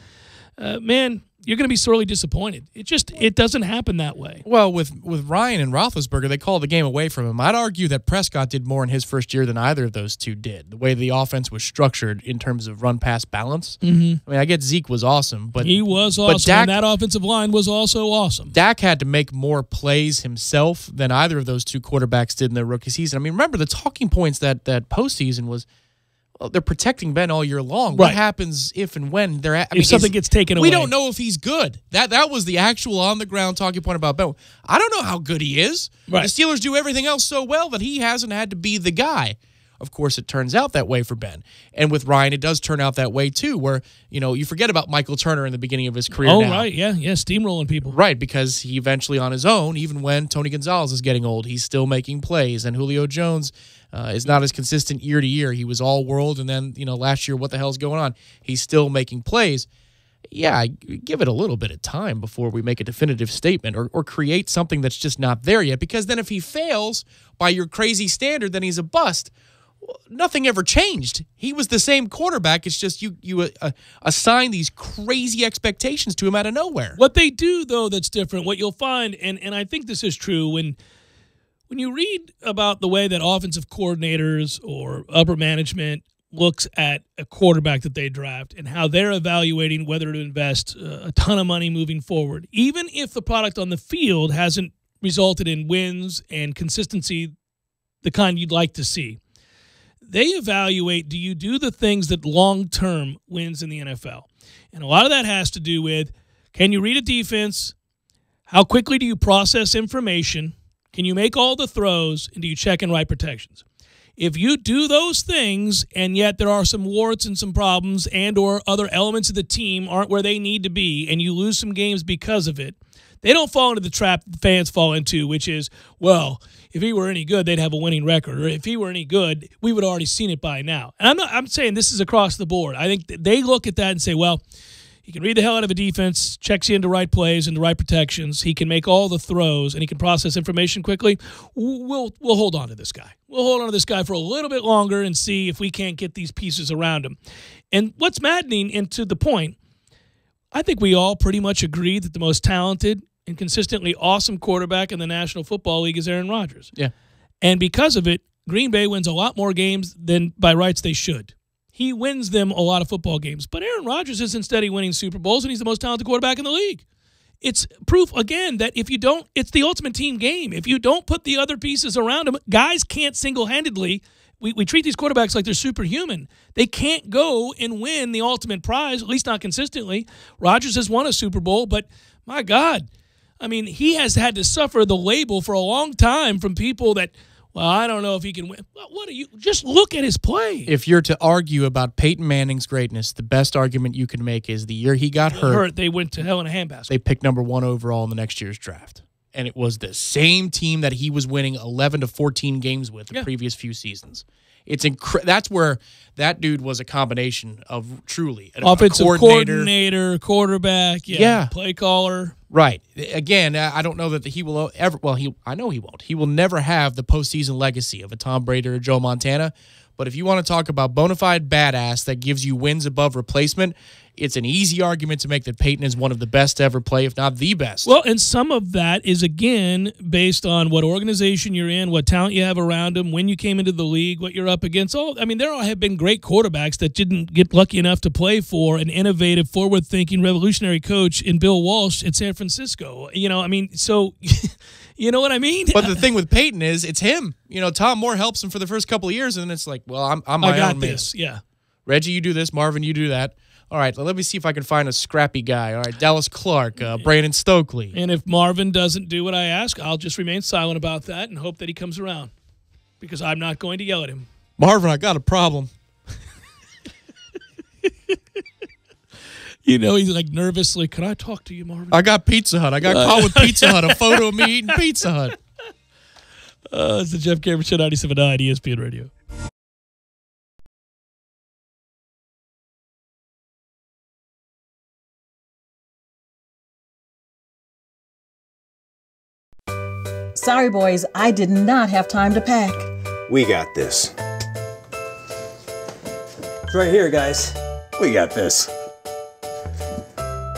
man, you're going to be sorely disappointed. It doesn't happen that way. Well, with Ryan and Roethlisberger, they called the game away from him. I'd argue that Prescott did more in his first year than either of those two did. The way the offense was structured in terms of run-pass balance. Mm-hmm. I mean, I get Zeke was awesome, but he was awesome. But Dak, and that offensive line was also awesome. Dak had to make more plays himself than either of those two quarterbacks did in their rookie season. I mean, remember the talking points that postseason was. They're protecting Ben all year long. Right. What happens if and when they're if something gets taken away? We don't know if he's good. That was the actual on-the-ground talking point about Ben. I don't know how good he is. Right. The Steelers do everything else so well that he hasn't had to be the guy. Of course, it turns out that way for Ben. And with Ryan, it does turn out that way, too, where, you forget about Michael Turner in the beginning of his career now. Right, yeah, steamrolling people. Right, because he eventually on his own, even when Tony Gonzalez is getting old, he's still making plays. And Julio Jones is not as consistent year to year. He was all-world, and then, last year, what the hell's going on? He's still making plays. Yeah, give it a little bit of time before we make a definitive statement or create something that's just not there yet. Because then if he fails by your crazy standard, then he's a bust. Nothing ever changed. He was the same quarterback. It's just you assign these crazy expectations to him out of nowhere. What they do, though, that's different, what you'll find, and I think this is true, when you read about the way that offensive coordinators or upper management looks at a quarterback that they draft and how they're evaluating whether to invest a ton of money moving forward, even if the product on the field hasn't resulted in wins and consistency, the kind you'd like to see. They evaluate, do you do the things that long-term wins in the NFL? And a lot of that has to do with, can you read a defense? How quickly do you process information? Can you make all the throws? And do you check and write protections? If you do those things, and yet there are some warts and some problems and or other elements of the team aren't where they need to be, and you lose some games because of it, they don't fall into the trap the fans fall into, which is, well, if he were any good, they'd have a winning record. Or if he were any good, we would have already seen it by now. And I'm saying this is across the board. I think they look at that and say, well, he can read the hell out of a defense, checks you into right plays and the right protections. He can make all the throws, and he can process information quickly. We'll hold on to this guy. We'll hold on to this guy for a little bit longer and see if we can't get these pieces around him. And what's maddening, and to the point, I think we all pretty much agree that the most talented and consistently awesome quarterback in the National Football League is Aaron Rodgers. Yeah. And because of it, Green Bay wins a lot more games than by rights they should. He wins them a lot of football games. But Aaron Rodgers is instead winning Super Bowls, and he's the most talented quarterback in the league. It's proof, again, that if you don't, it's the ultimate team game. If you don't put the other pieces around him, guys can't single-handedly. We treat these quarterbacks like they're superhuman. They can't go and win the ultimate prize, at least not consistently. Rodgers has won a Super Bowl, but my God, I mean, he has had to suffer the label for a long time from people that, well, I don't know if he can win. What are you? Just look at his play. If you're to argue about Peyton Manning's greatness, the best argument you can make is the year he got hurt. They went to hell in a handbasket. They picked number 1 overall in the next year's draft. And it was the same team that he was winning 11 to 14 games with the previous few seasons. It's that's where that dude was a combination of truly offensive coordinator, quarterback, play caller. Right. Again, I don't know that he will ever. Well, I know he won't. He will never have the postseason legacy of a Tom Brady or Joe Montana. But if you want to talk about bona fide badass that gives you wins above replacement, it's an easy argument to make that Peyton is one of the best to ever play, if not the best. Well, and some of that is, again, based on what organization you're in, what talent you have around them, when you came into the league, what you're up against. There have been great quarterbacks that didn't get lucky enough to play for an innovative, forward-thinking, revolutionary coach in Bill Walsh at San Francisco. So... You know what I mean? But the thing with Peyton is it's him. Tom Moore helps him for the first couple of years, and then it's like, well, I'm my own man. I got this, yeah. Reggie, you do this. Marvin, you do that. All right, let me see if I can find a scrappy guy. All right, Dallas Clark, Brandon Stokely. And if Marvin doesn't do what I ask, I'll just remain silent about that and hope that he comes around because I'm not going to yell at him. Marvin, I got a problem. He's like nervously, can I talk to you, Marvin? I got Pizza Hut. I got caught with Pizza Hut, a photo of me eating Pizza Hut. It's the Jeff Cameron Show, 97.9 ESPN Radio. Sorry, boys, I did not have time to pack. We got this. It's right here, guys. We got this.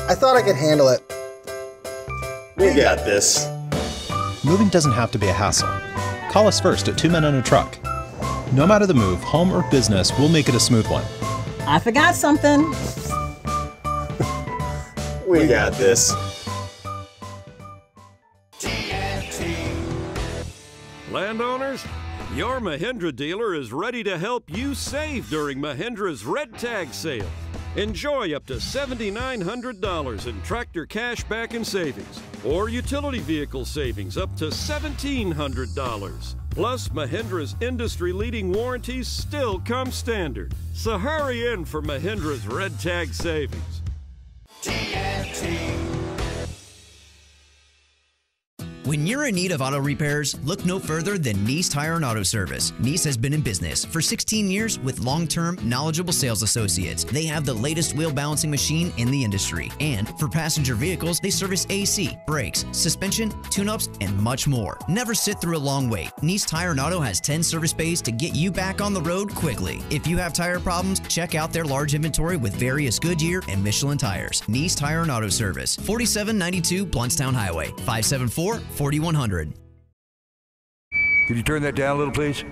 I thought I could handle it. We got this. Moving doesn't have to be a hassle. Call us first at 2 Men and a Truck. No matter the move, home or business, we'll make it a smooth one. I forgot something. We got this. Landowners, your Mahindra dealer is ready to help you save during Mahindra's Red Tag Sale. Enjoy up to $7,900 in tractor cash back and savings, or utility vehicle savings up to $1,700. Plus, Mahindra's industry-leading warranties still come standard. So hurry in for Mahindra's Red Tag Savings. When you're in need of auto repairs, look no further than Nice Tire and Auto Service. Nice has been in business for 16 years with long-term, knowledgeable sales associates. They have the latest wheel balancing machine in the industry. And for passenger vehicles, they service AC, brakes, suspension, tune-ups, and much more. Never sit through a long wait. Nice Tire and Auto has 10 service bays to get you back on the road quickly. If you have tire problems, check out their large inventory with various Goodyear and Michelin tires. Nice Tire and Auto Service, 4792 Bluntstown Highway, 574-4100. Could you turn that down a little, please?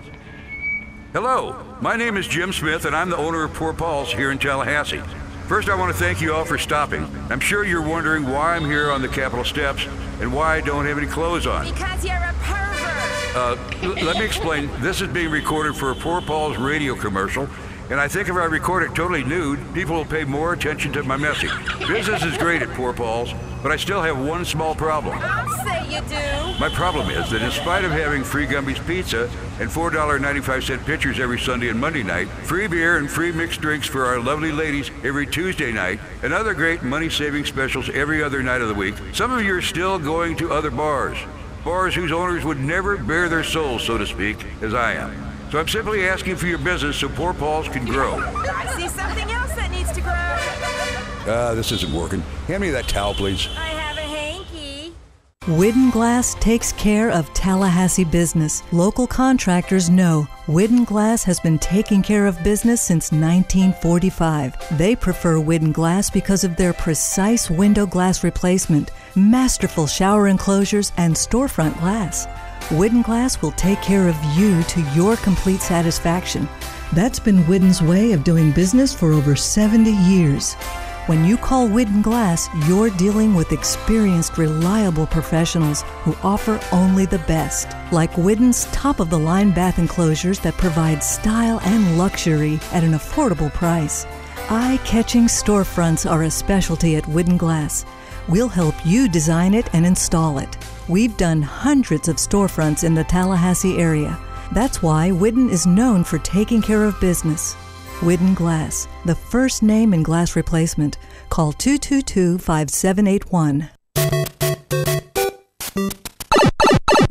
Hello, my name is Jim Smith, and I'm the owner of Poor Paul's here in Tallahassee. First, I want to thank you all for stopping. I'm sure you're wondering why I'm here on the Capitol steps and why I don't have any clothes on. Because you're a pervert. Let me explain. This is being recorded for a Poor Paul's radio commercial, and I think if I record it totally nude, people will pay more attention to my message. Business is great at Poor Paul's, but I still have one small problem. I'll say you do. My problem is that in spite of having free Gumby's Pizza and $4.95 pitchers every Sunday and Monday night, free beer and free mixed drinks for our lovely ladies every Tuesday night, and other great money-saving specials every other night of the week, some of you are still going to other bars. Bars whose owners would never bare their souls, so to speak, as I am. So I'm simply asking for your business so Poor Paul's can grow. I see something else that needs to grow. This isn't working. Hand me that towel, please. I have a hanky. Widden Glass takes care of Tallahassee business. Local contractors know Widden Glass has been taking care of business since 1945. They prefer Widden Glass because of their precise window glass replacement, masterful shower enclosures, and storefront glass. Widden Glass will take care of you to your complete satisfaction. That's been Widden's way of doing business for over 70 years. When you call Widden Glass, you're dealing with experienced, reliable professionals who offer only the best. Like Widden's top-of-the-line bath enclosures that provide style and luxury at an affordable price. Eye-catching storefronts are a specialty at Widden Glass. We'll help you design it and install it. We've done hundreds of storefronts in the Tallahassee area. That's why Widden is known for taking care of business. Widden Glass, the first name in glass replacement. Call 222-5781.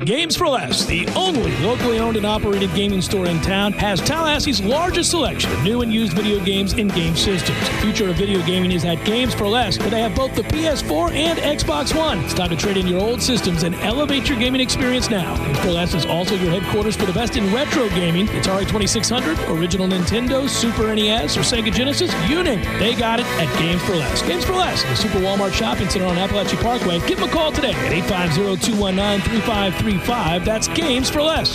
Games for Less, the only locally owned and operated gaming store in town, has Tallahassee's largest selection of new and used video games and game systems. The future of video gaming is at Games for Less, where they have both the PS4 and Xbox One. It's time to trade in your old systems and elevate your gaming experience now. Games for Less is also your headquarters for the best in retro gaming. It's Atari 2600, original Nintendo, Super NES, or Sega Genesis, you name it. They got it at Games for Less. Games for Less, the Super Walmart Shopping Center on Appalachia Parkway. Give them a call today at 850-219-3535. That's Games for Less.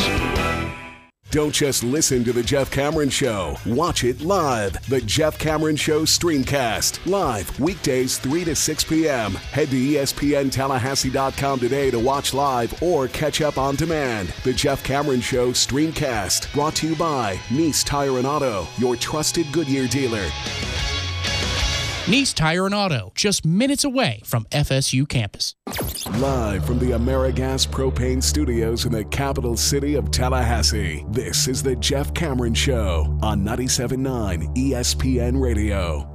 Don't just listen to The Jeff Cameron Show. Watch it live. The Jeff Cameron Show Streamcast. Live weekdays 3 to 6 p.m. Head to ESPNTallahassee.com today to watch live or catch up on demand. The Jeff Cameron Show Streamcast. Brought to you by Nice Tire and Auto, your trusted Goodyear dealer. Nice Tire and Auto, just minutes away from FSU campus. Live from the AmeriGas Propane Studios in the capital city of Tallahassee, this is the Jeff Cameron Show on 97.9 ESPN Radio.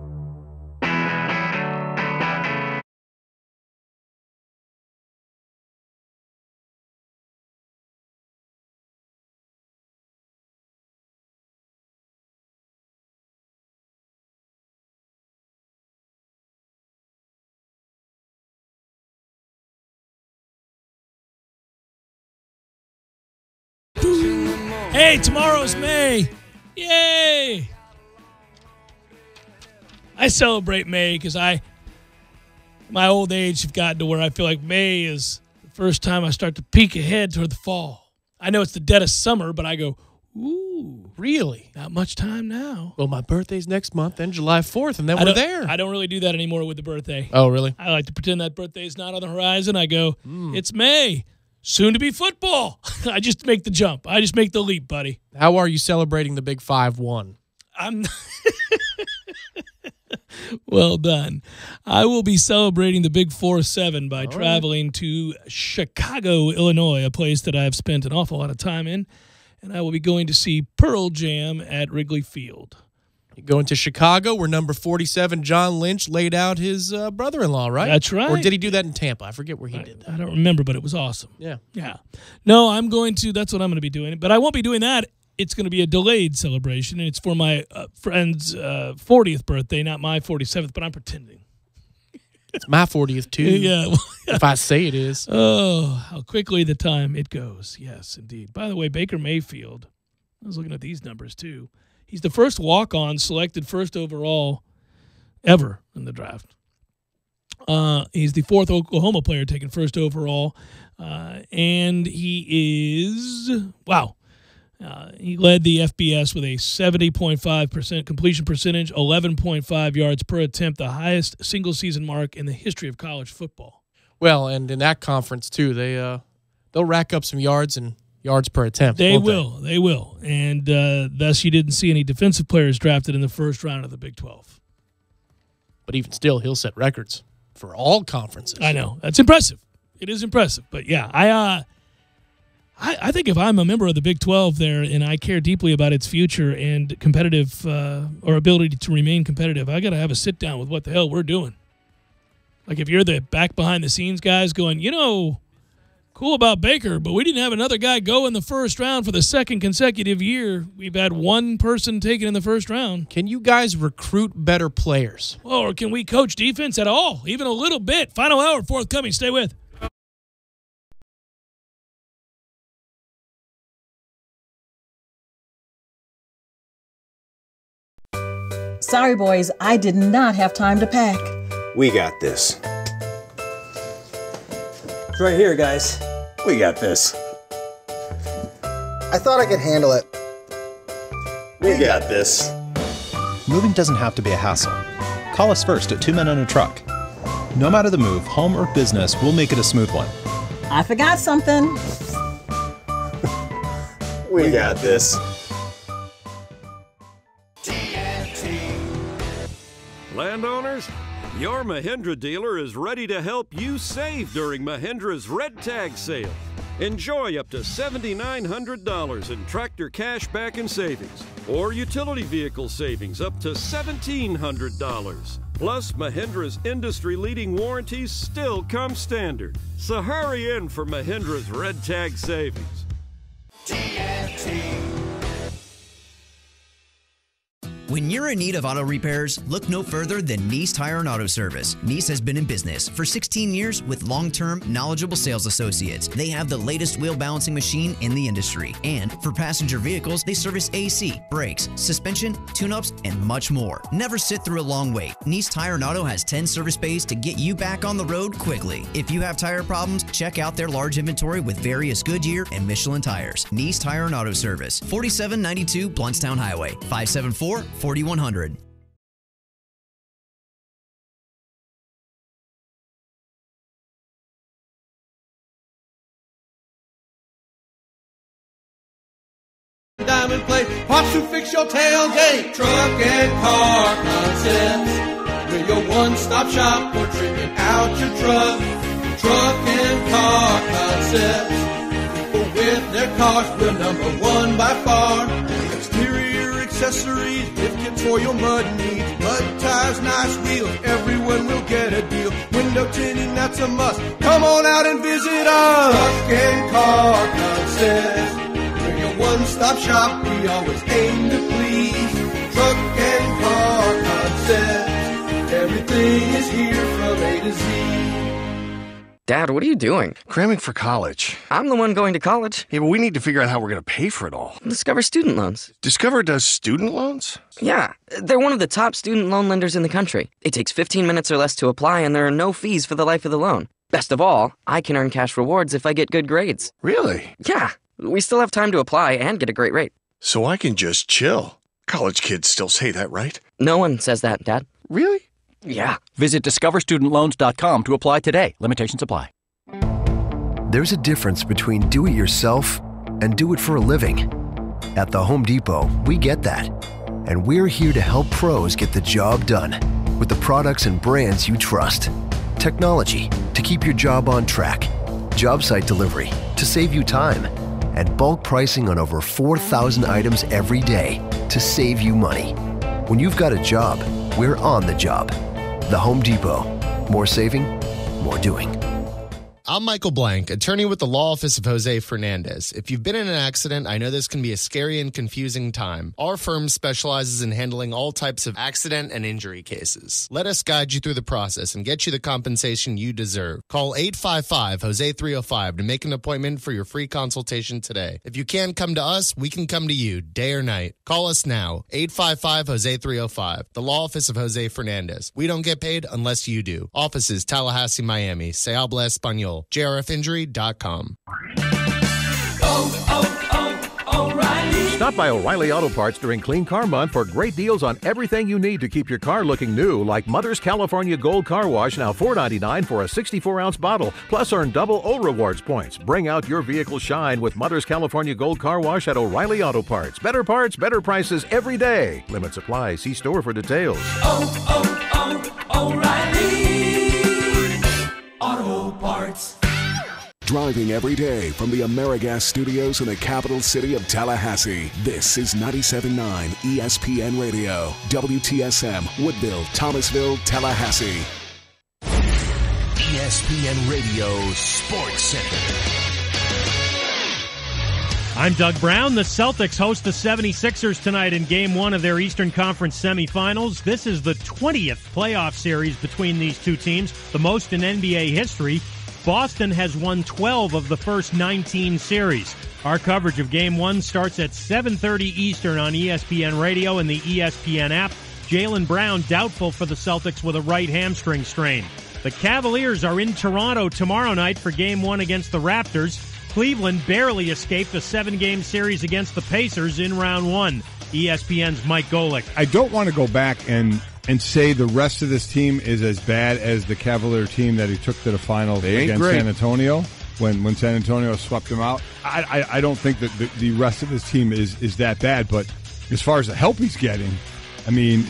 Hey, tomorrow's May. Yay! I celebrate May because my old age have gotten to where I feel like May is the first time I start to peek ahead toward the fall. I know it's the dead of summer, but I go, ooh, really? Not much time now. Well, my birthday's next month, then July 4th, and then we're there. I don't really do that anymore with the birthday. Oh, really? I like to pretend that birthday's not on the horizon. I go, It's May. Soon to be football. I just make the jump. I just make the leap, buddy. How are you celebrating the big 5-1? I'm well done. I will be celebrating the big 4-7 by traveling to Chicago, Illinois, a place that I've spent an awful lot of time in, and I will be going to see Pearl Jam at Wrigley Field. You're going to Chicago, where number 47, John Lynch, laid out his brother-in-law, right? That's right. Or did he do that in Tampa? I forget where he did that. I don't remember, but it was awesome. Yeah. No, that's what I'm going to be doing. But I won't be doing that. It's going to be a delayed celebration, and it's for my friend's 40th birthday, not my 47th, but I'm pretending. It's my 40th, too. Yeah. If I say it is. Oh, how quickly the time it goes. Yes, indeed. By the way, Baker Mayfield, I was looking at these numbers, too. He's the first walk-on selected first overall ever in the draft. He's the fourth Oklahoma player taken first overall, and he is, he led the FBS with a 70.5% completion percentage, 11.5 yards per attempt, the highest single-season mark in the history of college football. Well, and in that conference, too, they'll rack up some yards per attempt. They will. And thus you didn't see any defensive players drafted in the first round of the Big 12. But even still, he'll set records for all conferences. I know. That's impressive. It is impressive. But, yeah, I think if I'm a member of the Big 12 there and I care deeply about its future and competitive or ability to remain competitive, I got to have a sit-down with what the hell we're doing. Like if you're the back behind-the-scenes guys going, cool about Baker, but we didn't have another guy go in the first round for the second consecutive year. We've had one person taken in the first round. Can you guys recruit better players? Or can we coach defense at all? Even a little bit. Final hour forthcoming. Stay with. Sorry, boys, I did not have time to pack. We got this. It's right here, guys. We got this. I thought I could handle it. We got this. Moving doesn't have to be a hassle. Call us first at 2 Men and a Truck. No matter the move, home or business, we'll make it a smooth one. I forgot something. We got this. Landowners, your Mahindra dealer is ready to help you save during Mahindra's Red Tag Sale. Enjoy up to $7,900 in tractor cash back and savings. or utility vehicle savings up to $1,700. Plus, Mahindra's industry-leading warranties still come standard. So hurry in for Mahindra's Red Tag Savings. TNT. When you're in need of auto repairs, look no further than Nice Tire and Auto Service. Nice has been in business for 16 years with long-term, knowledgeable sales associates. They have the latest wheel balancing machine in the industry. And for passenger vehicles, they service AC, brakes, suspension, tune-ups, and much more. Never sit through a long wait. Nice Tire and Auto has 10 service bays to get you back on the road quickly. If you have tire problems, check out their large inventory with various Goodyear and Michelin tires. Nice Tire and Auto Service, 4792 Bluntstown Highway, 574-4100. Diamond Plate, parts to fix your tailgate. Truck and car concepts. We're your one-stop shop for trimming out your truck. Truck and car concepts. People with their cars, we're number one by far. Exterior accessories, lift kits for your mud needs. Mud tires, nice wheels, everyone will get a deal. Window tinting, that's a must. Come on out and visit us. Truck and car concepts. We're your one-stop shop, we always aim to please. Truck and car concepts. Everything is here from A to Z. Dad, what are you doing? Cramming for college. I'm the one going to college. Yeah, but we need to figure out how we're going to pay for it all. Discover Student Loans. Discover does student loans? Yeah, they're one of the top student loan lenders in the country. It takes 15 minutes or less to apply, and there are no fees for the life of the loan. Best of all, I can earn cash rewards if I get good grades. Really? Yeah, we still have time to apply and get a great rate. So I can just chill. College kids still say that, right? No one says that, Dad. Really? Yeah. Visit discoverstudentloans.com to apply today. Limitations apply. There's a difference between do it yourself and do it for a living. At the Home Depot, we get that. And we're here to help pros get the job done with the products and brands you trust. Technology to keep your job on track. Job site delivery to save you time. And bulk pricing on over 4,000 items every day to save you money. When you've got a job, we're on the job. The Home Depot. More saving, more doing. I'm Michael Blank, attorney with the law office of Jose Fernandez. If you've been in an accident, I know this can be a scary and confusing time. Our firm specializes in handling all types of accident and injury cases. Let us guide you through the process and get you the compensation you deserve. Call 855-HOSE-305 to make an appointment for your free consultation today. If you can't come to us, we can come to you, day or night. Call us now, 855-HOSE-305, the law office of Jose Fernandez. We don't get paid unless you do. Offices, Tallahassee, Miami. Se habla español. JRFinjury.com. O'Reilly. Stop by O'Reilly Auto Parts during Clean Car Month for great deals on everything you need to keep your car looking new, like Mother's California Gold Car Wash, now $4.99 for a 64-ounce bottle. Plus, earn double O Rewards points. Bring out your vehicle shine with Mother's California Gold Car Wash at O'Reilly Auto Parts. Better parts, better prices every day. Limit supply. See store for details. O'Reilly Auto Parts. Driving every day from the AmeriGas studios in the capital city of Tallahassee, this is 97.9 ESPN Radio, WTSM, Woodville, Thomasville, Tallahassee. ESPN Radio Sports Center. I'm Doug Brown. The Celtics host the 76ers tonight in Game 1 of their Eastern Conference semifinals. This is the 20th playoff series between these two teams, the most in NBA history. Boston has won 12 of the first 19 series. Our coverage of Game 1 starts at 7:30 Eastern on ESPN Radio and the ESPN app. Jaylen Brown doubtful for the Celtics with a right hamstring strain. The Cavaliers are in Toronto tomorrow night for Game 1 against the Raptors. Cleveland barely escaped a 7-game series against the Pacers in round 1. ESPN's Mike Golick. I don't want to go back and say the rest of this team is as bad as the Cavalier team that he took to the finals against San Antonio when San Antonio swept them out. I don't think that the rest of his team is that bad, but as far as the help he's getting, I mean,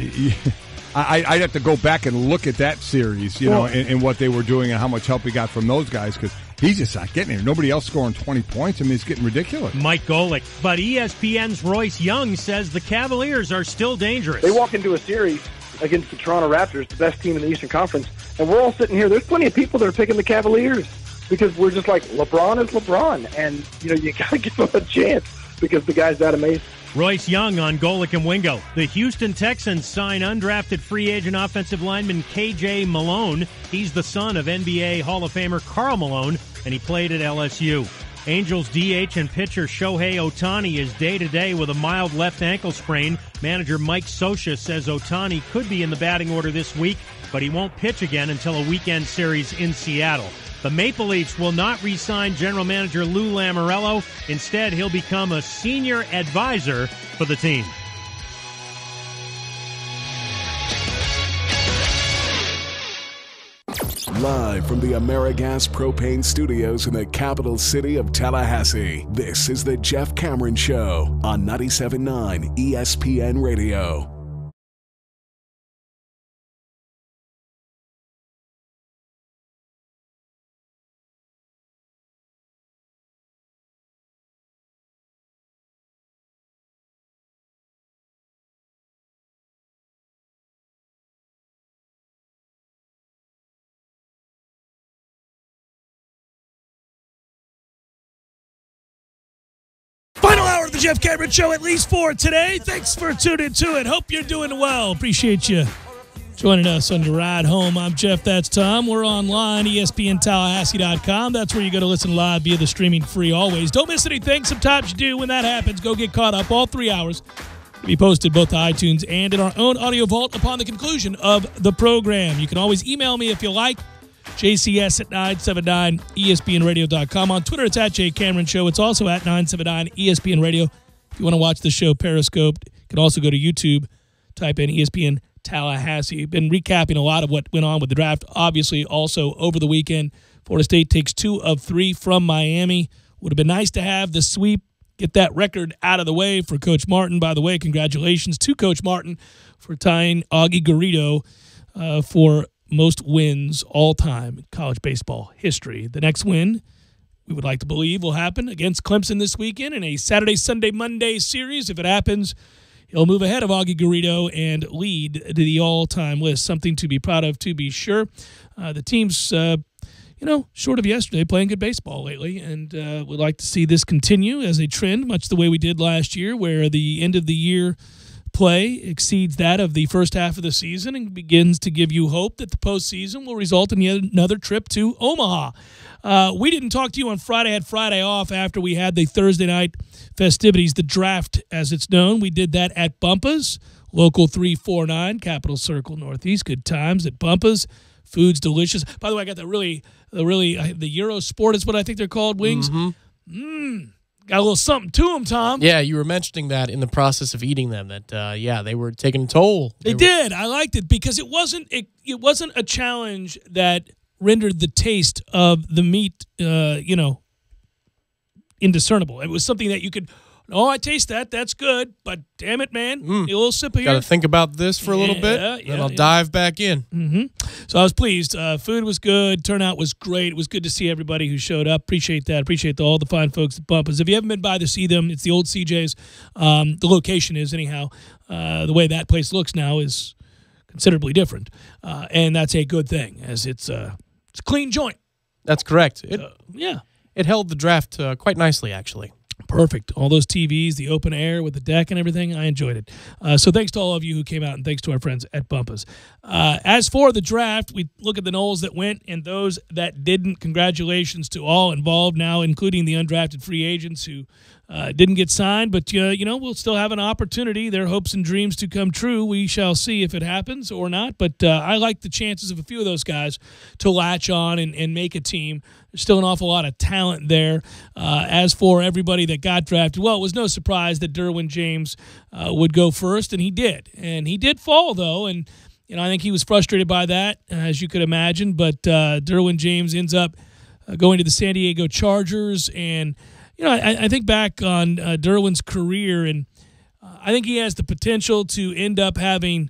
I'd have to go back and look at that series, and what they were doing and how much help he got from those guys, because He's just not getting it. Nobody else scoring 20 points. I mean, it's getting ridiculous. Mike Golick. But ESPN's Royce Young says the Cavaliers are still dangerous. They walk into a series against the Toronto Raptors, the best team in the Eastern Conference, and we're all sitting here. There's plenty of people that are picking the Cavaliers because we're just like, LeBron is LeBron, and you got to give him a chance because the guy's that amazing. Royce Young on Golick and Wingo. The Houston Texans sign undrafted free agent offensive lineman KJ Malone. He's the son of NBA Hall of Famer Karl Malone, and he played at LSU. Angels DH and pitcher Shohei Ohtani is day-to-day with a mild left ankle sprain. Manager Mike Scioscia says Ohtani could be in the batting order this week, but he won't pitch again until a weekend series in Seattle. The Maple Leafs will not re-sign general manager Lou Lamoriello. Instead, he'll become a senior advisor for the team. Live from the AmeriGas Propane Studios in the capital city of Tallahassee, this is the Jeff Cameron Show on 97.9 ESPN Radio. Final hour of the Jeff Cameron Show, at least for today. Thanks for tuning to it. Hope you're doing well. Appreciate you joining us on your ride home. I'm Jeff, that's Tom. We're online, ESPNTallahassee.com. That's where you go to listen live via the streaming free always. Don't miss anything. Sometimes you do. When that happens, go get caught up. All 3 hours will be posted both to iTunes and in our own audio vault upon the conclusion of the program. You can always email me if you like. JCS at 979ESPNradio.com. On Twitter, it's at JCameron Show. It's also at 979ESPN Radio. If you want to watch the show Periscoped, you can also go to YouTube, type in ESPN Tallahassee. Been recapping a lot of what went on with the draft. Obviously, also over the weekend, Florida State takes 2 of 3 from Miami. Would have been nice to have the sweep, get that record out of the way for Coach Martin. By the way, congratulations to Coach Martin for tying Augie Garrido for most wins all time in college baseball history. The next win, we would like to believe, will happen against Clemson this weekend in a Saturday, Sunday, Monday series. If it happens, he'll move ahead of Augie Garrido and lead to the all-time list. Something to be proud of, to be sure. The team's, short of yesterday, playing good baseball lately, and we'd like to see this continue as a trend, much the way we did last year, where the end of the year play exceeds that of the first half of the season and begins to give you hope that the postseason will result in yet another trip to Omaha. We didn't talk to you on Friday, had Friday off after we had the Thursday night festivities, the draft as it's known. We did that at Bumpa's, Local 349, Capital Circle Northeast. Good times at Bumpa's. Food's delicious. By the way, I got the Eurosport is what I think they're called, wings. Got a little something to them, Tom. Yeah, you were mentioning that in the process of eating them, that, they were taking a toll. They did. I liked it because it wasn't a challenge that rendered the taste of the meat, indiscernible. It was something that you could, I taste that. That's good. But damn it, man, a little sip here. Got to think about this for a little bit, then I'll dive back in. So I was pleased. Food was good. Turnout was great. It was good to see everybody who showed up. Appreciate that. Appreciate all the fine folks at Bumpa's. If you haven't been by to see them, it's the old CJ's. The location is, anyhow. The way that place looks now is considerably different. And that's a good thing, as it's a clean joint. That's correct. It held the draft quite nicely, actually. Perfect. All those TVs, the open air with the deck and everything, I enjoyed it. So thanks to all of you who came out, and thanks to our friends at Bumpa's. As for the draft, we look at the Noles that went and those that didn't. Congratulations to all involved now, including the undrafted free agents who didn't get signed, but we'll still have an opportunity. Their hopes and dreams to come true. We shall see if it happens or not, but I like the chances of a few of those guys to latch on and make a team. There's still an awful lot of talent there. As for everybody that got drafted, well, it was no surprise that Derwin James would go first, and he did. And he did fall, though, and I think he was frustrated by that, as you could imagine, but Derwin James ends up going to the San Diego Chargers, and I think back on Derwin's career, and I think he has the potential to end up having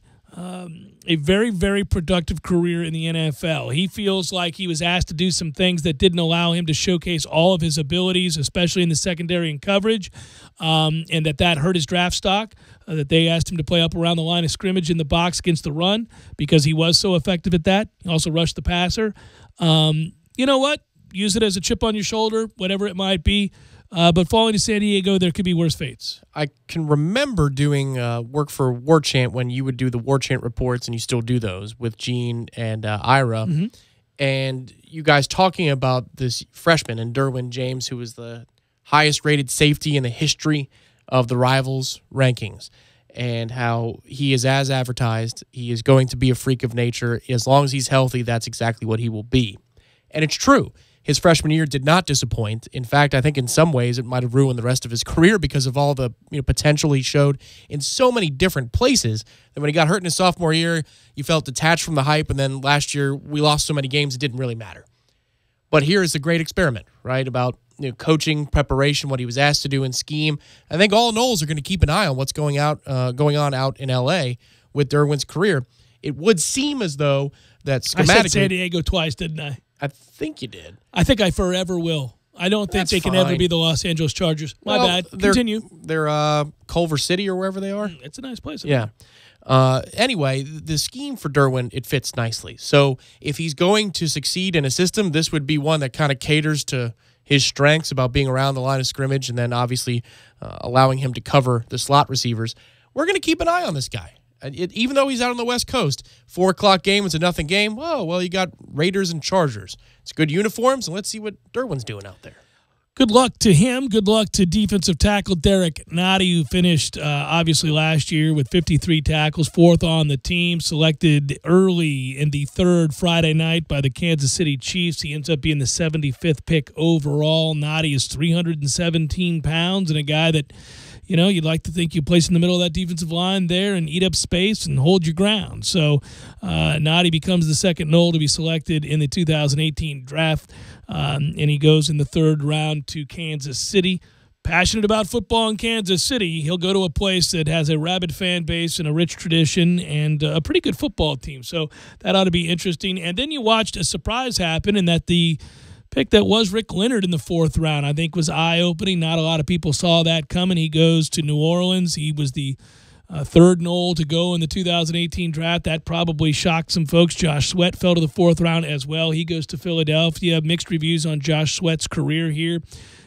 a very, very productive career in the NFL. He feels like he was asked to do some things that didn't allow him to showcase all of his abilities, especially in the secondary and coverage, and that hurt his draft stock, that they asked him to play up around the line of scrimmage in the box against the run because he was so effective at that. He also rushed the passer. You know what? Use it as a chip on your shoulder, whatever it might be. But falling to San Diego, there could be worse fates. I can remember doing work for War Chant when you would do the War Chant reports, and you still do those with Gene and Ira. Mm-hmm. And you guys talking about this freshman and Derwin James, who was the highest-rated safety in the history of the Rivals rankings, and how he is as advertised. He is going to be a freak of nature. As long as he's healthy, that's exactly what he will be. And it's true. His freshman year did not disappoint. In fact, I think in some ways it might have ruined the rest of his career because of all the potential he showed in so many different places that when he got hurt in his sophomore year, you felt detached from the hype, and then last year we lost so many games it didn't really matter. But here is a great experiment, right, about coaching, preparation, what he was asked to do in scheme. I think all Noles are going to keep an eye on what's going on out in L.A. with Derwin's career. It would seem as though that schematically... I said San Diego twice, didn't I? I think you did. I think I forever will. I don't think they can ever be the Los Angeles Chargers. My bad. Continue. They're Culver City or wherever they are. It's a nice place. Yeah. Anyway, the scheme for Derwin, it fits nicely. So if he's going to succeed in a system, this would be one that kind of caters to his strengths about being around the line of scrimmage and then obviously allowing him to cover the slot receivers. We're going to keep an eye on this guy. Even though he's out on the West Coast, 4 o'clock game is a nothing game. Whoa, well, you got Raiders and Chargers. It's good uniforms, and let's see what Derwin's doing out there. Good luck to him. Good luck to defensive tackle Derek Nottie, who finished obviously last year with 53 tackles, 4th on the team, selected early in the 3rd Friday night by the Kansas City Chiefs. He ends up being the 75th pick overall. Nottie is 317 pounds and a guy that, you'd like to think you place in the middle of that defensive line there and eat up space and hold your ground. So Nottie becomes the second Nole to be selected in the 2018 draft, and he goes in the 3rd round to Kansas City. Passionate about football in Kansas City, he'll go to a place that has a rabid fan base and a rich tradition and a pretty good football team. So that ought to be interesting. And then you watched a surprise happen in that the pick that was Rick Leonard in the 4th round, I think, was eye-opening. Not a lot of people saw that coming. He goes to New Orleans. He was the 3rd Nole to go in the 2018 draft. That probably shocked some folks. Josh Sweat fell to the 4th round as well. He goes to Philadelphia. Mixed reviews on Josh Sweat's career here.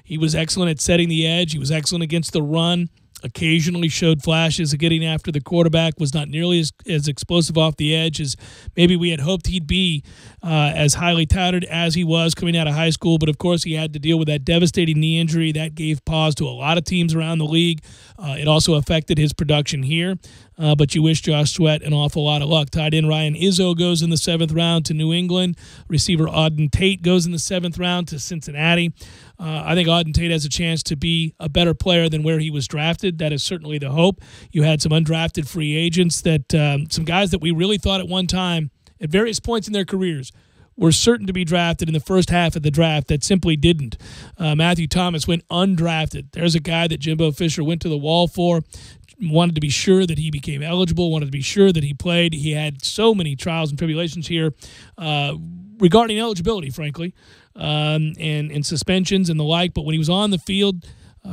He was excellent at setting the edge. He was excellent against the run. Occasionally showed flashes of getting after the quarterback, was not nearly as explosive off the edge as maybe we had hoped he'd be, as highly touted as he was coming out of high school. But, of course, he had to deal with that devastating knee injury. That gave pause to a lot of teams around the league. It also affected his production here. But you wish Josh Sweat an awful lot of luck. Tight end Ryan Izzo goes in the 7th round to New England. Receiver Auden Tate goes in the 7th round to Cincinnati. I think Auden Tate has a chance to be a better player than where he was drafted. That is certainly the hope. You had some undrafted free agents, that some guys that we really thought at one time, at various points in their careers, were certain to be drafted in the first half of the draft that simply didn't. Matthew Thomas went undrafted. There's a guy that Jimbo Fisher went to the wall for, wanted to be sure that he became eligible, wanted to be sure that he played. He had so many trials and tribulations here regarding eligibility, frankly, and suspensions and the like. But when he was on the field,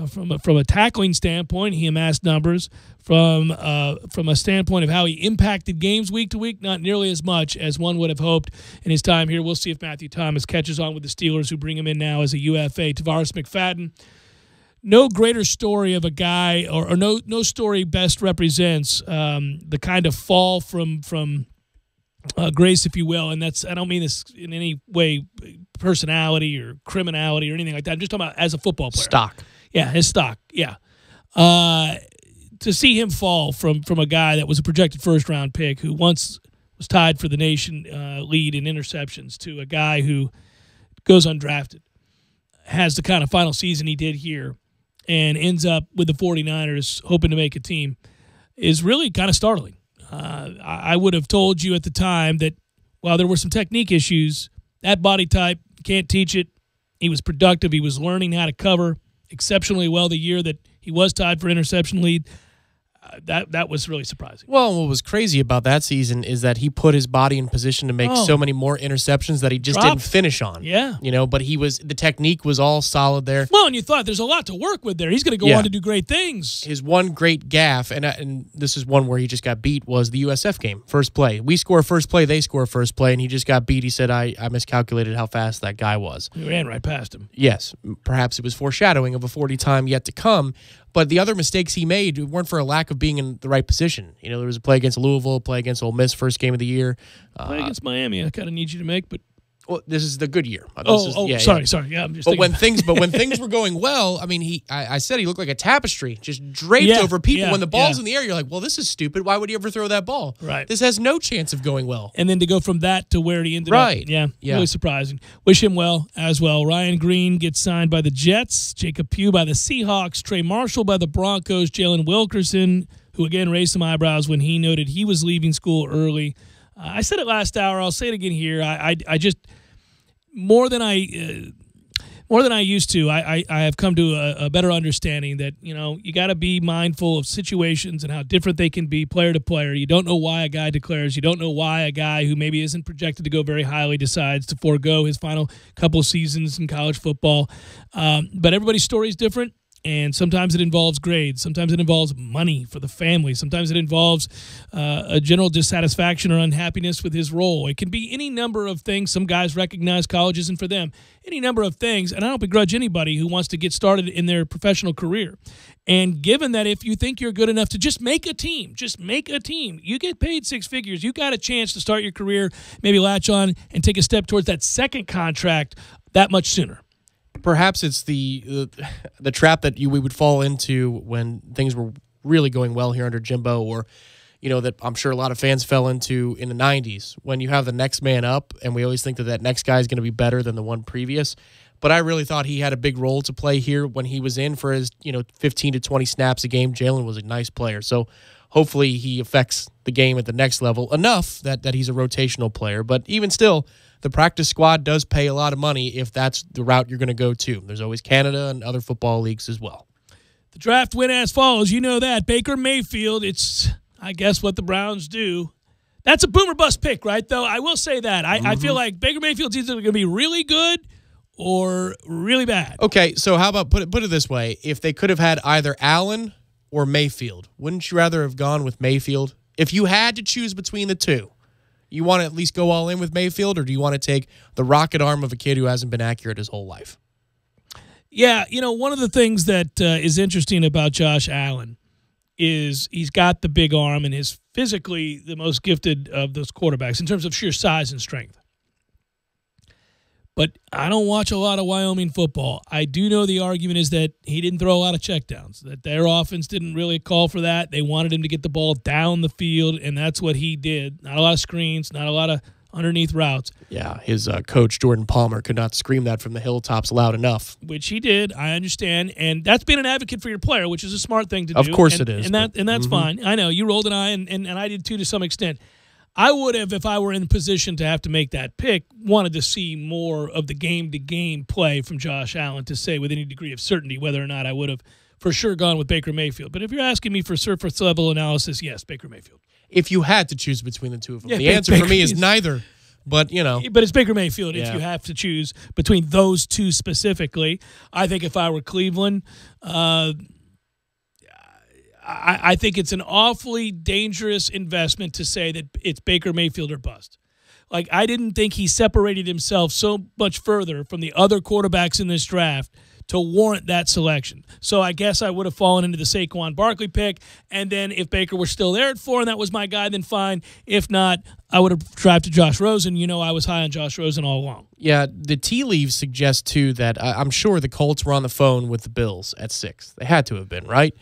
from a tackling standpoint, he amassed numbers. From a standpoint of how he impacted games week to week, not nearly as much as one would have hoped in his time here. We'll see if Matthew Thomas catches on with the Steelers, who bring him in now as a UFA. Tavares McFadden, no greater story of a guy, or no story best represents the kind of fall from grace, if you will. And I don't mean this in any way personality or criminality or anything like that. I'm just talking about as a football player. Stock. Yeah, his stock. Yeah. To see him fall from a guy that was a projected first-round pick who once was tied for the nation lead in interceptions to a guy who goes undrafted, has the kind of final season he did here, and ends up with the 49ers hoping to make a team, is really kind of startling. I would have told you at the time that while there were some technique issues, that body type, can't teach it. He was productive. He was learning how to cover exceptionally well the year that he was tied for interception lead. That was really surprising. Well, what was crazy about that season is that he put his body in position to make so many more interceptions that he just didn't finish on. Yeah. But the technique was all solid there. Well, and you thought there's a lot to work with there. He's going to go on to do great things. His one great gaffe, and this is one where he just got beat, was the USF game, first play. We score first play, they score first play, and he just got beat. He said, I miscalculated how fast that guy was. He ran right past him. Yes. Perhaps it was foreshadowing of a 40 time yet to come. But the other mistakes he made weren't for a lack of being in the right position. There was a play against Louisville, a play against Ole Miss, first game of the year. Play against Miami, I kind of need you to make, but... Well, this is the good year. Sorry. Yeah, I'm just but when things were going well, I mean, I said he looked like a tapestry, just draped over people. When the ball's in the air, you're like, well, this is stupid. Why would he ever throw that ball? Right. This has no chance of going well. And then to go from that to where he ended up. Yeah, really surprising. Wish him well as well. Ryan Green gets signed by the Jets, Jacob Pugh by the Seahawks, Trey Marshall by the Broncos, Jalen Wilkerson, who again raised some eyebrows when he noted he was leaving school early. I said it last hour. I'll say it again here. I just more than I used to. I have come to a better understanding that you got to be mindful of situations and how different they can be player to player. You don't know why a guy declares. You don't know why a guy who maybe isn't projected to go very highly decides to forego his final couple of seasons in college football. But everybody's story is different. And sometimes it involves grades. Sometimes it involves money for the family. Sometimes it involves a general dissatisfaction or unhappiness with his role. It can be any number of things. Some guys recognize college isn't for them. Any number of things. And I don't begrudge anybody who wants to get started in their professional career. And given that if you think you're good enough to just make a team, you get paid six figures. You got a chance to start your career, maybe latch on and take a step towards that second contract that much sooner. Perhaps it's the trap that we would fall into when things were really going well here under Jimbo, or that I'm sure a lot of fans fell into in the 90s, when you have the next man up, and we always think that next guy is going to be better than the one previous. But I really thought he had a big role to play here when he was in for his 15 to 20 snaps a game. Jalen was a nice player, so hopefully he affects the game at the next level enough that he's a rotational player. But even still, the practice squad does pay a lot of money if that's the route you're going to go to. There's always Canada and other football leagues as well. The draft went as follows. You know that. Baker Mayfield, it's, I guess, what the Browns do. That's a boomer bust pick, right, though? I will say that. I feel like Baker Mayfield's either going to be really good or really bad. Okay, so how about put it this way. If they could have had either Allen or Mayfield, wouldn't you rather have gone with Mayfield? If you had to choose between the two, you want to at least go all in with Mayfield, or do you want to take the rocket arm of a kid who hasn't been accurate his whole life? Yeah, one of the things that is interesting about Josh Allen is he's got the big arm and is physically the most gifted of those quarterbacks in terms of sheer size and strength. But I don't watch a lot of Wyoming football. I do know the argument is that he didn't throw a lot of checkdowns, that their offense didn't really call for that. They wanted him to get the ball down the field, and that's what he did. Not a lot of screens, not a lot of underneath routes. Yeah, his coach, Jordan Palmer, could not scream that from the hilltops loud enough. Which he did, I understand. And that's being an advocate for your player, which is a smart thing to do. Of course it is. And that's fine. I know, you rolled an eye, and I did too to some extent. I would have, if I were in position to have to make that pick, wanted to see more of the game-to-game play from Josh Allen to say with any degree of certainty whether or not I would have for sure gone with Baker Mayfield. But if you're asking me for surface-level analysis, yes, Baker Mayfield. If you had to choose between the two of them. The answer for me is neither, but But it's Baker Mayfield if you have to choose between those two specifically. I think if I were Cleveland, I think it's an awfully dangerous investment to say that it's Baker Mayfield or bust. Like, I didn't think he separated himself so much further from the other quarterbacks in this draft to warrant that selection. So I guess I would have fallen into the Saquon Barkley pick, and then if Baker were still there at 4 and that was my guy, then fine. If not, I would have drafted Josh Rosen. I was high on Josh Rosen all along. Yeah, the tea leaves suggest, too, that I'm sure the Colts were on the phone with the Bills at 6. They had to have been, right?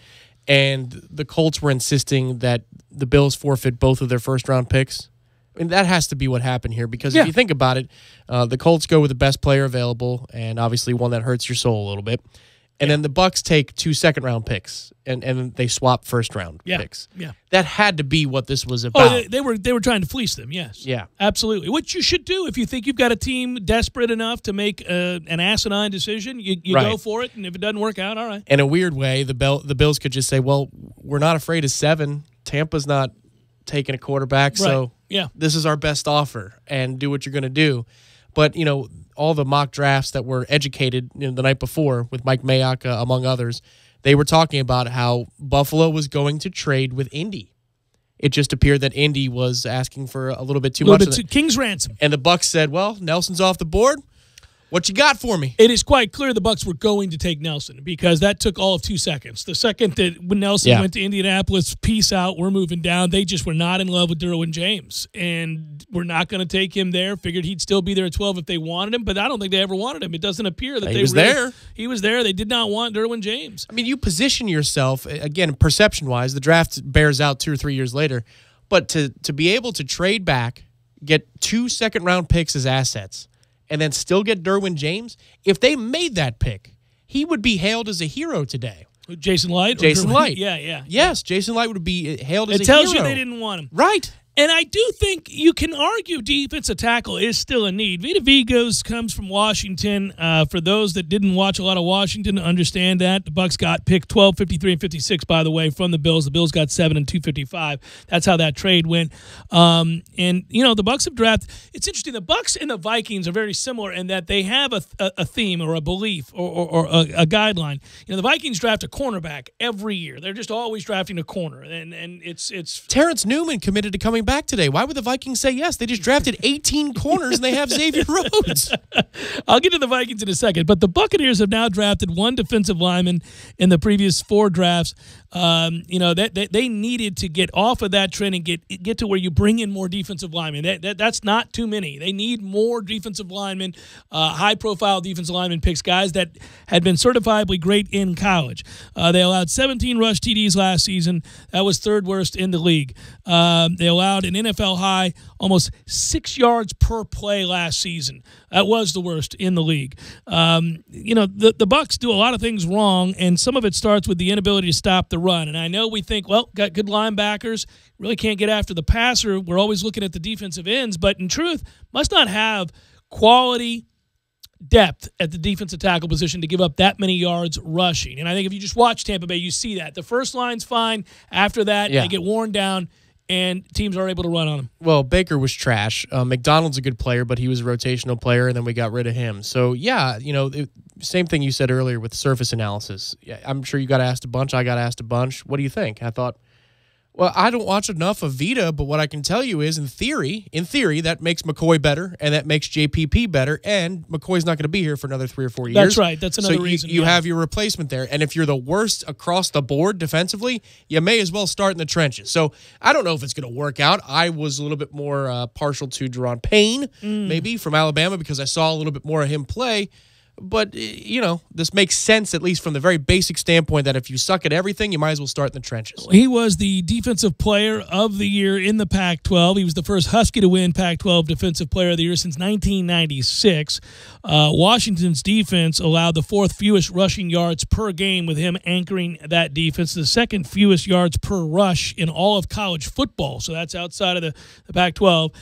And the Colts were insisting that the Bills forfeit both of their first-round picks. And that has to be what happened here, because if you think about it, the Colts go with the best player available, and obviously one that hurts your soul a little bit. And then the Bucks take 2 second-round picks, and they swap first-round picks. Yeah. That had to be what this was about. Oh, they were trying to fleece them, yes. Yeah. Absolutely. What you should do if you think you've got a team desperate enough to make an asinine decision, you go for it, and if it doesn't work out, all right. In a weird way, the Bills could just say, well, we're not afraid of 7. Tampa's not taking a quarterback, so this is our best offer, and do what you're going to do. But, all the mock drafts that were educated the night before with Mike Mayock, among others, they were talking about how Buffalo was going to trade with Indy. It just appeared that Indy was asking for a little bit too much. King's ransom. And the Bucs said, well, Nelson's off the board. What you got for me? It is quite clear the Bucs were going to take Nelson because that took all of 2 seconds. The second that when Nelson went to Indianapolis, peace out, we're moving down. They just were not in love with Derwin James, and we're not going to take him there. Figured he'd still be there at 12 if they wanted him, but I don't think they ever wanted him. It doesn't appear that he was there. He was there. They did not want Derwin James. I mean, you position yourself, again, perception-wise, the draft bears out 2 or 3 years later, but to be able to trade back, get 2 second-round picks as assets, and then still get Derwin James, if they made that pick, he would be hailed as a hero today. Jason Light? Jason Light. Yeah. Yes, Jason Light would be hailed as a hero. It hero. tells you they didn't want him. Right. And I do think you can argue defensive tackle is still a need. Vita Vigos comes from Washington. For those that didn't watch a lot of Washington, understand that. The Bucs got picked 12, 53, and 56, by the way, from the Bills. The Bills got 7 and 255. That's how that trade went. And, the Bucs have drafted. It's interesting. The Bucs and the Vikings are very similar in that they have a theme or a belief or a guideline. The Vikings draft a cornerback every year. They're just always drafting a corner. And it's Terrence Newman committed to coming back today. Why would the Vikings say yes? They just drafted 18 corners and they have Xavier Rhodes. I'll get to the Vikings in a second, but the Buccaneers have now drafted 1 defensive lineman in the previous 4 drafts. They needed to get off of that trend and get to where you bring in more defensive linemen. That's not too many. They need more defensive linemen, high-profile defensive lineman picks, guys that had been certifiably great in college. They allowed 17 rush TDs last season. That was 3rd worst in the league. They allowed an NFL high almost 6 yards per play last season. That was the worst in the league. The Bucs do a lot of things wrong, and some of it starts with the inability to stop the run. And I know we think, well, got good linebackers, really can't get after the passer. We're always looking at the defensive ends, but in truth, must not have quality depth at the defensive tackle position to give up that many yards rushing. And I think if you just watch Tampa Bay, you see that. The first line's fine. After that, they get worn down, and teams are able to run on them. Well, Baker was trash. McDonald's a good player, but he was a rotational player, and then we got rid of him. So, same thing you said earlier with surface analysis. Yeah, I'm sure you got asked a bunch. I got asked a bunch. What do you think? I thought, well, I don't watch enough of Vita, but what I can tell you is, in theory, that makes McCoy better, and that makes JPP better, and McCoy's not going to be here for another 3 or 4 years. That's right. That's another reason. You have your replacement there, and if you're the worst across the board defensively, you may as well start in the trenches. So I don't know if it's going to work out. I was a little bit more partial to Deron Payne, maybe, from Alabama, because I saw a little bit more of him play. But, this makes sense, at least from the very basic standpoint, that if you suck at everything, you might as well start in the trenches. He was the Defensive Player of the Year in the Pac-12. He was the first Husky to win Pac-12 Defensive Player of the Year since 1996. Washington's defense allowed the 4th fewest rushing yards per game with him anchoring that defense, the 2nd fewest yards per rush in all of college football. So that's outside of the Pac-12.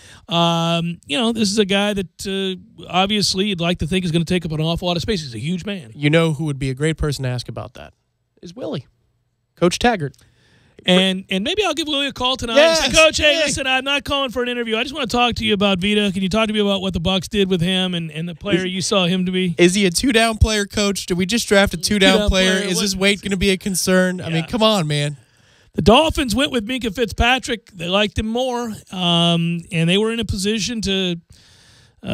This is a guy that obviously you'd like to think is going to take up an awful lot of space. He's a huge man. You know who would be a great person to ask about that is Willie, Coach Taggart. And maybe I'll give Willie a call tonight. Yes, and say, Coach, hey, listen, I'm not calling for an interview. I just want to talk to you about Vita. Can you talk to me about what the Bucs did with him and the player you saw him to be? Is he a 2-down player, Coach? Did we just draft a 2-down player? Is his weight going to be a concern? I mean, come on, man. The Dolphins went with Minkah Fitzpatrick. They liked him more, and they were in a position to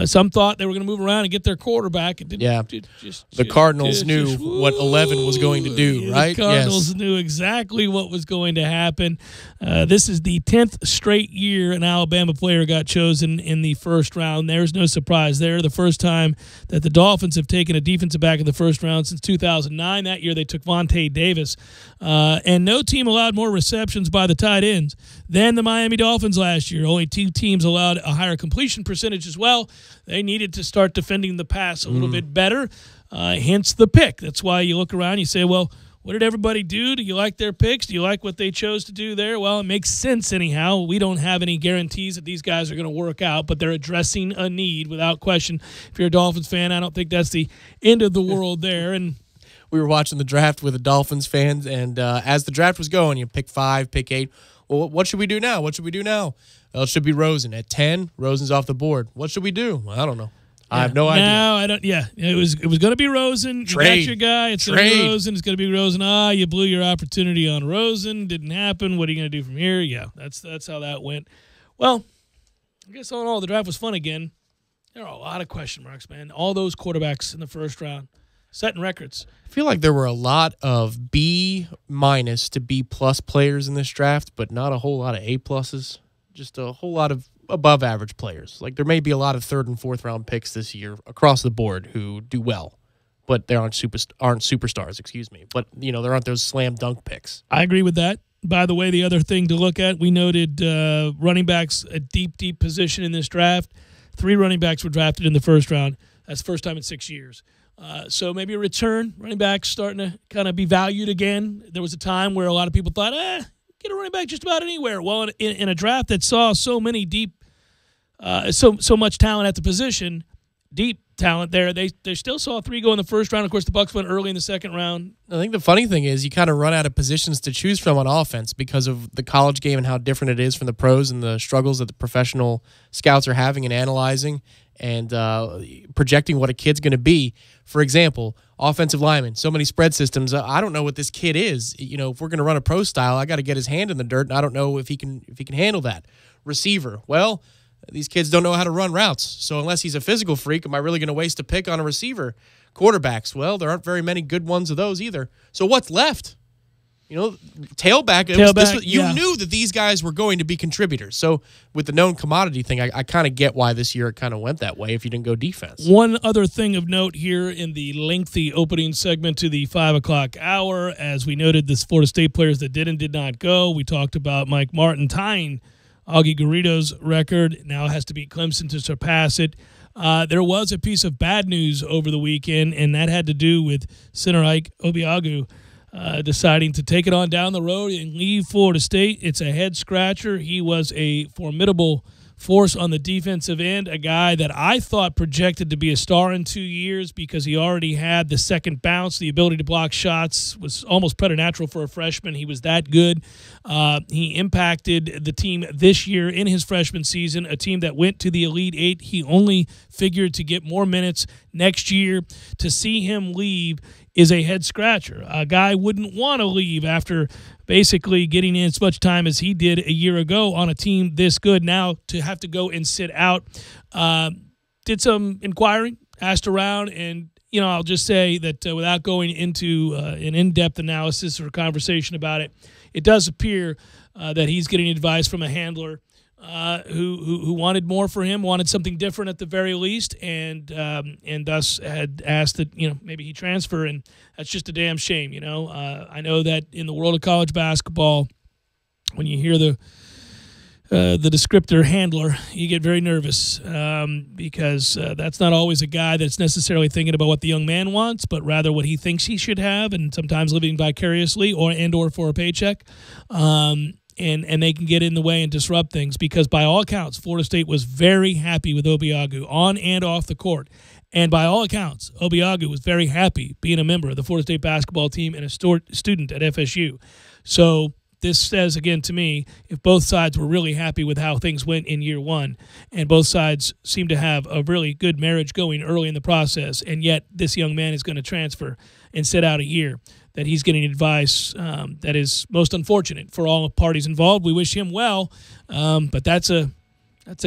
some thought they were going to move around and get their quarterback. The Cardinals knew what 11 was going to do, right? The Cardinals knew exactly what was going to happen. This is the 10th straight year an Alabama player got chosen in the first round. There's no surprise there. The first time that the Dolphins have taken a defensive back in the first round since 2009. That year they took Vontae Davis. And no team allowed more receptions by the tight ends than the Miami Dolphins last year. Only 2 teams allowed a higher completion percentage as well. They needed to start defending the pass a little bit better. hence the pick. That's why you look around and you say, well, what did everybody do? Do you like their picks? Do you like what they chose to do there? Well, it makes sense anyhow. We don't have any guarantees that these guys are going to work out, but they're addressing a need without question. If you're a Dolphins fan, I don't think that's the end of the world there. And we were watching the draft with the Dolphins fans, and as the draft was going, you pick 5, pick 8. Well, what should we do now? What should we do now? Well, it should be Rosen. At 10, Rosen's off the board. What should we do? Well, I don't know. I have no idea. No, I don't. Yeah, it was going to be Rosen. You got your guy. It's going to be Rosen. It's going to be Rosen. You blew your opportunity on Rosen. Didn't happen. What are you going to do from here? Yeah, that's how that went. Well, I guess all in all, the draft was fun again. There are a lot of question marks, man. All those quarterbacks in the first round, setting records. I feel like there were a lot of B- to B+ players in this draft, but not a whole lot of A+. Just a whole lot of above average players. Like there may be a lot of 3rd and 4th round picks this year across the board who do well, but they aren't superstars, excuse me. But there aren't those slam dunk picks. I agree with that. By the way, the other thing to look at, we noted running backs, a deep position in this draft. 3 running backs were drafted in the first round. That's the first time in 6 years. So maybe a return. Running backs starting to kind of be valued again. There was a time where a lot of people thought, get a running back just about anywhere. Well, in a draft that saw so many so much talent at the position, deep talent there, they still saw 3 go in the first round. Of course, the Bucs went early in the second round. I think the funny thing is you kind of run out of positions to choose from on offense because of the college game and how different it is from the pros and the struggles that the professional scouts are having and analyzing and projecting what a kid's going to be. For example, offensive lineman, so many spread systems. I don't know what this kid is. If we're going to run a pro style, I got to get his hand in the dirt, and I don't know if he can handle that. Receiver, well, these kids don't know how to run routes. So unless he's a physical freak, am I really going to waste a pick on a receiver? Quarterbacks, well, there aren't very many good ones of those either. So what's left? Tailback. You knew that these guys were going to be contributors. So with the known commodity thing, I kind of get why this year it kind of went that way if you didn't go defense. One other thing of note here in the lengthy opening segment to the 5 o'clock hour, as we noted, the Florida State players that did and did not go. We talked about Mike Martin tying Augie Garrido's record. Now has to beat Clemson to surpass it. There was a piece of bad news over the weekend, and that had to do with center Ike Obiagu deciding to take it on down the road and leave Florida State. It's a head-scratcher. He was a formidable force on the defensive end, a guy that I thought projected to be a star in 2 years because he already had the second bounce, the ability to block shots, was almost preternatural for a freshman. He was that good. He impacted the team this year in his freshman season, a team that went to the Elite Eight. He only figured to get more minutes next year. To see him leave is a head-scratcher. A guy wouldn't want to leave after basically getting in as much time as he did a year ago on a team this good. Now to have to go and sit out. Did some inquiring, asked around, and I'll just say that without going into an in-depth analysis or conversation about it, it does appear that he's getting advice from a handler who wanted more for him, wanted something different at the very least, and thus had asked that maybe he transfer, and that's just a damn shame. I know that in the world of college basketball, when you hear the descriptor handler, you get very nervous because that's not always a guy that's necessarily thinking about what the young man wants, but rather what he thinks he should have, and sometimes living vicariously or for a paycheck. And they can get in the way and disrupt things because by all accounts, Florida State was very happy with Obiagu on and off the court. And by all accounts, Obiagu was very happy being a member of the Florida State basketball team and a student at FSU. So this says, again, to me, if both sides were really happy with how things went in year one, and both sides seem to have a really good marriage going early in the process, and yet this young man is going to transfer and sit out a year, that he's getting advice that is most unfortunate for all parties involved. We wish him well, but that's a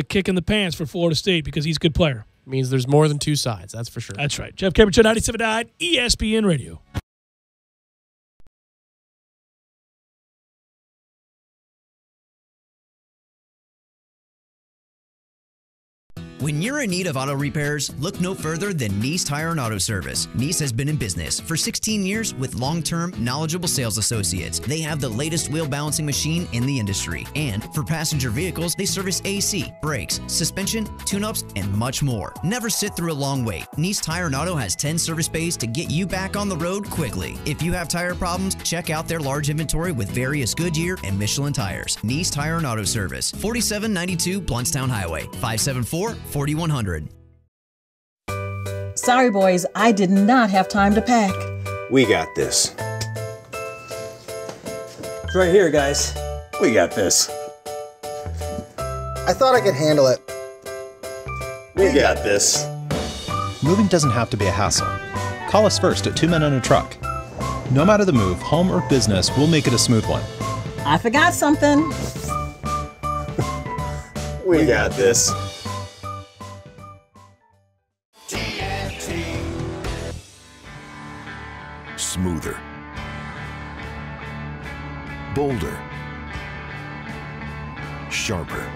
kick in the pants for Florida State because he's a good player. Means there's more than two sides, that's for sure. That's right. Jeff Cameron, 97.9 ESPN Radio. When you're in need of auto repairs, look no further than Nice Tire and Auto Service. Nice has been in business for 16 years with long-term, knowledgeable sales associates. They have the latest wheel balancing machine in the industry. And for passenger vehicles, they service AC, brakes, suspension, tune-ups, and much more. Never sit through a long wait. Nice Tire and Auto has 10 service bays to get you back on the road quickly. If you have tire problems, check out their large inventory with various Goodyear and Michelin tires. Nice Tire and Auto Service, 4792 Bluntstown Highway, 574-4100. Sorry, boys, I did not have time to pack. We got this. It's right here, guys. We got this. I thought I could handle it. We got this. Moving doesn't have to be a hassle. Call us first at 2 Men and a Truck. No matter the move, home or business, we'll make it a smooth one. I forgot something. We got this. Smoother, bolder, sharper,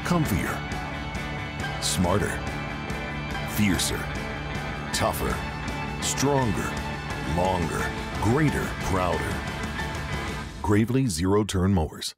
comfier, smarter, fiercer, tougher, stronger, longer, greater, prouder. Gravely Zero-Turn Mowers.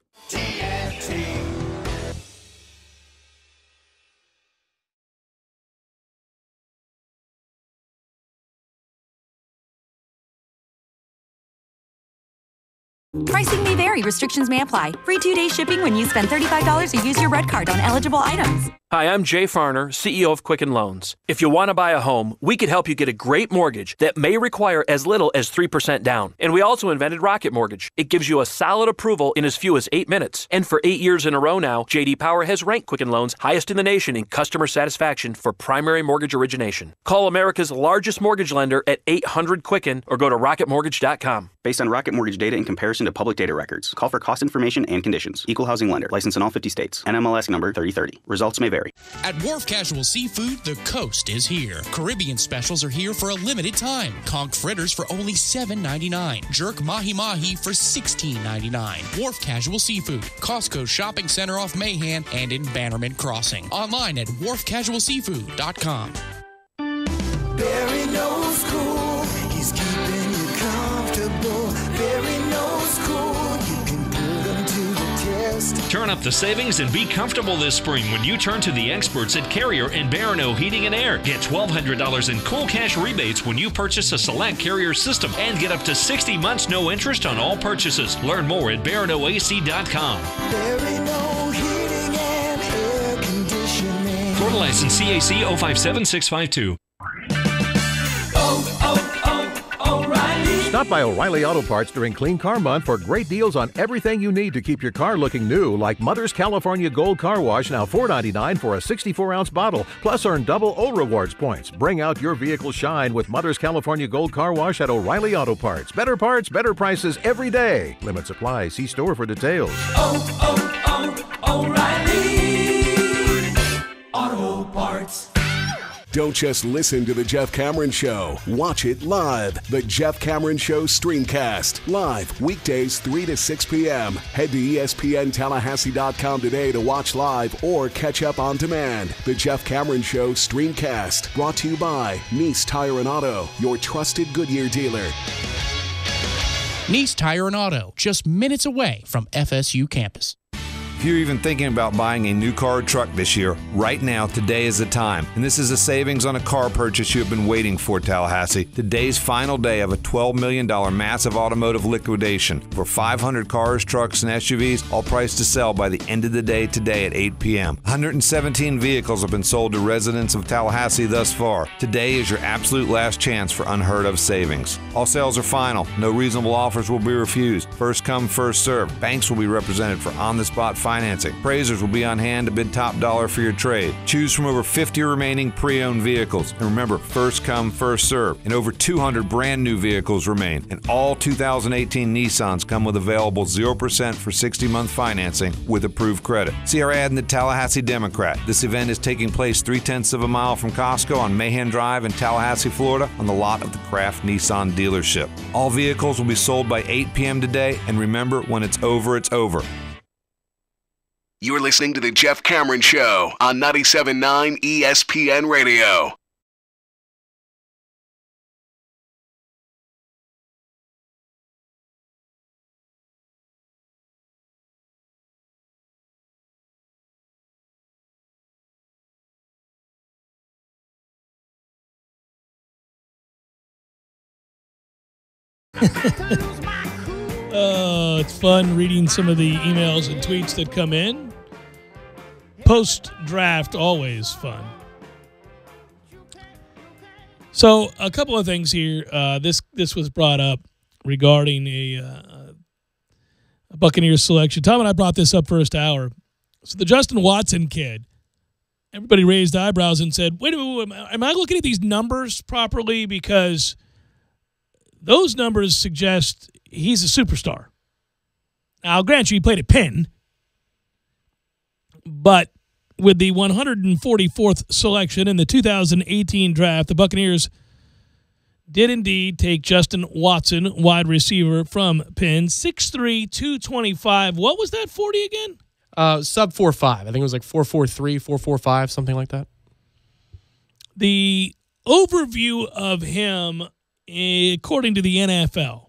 Pricing may vary. Restrictions may apply. Free 2-day shipping when you spend $35 or use your Red Card on eligible items. Hi, I'm Jay Farner, CEO of Quicken Loans. If you want to buy a home, we could help you get a great mortgage that may require as little as 3% down. And we also invented Rocket Mortgage. It gives you a solid approval in as few as 8 minutes. And for 8 years in a row now, J.D. Power has ranked Quicken Loans highest in the nation in customer satisfaction for primary mortgage origination. Call America's largest mortgage lender at 800-QUICKEN or go to rocketmortgage.com. Based on Rocket Mortgage data in comparison to public data records. Call for cost information and conditions. Equal housing lender. License in all 50 states. NMLS number 3030. Results may vary. At Wharf Casual Seafood, the coast is here. Caribbean specials are here for a limited time. Conch fritters for only $7.99. Jerk mahi-mahi for $16.99. Wharf Casual Seafood. Costco Shopping Center off Mahan and in Bannerman Crossing. Online at wharfcasualseafood.com. Barry knows cool. He's keeping you comfortable. Barry knows cool. You can put him to the test. Turn up the savings and be comfortable this spring when you turn to the experts at Carrier and Barano Heating and Air. Get $1,200 in cool cash rebates when you purchase a select Carrier system and get up to 60 months no interest on all purchases. Learn more at BaranoAC.com. Barano Heating and Air Conditioning. Florida license CAC 057652. Stop by O'Reilly Auto Parts during Clean Car Month for great deals on everything you need to keep your car looking new, like Mother's California Gold Car Wash, now $4.99 for a 64-ounce bottle. Plus, earn double O Rewards points. Bring out your vehicle shine with Mother's California Gold Car Wash at O'Reilly Auto Parts. Better parts, better prices every day. Limits apply. See store for details. O'Reilly Auto Parts. Don't just listen to The Jeff Cameron Show. Watch it live. The Jeff Cameron Show Streamcast. Live weekdays 3 to 6 p.m. Head to ESPNTallahassee.com today to watch live or catch up on demand. The Jeff Cameron Show Streamcast. Brought to you by Nice Tire and Auto, your trusted Goodyear dealer. Nice Tire and Auto, just minutes away from FSU campus. If you're even thinking about buying a new car or truck this year, right now, today is the time. And this is a savings on a car purchase you have been waiting for, Tallahassee. Today's final day of a $12 million massive automotive liquidation. For 500 cars, trucks, and SUVs, all priced to sell by the end of the day today at 8 p.m. 117 vehicles have been sold to residents of Tallahassee thus far. Today is your absolute last chance for unheard of savings. All sales are final. No reasonable offers will be refused. First come, first served. Banks will be represented for on-the-spot financing. Appraisers will be on hand to bid top dollar for your trade. Choose from over 50 remaining pre-owned vehicles. And remember, first come, first serve. And over 200 brand new vehicles remain. And all 2018 Nissans come with available 0% for 60-month financing with approved credit. See our ad in the Tallahassee Democrat. This event is taking place 0.3 of a mile from Costco on Mahan Drive in Tallahassee, Florida, on the lot of the Kraft Nissan dealership. All vehicles will be sold by 8 p.m. today. And remember, when it's over, it's over. You're listening to the Jeff Cameron Show on 97.9 ESPN Radio. Oh, it's fun reading some of the emails and tweets that come in. Post-draft, always fun. So, a couple of things here. This was brought up regarding a Buccaneers selection. Tom and I brought this up first hour. So, the Justin Watson kid, everybody raised eyebrows and said, wait a minute, am I looking at these numbers properly? Because those numbers suggest he's a superstar. Now, I'll grant you he played at Penn, but with the 144th selection in the 2018 draft, the Buccaneers did indeed take Justin Watson, wide receiver from Penn, 6'3", 225. What was that 40 again? Sub 4.5. I think it was like 4.43, 4.45, something like that. The overview of him, according to the NFL,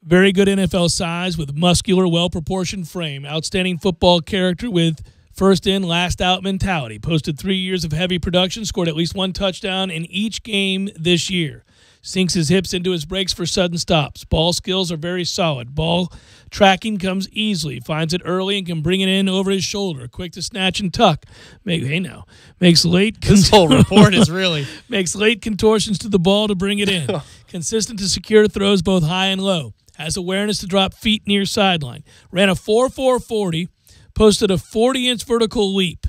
very good NFL size with muscular, well-proportioned frame, outstanding football character with first in, last out mentality. Posted 3 years of heavy production, scored at least one touchdown in each game this year. Sinks his hips into his breaks for sudden stops. Ball skills are very solid. Ball tracking comes easily. Finds it early and can bring it in over his shoulder. Quick to snatch and tuck. Makes late. This whole report is really makes late contortions to the ball to bring it in. Consistent to secure throws both high and low. Has awareness to drop feet near sideline. Ran a 4.4 40. Posted a 40-inch vertical leap.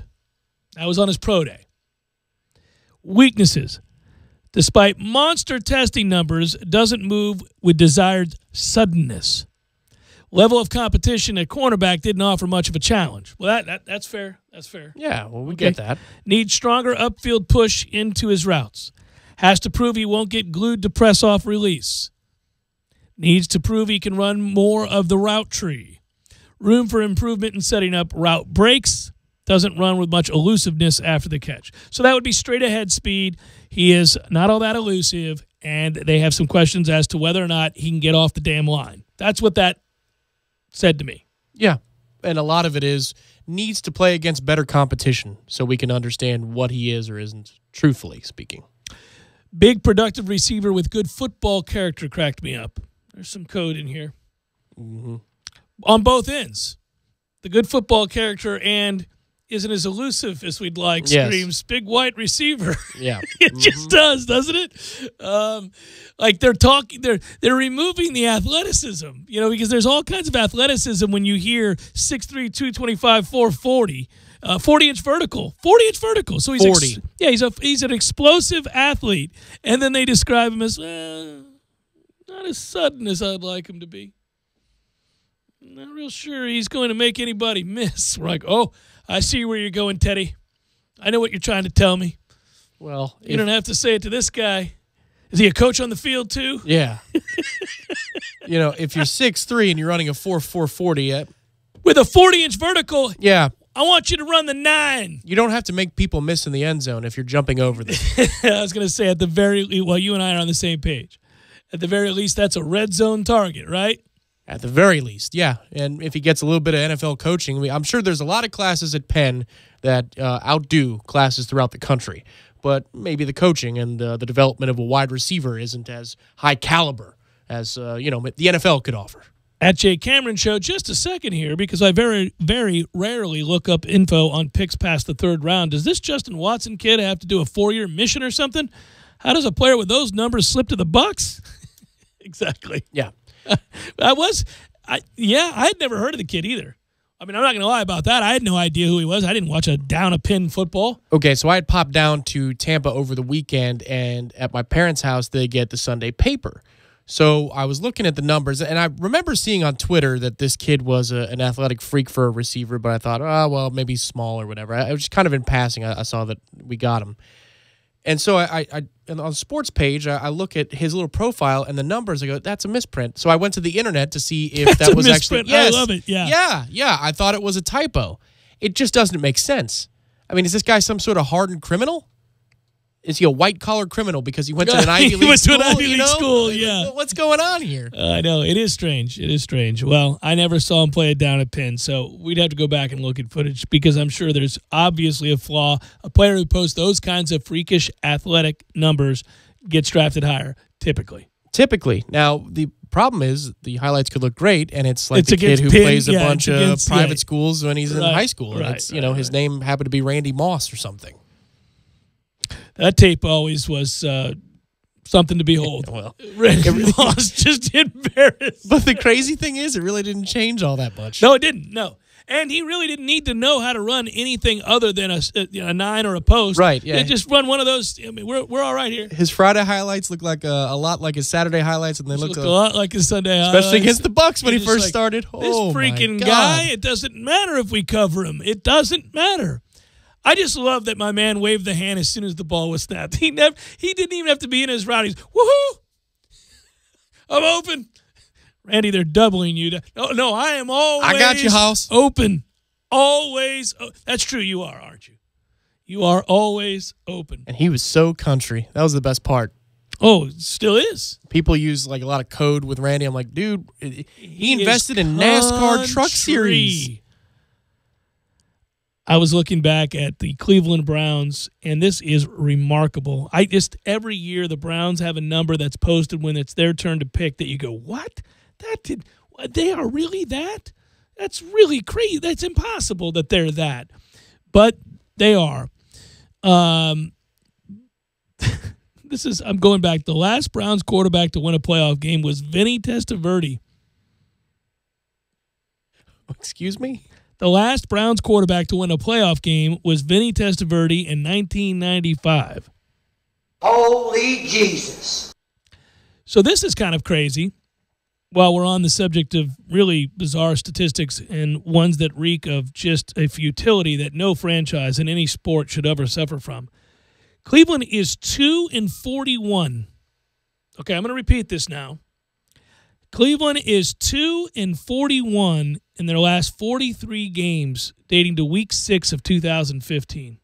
That was on his pro day. Weaknesses. Despite monster testing numbers, doesn't move with desired suddenness. Level of competition at cornerback didn't offer much of a challenge. Well, that's fair. That's fair. Yeah, well, we get that. Needs stronger upfield push into his routes. Has to prove he won't get glued to press off release. Needs to prove he can run more of the route tree. Room for improvement in setting up route breaks. Doesn't run with much elusiveness after the catch. So that would be straight ahead speed. He is not all that elusive, and they have some questions as to whether or not he can get off the damn line. That's what that said to me. Yeah, and a lot of it is needs to play against better competition so we can understand what he is or isn't, truthfully speaking. Big productive receiver with good football character cracked me up. There's some code in here. Mm-hmm. On both ends. The good football character and isn't as elusive as we'd like, screams big white receiver. Yeah. It just does, doesn't it? Like they're removing the athleticism, because there's all kinds of athleticism when you hear 6'3", 225, 440, 40-inch vertical. 40-inch vertical. So he's 40. He's an explosive athlete. And then they describe him as not as sudden as I'd like him to be. Not real sure he's going to make anybody miss. We're like, oh, I see where you're going, Teddy. I know what you're trying to tell me. Well, you don't have to say it to this guy. Is he a coach on the field too? Yeah. If you're 6'3" and you're running a 4.4 40 with a 40-inch vertical, yeah, I want you to run the 9. You don't have to make people miss in the end zone if you're jumping over them. I was going to say you and I are on the same page. At the very least, that's a red zone target, right? At the very least, yeah. And if he gets a little bit of NFL coaching, I'm sure there's a lot of classes at Penn that outdo classes throughout the country. But maybe the coaching and the development of a wide receiver isn't as high caliber as the NFL could offer. At Jay Cameron Show, just a second here, because I very, very rarely look up info on picks past the third round. Does this Justin Watson kid have to do a 4-year mission or something? How does a player with those numbers slip to the Bucs? Exactly. Yeah. I had never heard of the kid either. I mean, I'm not going to lie about that. I had no idea who he was. I didn't watch a down a pin football. Okay, so I had popped down to Tampa over the weekend, and at my parents' house, they get the Sunday paper. So I was looking at the numbers, and I remember seeing on Twitter that this kid was an athletic freak for a receiver, but I thought, maybe small or whatever. I was just kind of in passing. I saw that we got him. And so I on the sports page, I look at his little profile and the numbers. I go, that's a misprint. So I went to the internet to see if that was actually. Yes, I love it. Yeah. Yeah. I thought it was a typo. It just doesn't make sense. I mean, is this guy some sort of hardened criminal? Is he a white-collar criminal because he went to an Ivy League school? He went to an Ivy League school, yeah. What's going on here? I know. It is strange. It is strange. Well, I never saw him play it down at Penn, so we'd have to go back and look at footage because I'm sure there's obviously a flaw. A player who posts those kinds of freakish athletic numbers gets drafted higher, typically. Typically. Now, the problem is the highlights could look great, and it's like the kid who Penn, plays a bunch of private schools when he's in high school. And Right, it's, his name happened to be Randy Moss or something. That tape always was something to behold. Well, Randy Moss just embarrassed. But the crazy thing is, it really didn't change all that much. No, it didn't. No. And he really didn't need to know how to run anything other than a 9 or a post. Right, yeah. Just run one of those. I mean, we're all right here. His Friday highlights look like a lot like his Saturday highlights, and they look a lot like his Sunday highlights. Especially against the Bucks when he first started. This Oh, freaking my God. guy, it doesn't matter if we cover him. It doesn't matter. I just love that my man waved the hand as soon as the ball was snapped. He didn't even have to be in his route. He's, woohoo! I'm open. Randy, they're doubling you. No, I am always I got you, House. Open. Always. That's true. You are, aren't you? You are always open. And he was so country. That was the best part. Oh, it still is. People use like a lot of code with Randy. I'm like, dude, he invested in NASCAR Truck Series. I was looking back at the Cleveland Browns, and this is remarkable. Every year the Browns have a number that's posted when it's their turn to pick that you go, what? They are really that? That's really crazy. That's impossible that they're that. But they are. I'm going back. The last Browns quarterback to win a playoff game was Vinny Testaverde. Excuse me? The last Browns quarterback to win a playoff game was Vinny Testaverde in 1995. Holy Jesus. So this is kind of crazy. While we're on the subject of really bizarre statistics and ones that reek of just a futility that no franchise in any sport should ever suffer from. Cleveland is 2-41. Okay, I'm going to repeat this now. Cleveland is 2-41 in their last 43 games dating to Week 6 of 2015.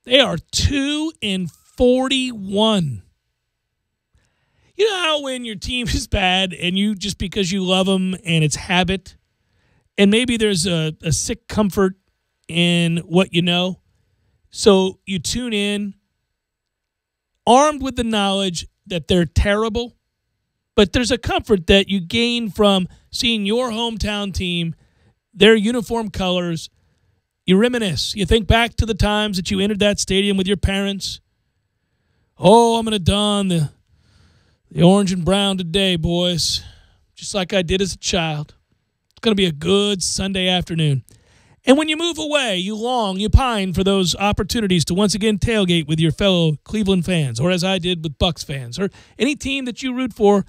They are 2-41. You know how when your team is bad and you just because you love them and it's habit, and maybe there's a sick comfort in what you know, so you tune in armed with the knowledge that they're terrible, but there's a comfort that you gain from seeing your hometown team, their uniform colors. You reminisce. You think back to the times that you entered that stadium with your parents. Oh, I'm going to don the orange and brown today, boys, just like I did as a child. It's going to be a good Sunday afternoon. And when you move away, you long, you pine for those opportunities to once again tailgate with your fellow Cleveland fans, or as I did with Bucks fans, or any team that you root for,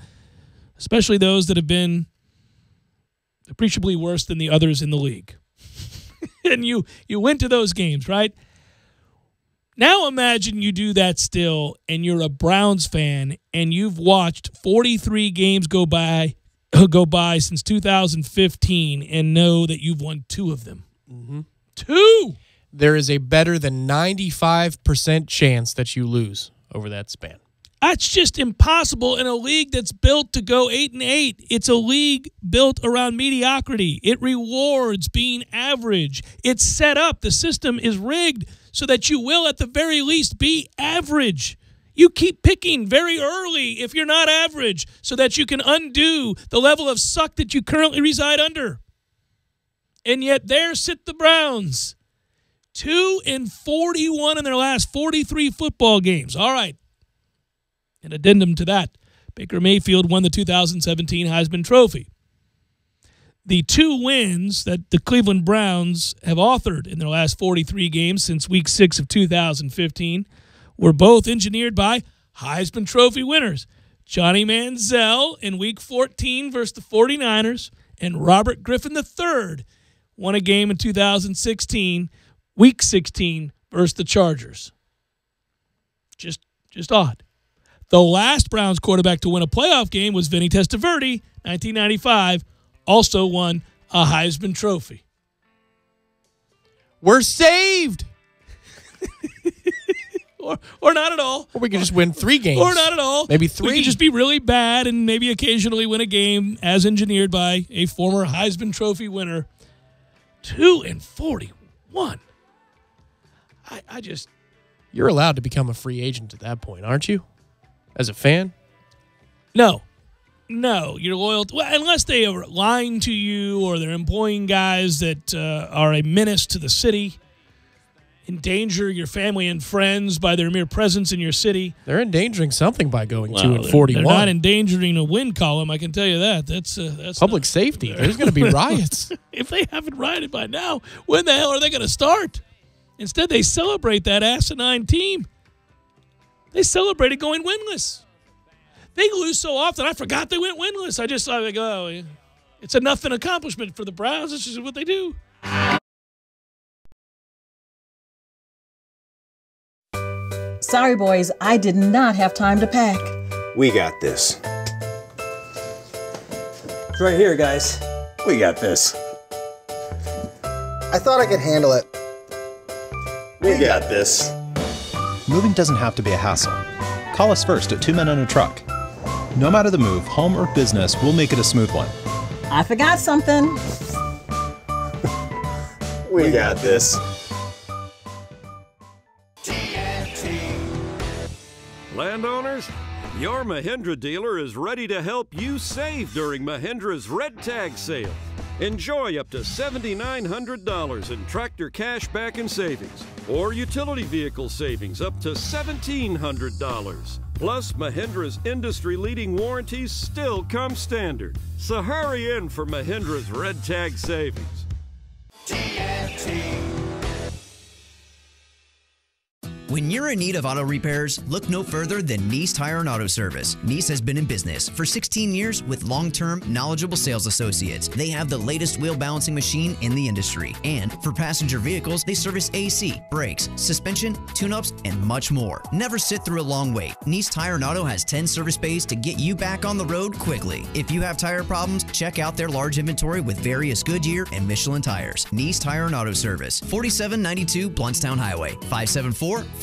especially those that have been appreciably worse than the others in the league. And you went to those games, right? Now imagine you do that still, and you're a Browns fan, and you've watched 43 games go by since 2015, and know that you've won 2 of them. Mm-hmm. 2! There is a better than 95% chance that you lose over that span. That's just impossible in a league that's built to go 8-8. It's a league built around mediocrity. It rewards being average. It's set up. The system is rigged so that you will, at the very least, be average. You keep picking very early if you're not average so that you can undo the level of suck that you currently reside under. And yet there sit the Browns, 2-41 in their last 43 football games. All right. An addendum to that, Baker Mayfield won the 2017 Heisman Trophy. The 2 wins that the Cleveland Browns have authored in their last 43 games since Week 6 of 2015 were both engineered by Heisman Trophy winners. Johnny Manziel in Week 14 versus the 49ers, and Robert Griffin III won a game in 2016 Week 16 versus the Chargers. Just odd. The last Browns quarterback to win a playoff game was Vinny Testaverde, 1995, also won a Heisman Trophy. We're saved! Or not at all. Or we could just win 3 games. Or not at all. Maybe 3. We could just be really bad and maybe occasionally win a game as engineered by a former Heisman Trophy winner. 2-41. I just... You're allowed to become a free agent at that point, aren't you? As a fan? No, you're loyal. Unless they are lying to you or they're employing guys that are a menace to the city, endanger your family and friends by their mere presence in your city. They're endangering something by going 2-41. They're not endangering a win column, I can tell you that. That's public safety. There's going to be riots. If they haven't rioted by now, when the hell are they going to start? Instead, they celebrate that asinine team. They celebrated going winless. They lose so often, I forgot they went winless. I just thought, it's a nothing accomplishment for the Browns. This is what they do. Sorry, boys, I did not have time to pack. We got this. It's right here, guys. We got this. I thought I could handle it. We got this. Moving doesn't have to be a hassle. Call us first at 2 Men and a Truck. No matter the move, home or business, we'll make it a smooth one. I forgot something. We got this. Landowners, your Mahindra dealer is ready to help you save during Mahindra's Red Tag Sale. Enjoy up to $7,900 in tractor cash back and savings, or utility vehicle savings up to $1,700. Plus, Mahindra's industry-leading warranties still come standard. So hurry in for Mahindra's Red Tag Savings. When you're in need of auto repairs, look no further than Nice Tire and Auto Service. Nice has been in business for 16 years with long-term, knowledgeable sales associates. They have the latest wheel balancing machine in the industry. And for passenger vehicles, they service AC, brakes, suspension, tune-ups, and much more. Never sit through a long wait. Nice Tire and Auto has 10 service bays to get you back on the road quickly. If you have tire problems, check out their large inventory with various Goodyear and Michelin tires. Nice Tire and Auto Service, 4792 Bluntstown Highway, 574-4100.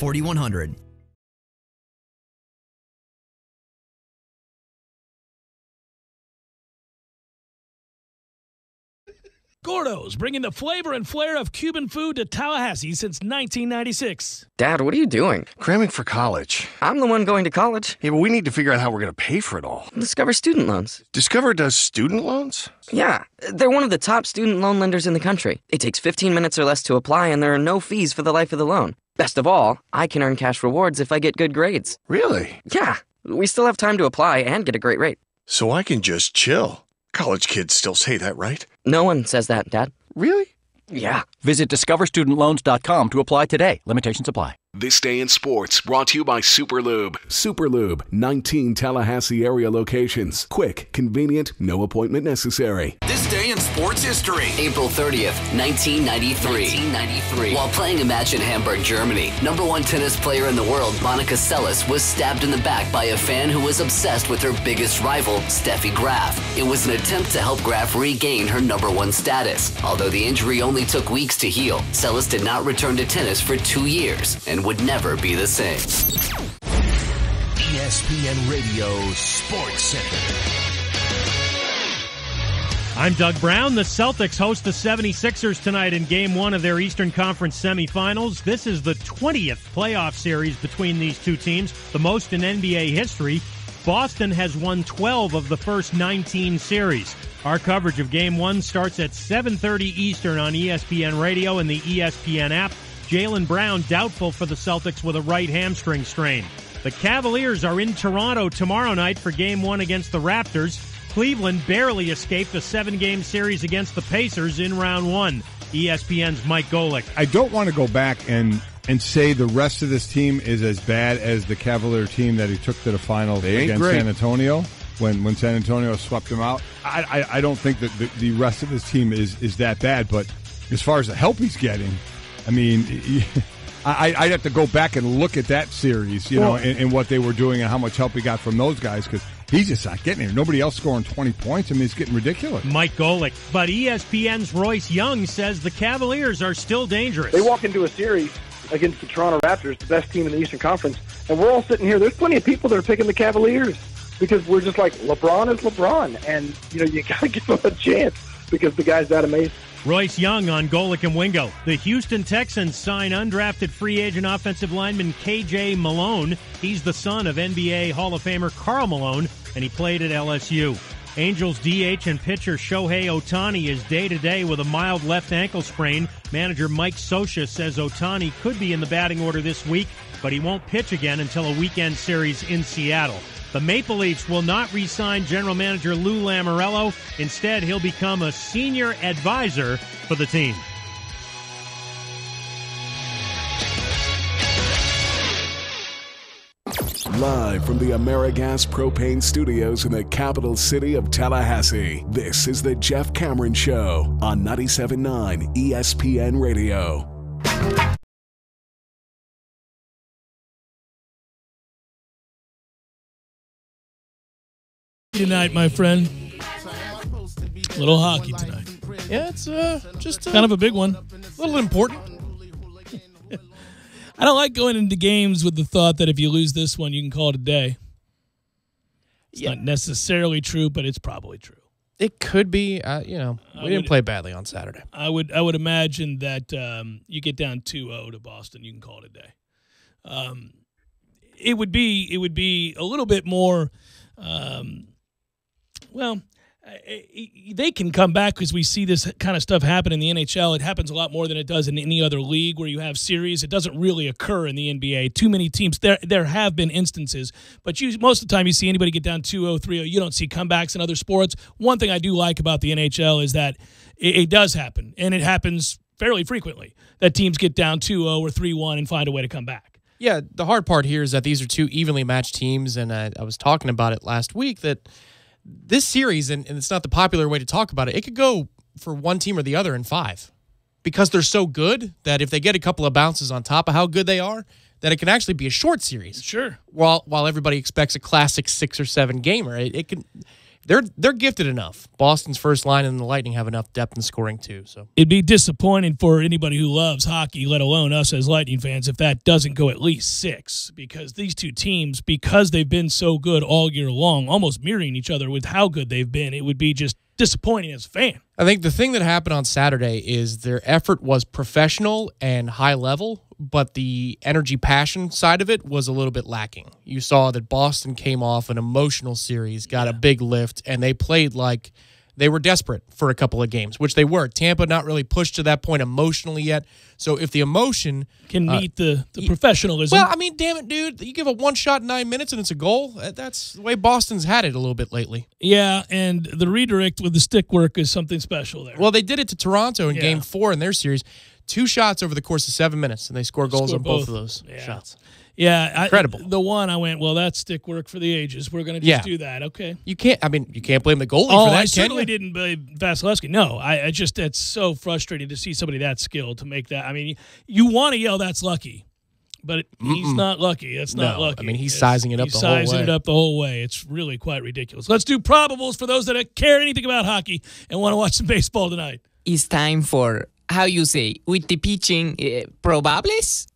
Gordo's, bringing the flavor and flair of Cuban food to Tallahassee since 1996. Dad, what are you doing? Cramming for college. I'm the one going to college. Yeah, but we need to figure out how we're going to pay for it all. Discover Student Loans. Discover does student loans? Yeah, they're one of the top student loan lenders in the country. It takes 15 minutes or less to apply, and there are no fees for the life of the loan. Best of all, I can earn cash rewards if I get good grades. Really? Yeah, we still have time to apply and get a great rate. So I can just chill. College kids still say that, right? No one says that, Dad. Really? Yeah. Visit discoverstudentloans.com to apply today. Limitations apply. This Day in Sports brought to you by Superlube. Superlube, 19 Tallahassee area locations. Quick, convenient, no appointment necessary. This day in sports history. April 30th, 1993. While playing a match in Hamburg, Germany, #1 tennis player in the world, Monica Seles, was stabbed in the back by a fan who was obsessed with her biggest rival, Steffi Graf. It was an attempt to help Graf regain her #1 status. Although the injury only took weeks to heal, Seles did not return to tennis for 2 years and would never be the same. ESPN Radio Sports Center. I'm Doug Brown. The Celtics host the 76ers tonight in Game 1 of their Eastern Conference semifinals. This is the 20th playoff series between these two teams, the most in NBA history. Boston has won 12 of the first 19 series. Our coverage of Game 1 starts at 7:30 Eastern on ESPN Radio and the ESPN app. Jaylen Brown doubtful for the Celtics with a right hamstring strain. The Cavaliers are in Toronto tomorrow night for Game 1 against the Raptors. Cleveland barely escaped a 7-game series against the Pacers in round 1. ESPN's Mike Golick. I don't want to go back and say the rest of this team is as bad as the Cavalier team that he took to the finals against San Antonio when San Antonio swept him out. I don't think that the rest of his team is that bad, but as far as the help he's getting, I mean, I'd have to go back and look at that series, and what they were doing and how much help he got from those guys, because he's just not getting it. Nobody else scoring 20 points. I mean, it's getting ridiculous. Mike Golick. But ESPN's Royce Young says the Cavaliers are still dangerous. They walk into a series against the Toronto Raptors, the best team in the Eastern Conference, and we're all sitting here. There's plenty of people that are picking the Cavaliers because we're just like, LeBron is LeBron, and you got to give him a chance because the guy's that amazing. Royce Young on Golick and Wingo. The Houston Texans sign undrafted free agent offensive lineman KJ Malone. He's the son of NBA Hall of Famer Karl Malone, and he played at LSU. Angels DH and pitcher Shohei Ohtani is day-to-day with a mild left ankle sprain. Manager Mike Scioscia says Ohtani could be in the batting order this week, but he won't pitch again until a weekend series in Seattle. The Maple Leafs will not re-sign general manager Lou Lamoriello. Instead, he'll become a senior advisor for the team. Live from the AmeriGas Propane Studios in the capital city of Tallahassee, this is the Jeff Cameron Show on 97.9 ESPN Radio. Tonight, my friend. Little hockey tonight. Yeah, it's just kind of a big one. A little important. I don't like going into games with the thought that if you lose this one, you can call it a day. It's not necessarily true, but it's probably true. It could be. We didn't play badly on Saturday. I would imagine that you get down 2-0 to Boston, you can call it a day. It would be a little bit more. They can come back because we see this kind of stuff happen in the NHL. It happens a lot more than it does in any other league where you have series. It doesn't really occur in the NBA. Too many teams. There have been instances, but most of the time you see anybody get down 2-0, 3-0. You don't see comebacks in other sports. One thing I do like about the NHL is that it does happen, and it happens fairly frequently, that teams get down 2-0 or 3-1 and find a way to come back. Yeah, the hard part here is that these are two evenly matched teams, and I was talking about it last week that this series, and it's not the popular way to talk about it, it could go for one team or the other in 5 because they're so good that if they get a couple of bounces on top of how good they are, that it can actually be a short series. Sure. While everybody expects a classic 6 or 7 gamer, it can. They're gifted enough. Boston's first line and the Lightning have enough depth in scoring too. So it'd be disappointing for anybody who loves hockey, let alone us as Lightning fans, if that doesn't go at least 6. Because these two teams, because they've been so good all year long, almost mirroring each other with how good they've been, it would be just disappointing as a fan. I think the thing that happened on Saturday is their effort was professional and high level, but the energy passion side of it was a little bit lacking. You saw that Boston came off an emotional series, got a big lift, and they played like they were desperate for a couple of games, which they were. Tampa not really pushed to that point emotionally yet. So if the emotion can meet the professionalism. Well, I mean, damn it, dude. You give a one shot in 9 minutes and it's a goal. That's the way Boston's had it a little bit lately. Yeah, and the redirect with the stick work is something special there. Well, they did it to Toronto in Game 4 in their series. 2 shots over the course of 7 minutes, and they score goals on both of those shots. Yeah, incredible. The one I went, well, that's stick work for the ages. We're going to just do that, okay? You can't blame the goalie for that. I certainly didn't blame Vasilevsky. No, I just it's so frustrating to see somebody that skilled to make that. I mean, you want to yell that's lucky, but he's not lucky. That's not lucky. I mean, he's sizing it up the whole way. He's sizing it up the whole way. It's really quite ridiculous. Let's do probables for those that care anything about hockey and want to watch some baseball tonight. It's time for, how you say, with the pitching, probables?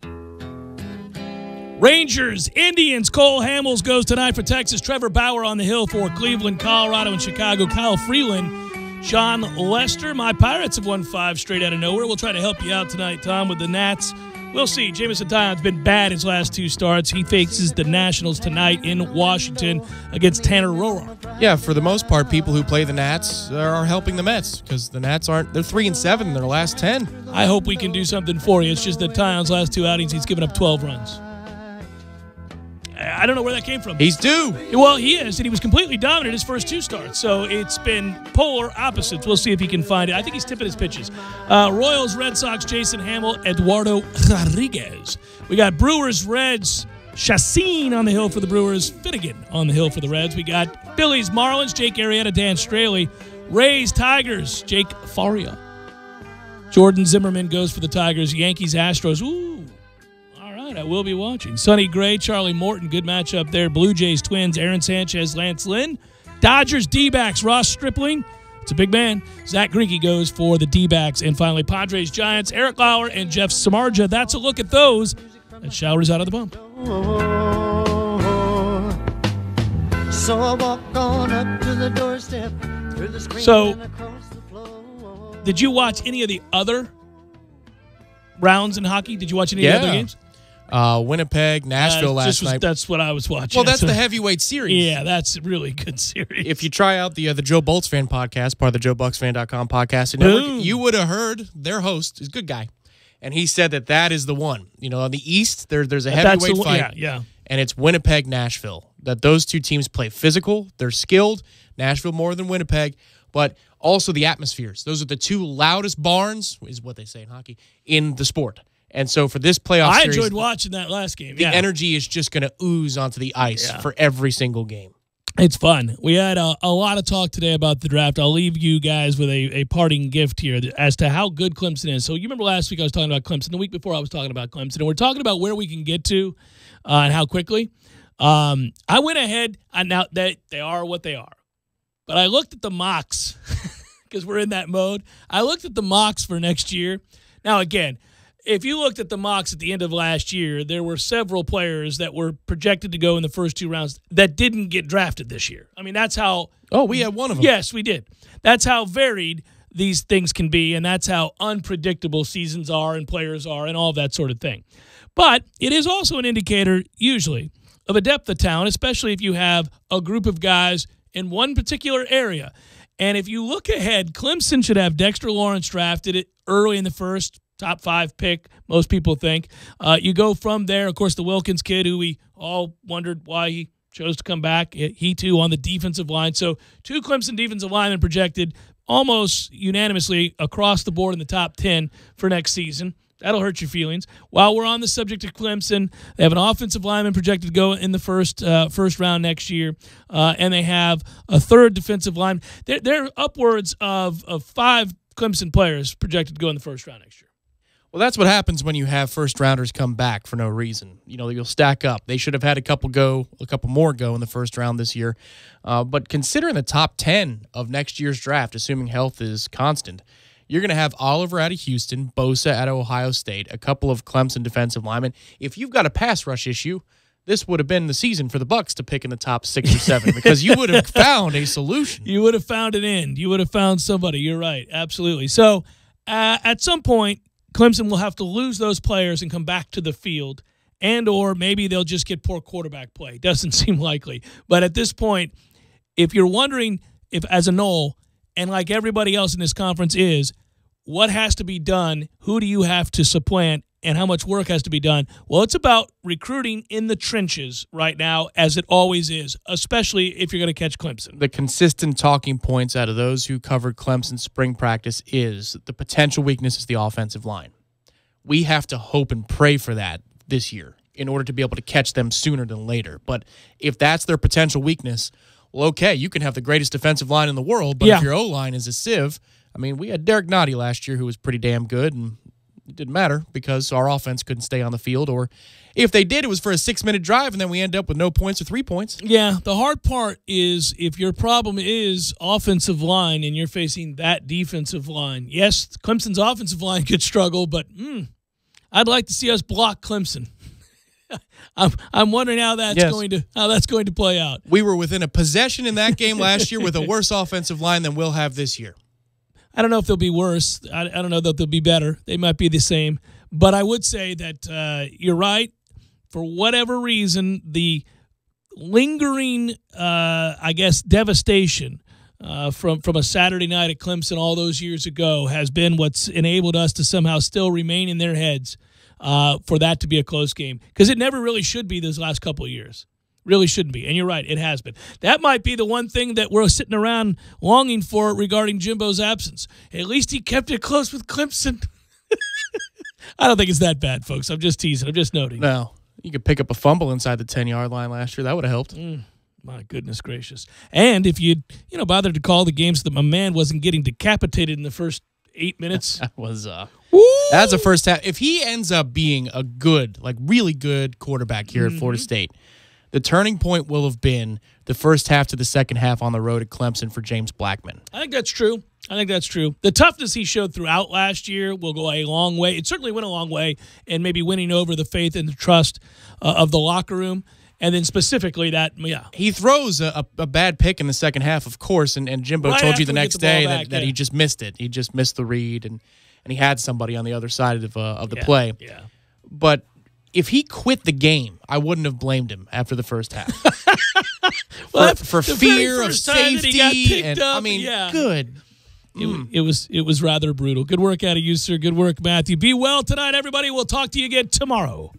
Rangers, Indians, Cole Hamels goes tonight for Texas. Trevor Bauer on the hill for Cleveland, Colorado, and Chicago. Kyle Freeland, John Lester. My Pirates have won 5 straight out of nowhere. We'll try to help you out tonight, Tom, with the Nats. We'll see. Jameson Taillon's been bad his last 2 starts. He faces the Nationals tonight in Washington against Tanner Roark. Yeah, for the most part, people who play the Nats are helping the Mets because the Nats they're 3-7 in their last 10. I hope we can do something for you. It's just that Taillon's last 2 outings, he's given up 12 runs. I don't know where that came from. He's due. Well, he is, and he was completely dominant his first 2 starts. So it's been polar opposites. We'll see if he can find it. I think he's tipping his pitches. Royals, Red Sox, Jason Hamill, Eduardo Rodriguez. We got Brewers, Reds, Chassin on the hill for the Brewers, Finnegan on the hill for the Reds. We got Phillies, Marlins, Jake Arrieta, Dan Straley. Rays, Tigers, Jake Faria. Jordan Zimmerman goes for the Tigers. Yankees, Astros. Ooh. All right, I will be watching. Sonny Gray, Charlie Morton. Good matchup there. Blue Jays, Twins. Aaron Sanchez, Lance Lynn. Dodgers, D-backs. Ross Stripling. It's a big man. Zach Greinke goes for the D-backs. And finally, Padres, Giants. Eric Lauer and Jeff Samardzija. That's a look at those. That showers out of the bump. So I walk on up to the doorstep. So, did you watch any of the other rounds in hockey? Did you watch any of the other games? Winnipeg, Nashville last night. That's what I was watching. Well, that's the heavyweight series. Yeah, that's a really good series. If you try out the Joe Bolts Fan podcast, part of the JoeBucksFan.com podcast network, you would have heard their host is a good guy. And he said that is the one. You know, on the East, there's a heavyweight fight. Yeah. And it's Winnipeg, Nashville. That those two teams play physical. They're skilled. Nashville more than Winnipeg. But also the atmospheres. Those are the two loudest barns, is what they say in hockey, in the sport. And so for this playoff series, I enjoyed watching that last game. The energy is just going to ooze onto the ice for every single game. It's fun. We had a lot of talk today about the draft. I'll leave you guys with a parting gift here as to how good Clemson is. So you remember last week I was talking about Clemson. The week before I was talking about Clemson. And we're talking about where we can get to and how quickly. I went ahead. Now that they are what they are. But I looked at the mocks because we're in that mode. I looked at the mocks for next year. Now, again, if you looked at the mocks at the end of last year, there were several players that were projected to go in the first two rounds that didn't get drafted this year. I mean, that's how... Oh, we had one of them. Yes, we did. That's how varied these things can be, and that's how unpredictable seasons are and players are and all of that sort of thing. But it is also an indicator, usually, of a depth of talent, especially if you have a group of guys in one particular area. And if you look ahead, Clemson should have Dexter Lawrence drafted it early in the first, top 5 pick, most people think. You go from there, of course, the Wilkins kid, who we all wondered why he chose to come back. He, too, on the defensive line. So 2 Clemson defensive linemen projected almost unanimously across the board in the top 10 for next season. That'll hurt your feelings. While we're on the subject of Clemson, they have an offensive lineman projected to go in the first round next year, and they have a 3rd defensive line. They're upwards of 5 Clemson players projected to go in the first round next year. Well, that's what happens when you have first-rounders come back for no reason. You know, you'll stack up. They should have had a couple more go in the first round this year. But considering the top 10 of next year's draft, assuming health is constant, you're going to have Oliver out of Houston, Bosa out of Ohio State, a couple of Clemson defensive linemen. If you've got a pass rush issue, this would have been the season for the Bucs to pick in the top 6 or 7 because you would have found a solution. You would have found an end. You would have found somebody. You're right. Absolutely. So at some point, Clemson will have to lose those players and come back to the field, and or maybe they'll just get poor quarterback play. Doesn't seem likely. But at this point, if you're wondering if as a Nole, and like everybody else in this conference is, what has to be done, who do you have to supplant, and how much work has to be done? Well, it's about recruiting in the trenches right now, as it always is, especially if you're going to catch Clemson. The consistent talking points out of those who covered Clemson's spring practice is the potential weakness is the offensive line. We have to hope and pray for that this year in order to be able to catch them sooner than later. But if that's their potential weakness, well, okay, you can have the greatest defensive line in the world, but if your O-line is a sieve, I mean, we had Derek Nottie last year who was pretty damn good, and it didn't matter because our offense couldn't stay on the field, or if they did, it was for a 6-minute drive, and then we end up with no points or 3 points. Yeah, the hard part is if your problem is offensive line and you're facing that defensive line. Yes, Clemson's offensive line could struggle, but I'd like to see us block Clemson. I'm wondering how that's going to play out. We were within a possession in that game last year with a worse offensive line than we'll have this year. I don't know if they'll be worse. I don't know that they'll be better. They might be the same. But I would say that you're right. For whatever reason, the lingering, devastation from a Saturday night at Clemson all those years ago has been what's enabled us to somehow still remain in their heads for that to be a close game. Because it never really should be those last couple of years. Really shouldn't be. And you're right, it has been. That might be the one thing that we're sitting around longing for regarding Jimbo's absence. At least he kept it close with Clemson. I don't think it's that bad, folks. I'm just teasing. I'm just noting. No. You could pick up a fumble inside the 10-yard line last year. That would have helped. My goodness gracious. And if you'd bothered to call the games so that my man wasn't getting decapitated in the first 8 minutes. That was that's the first half. If he ends up being a good, like really good quarterback here at Florida State, the turning point will have been the first half to the second half on the road at Clemson for James Blackman. I think that's true. The toughness he showed throughout last year will go a long way. It certainly went a long way in maybe winning over the faith and the trust of the locker room. And then specifically that, He throws a bad pick in the second half, of course, and Jimbo told you the next day that he just missed it. He just missed the read, and he had somebody on the other side of the play. Yeah. But if he quit the game, I wouldn't have blamed him after the first half. for fear of safety. And, I mean, good. It was rather brutal. Good work out of you, sir. Good work, Matthew. Be well tonight, everybody. We'll talk to you again tomorrow.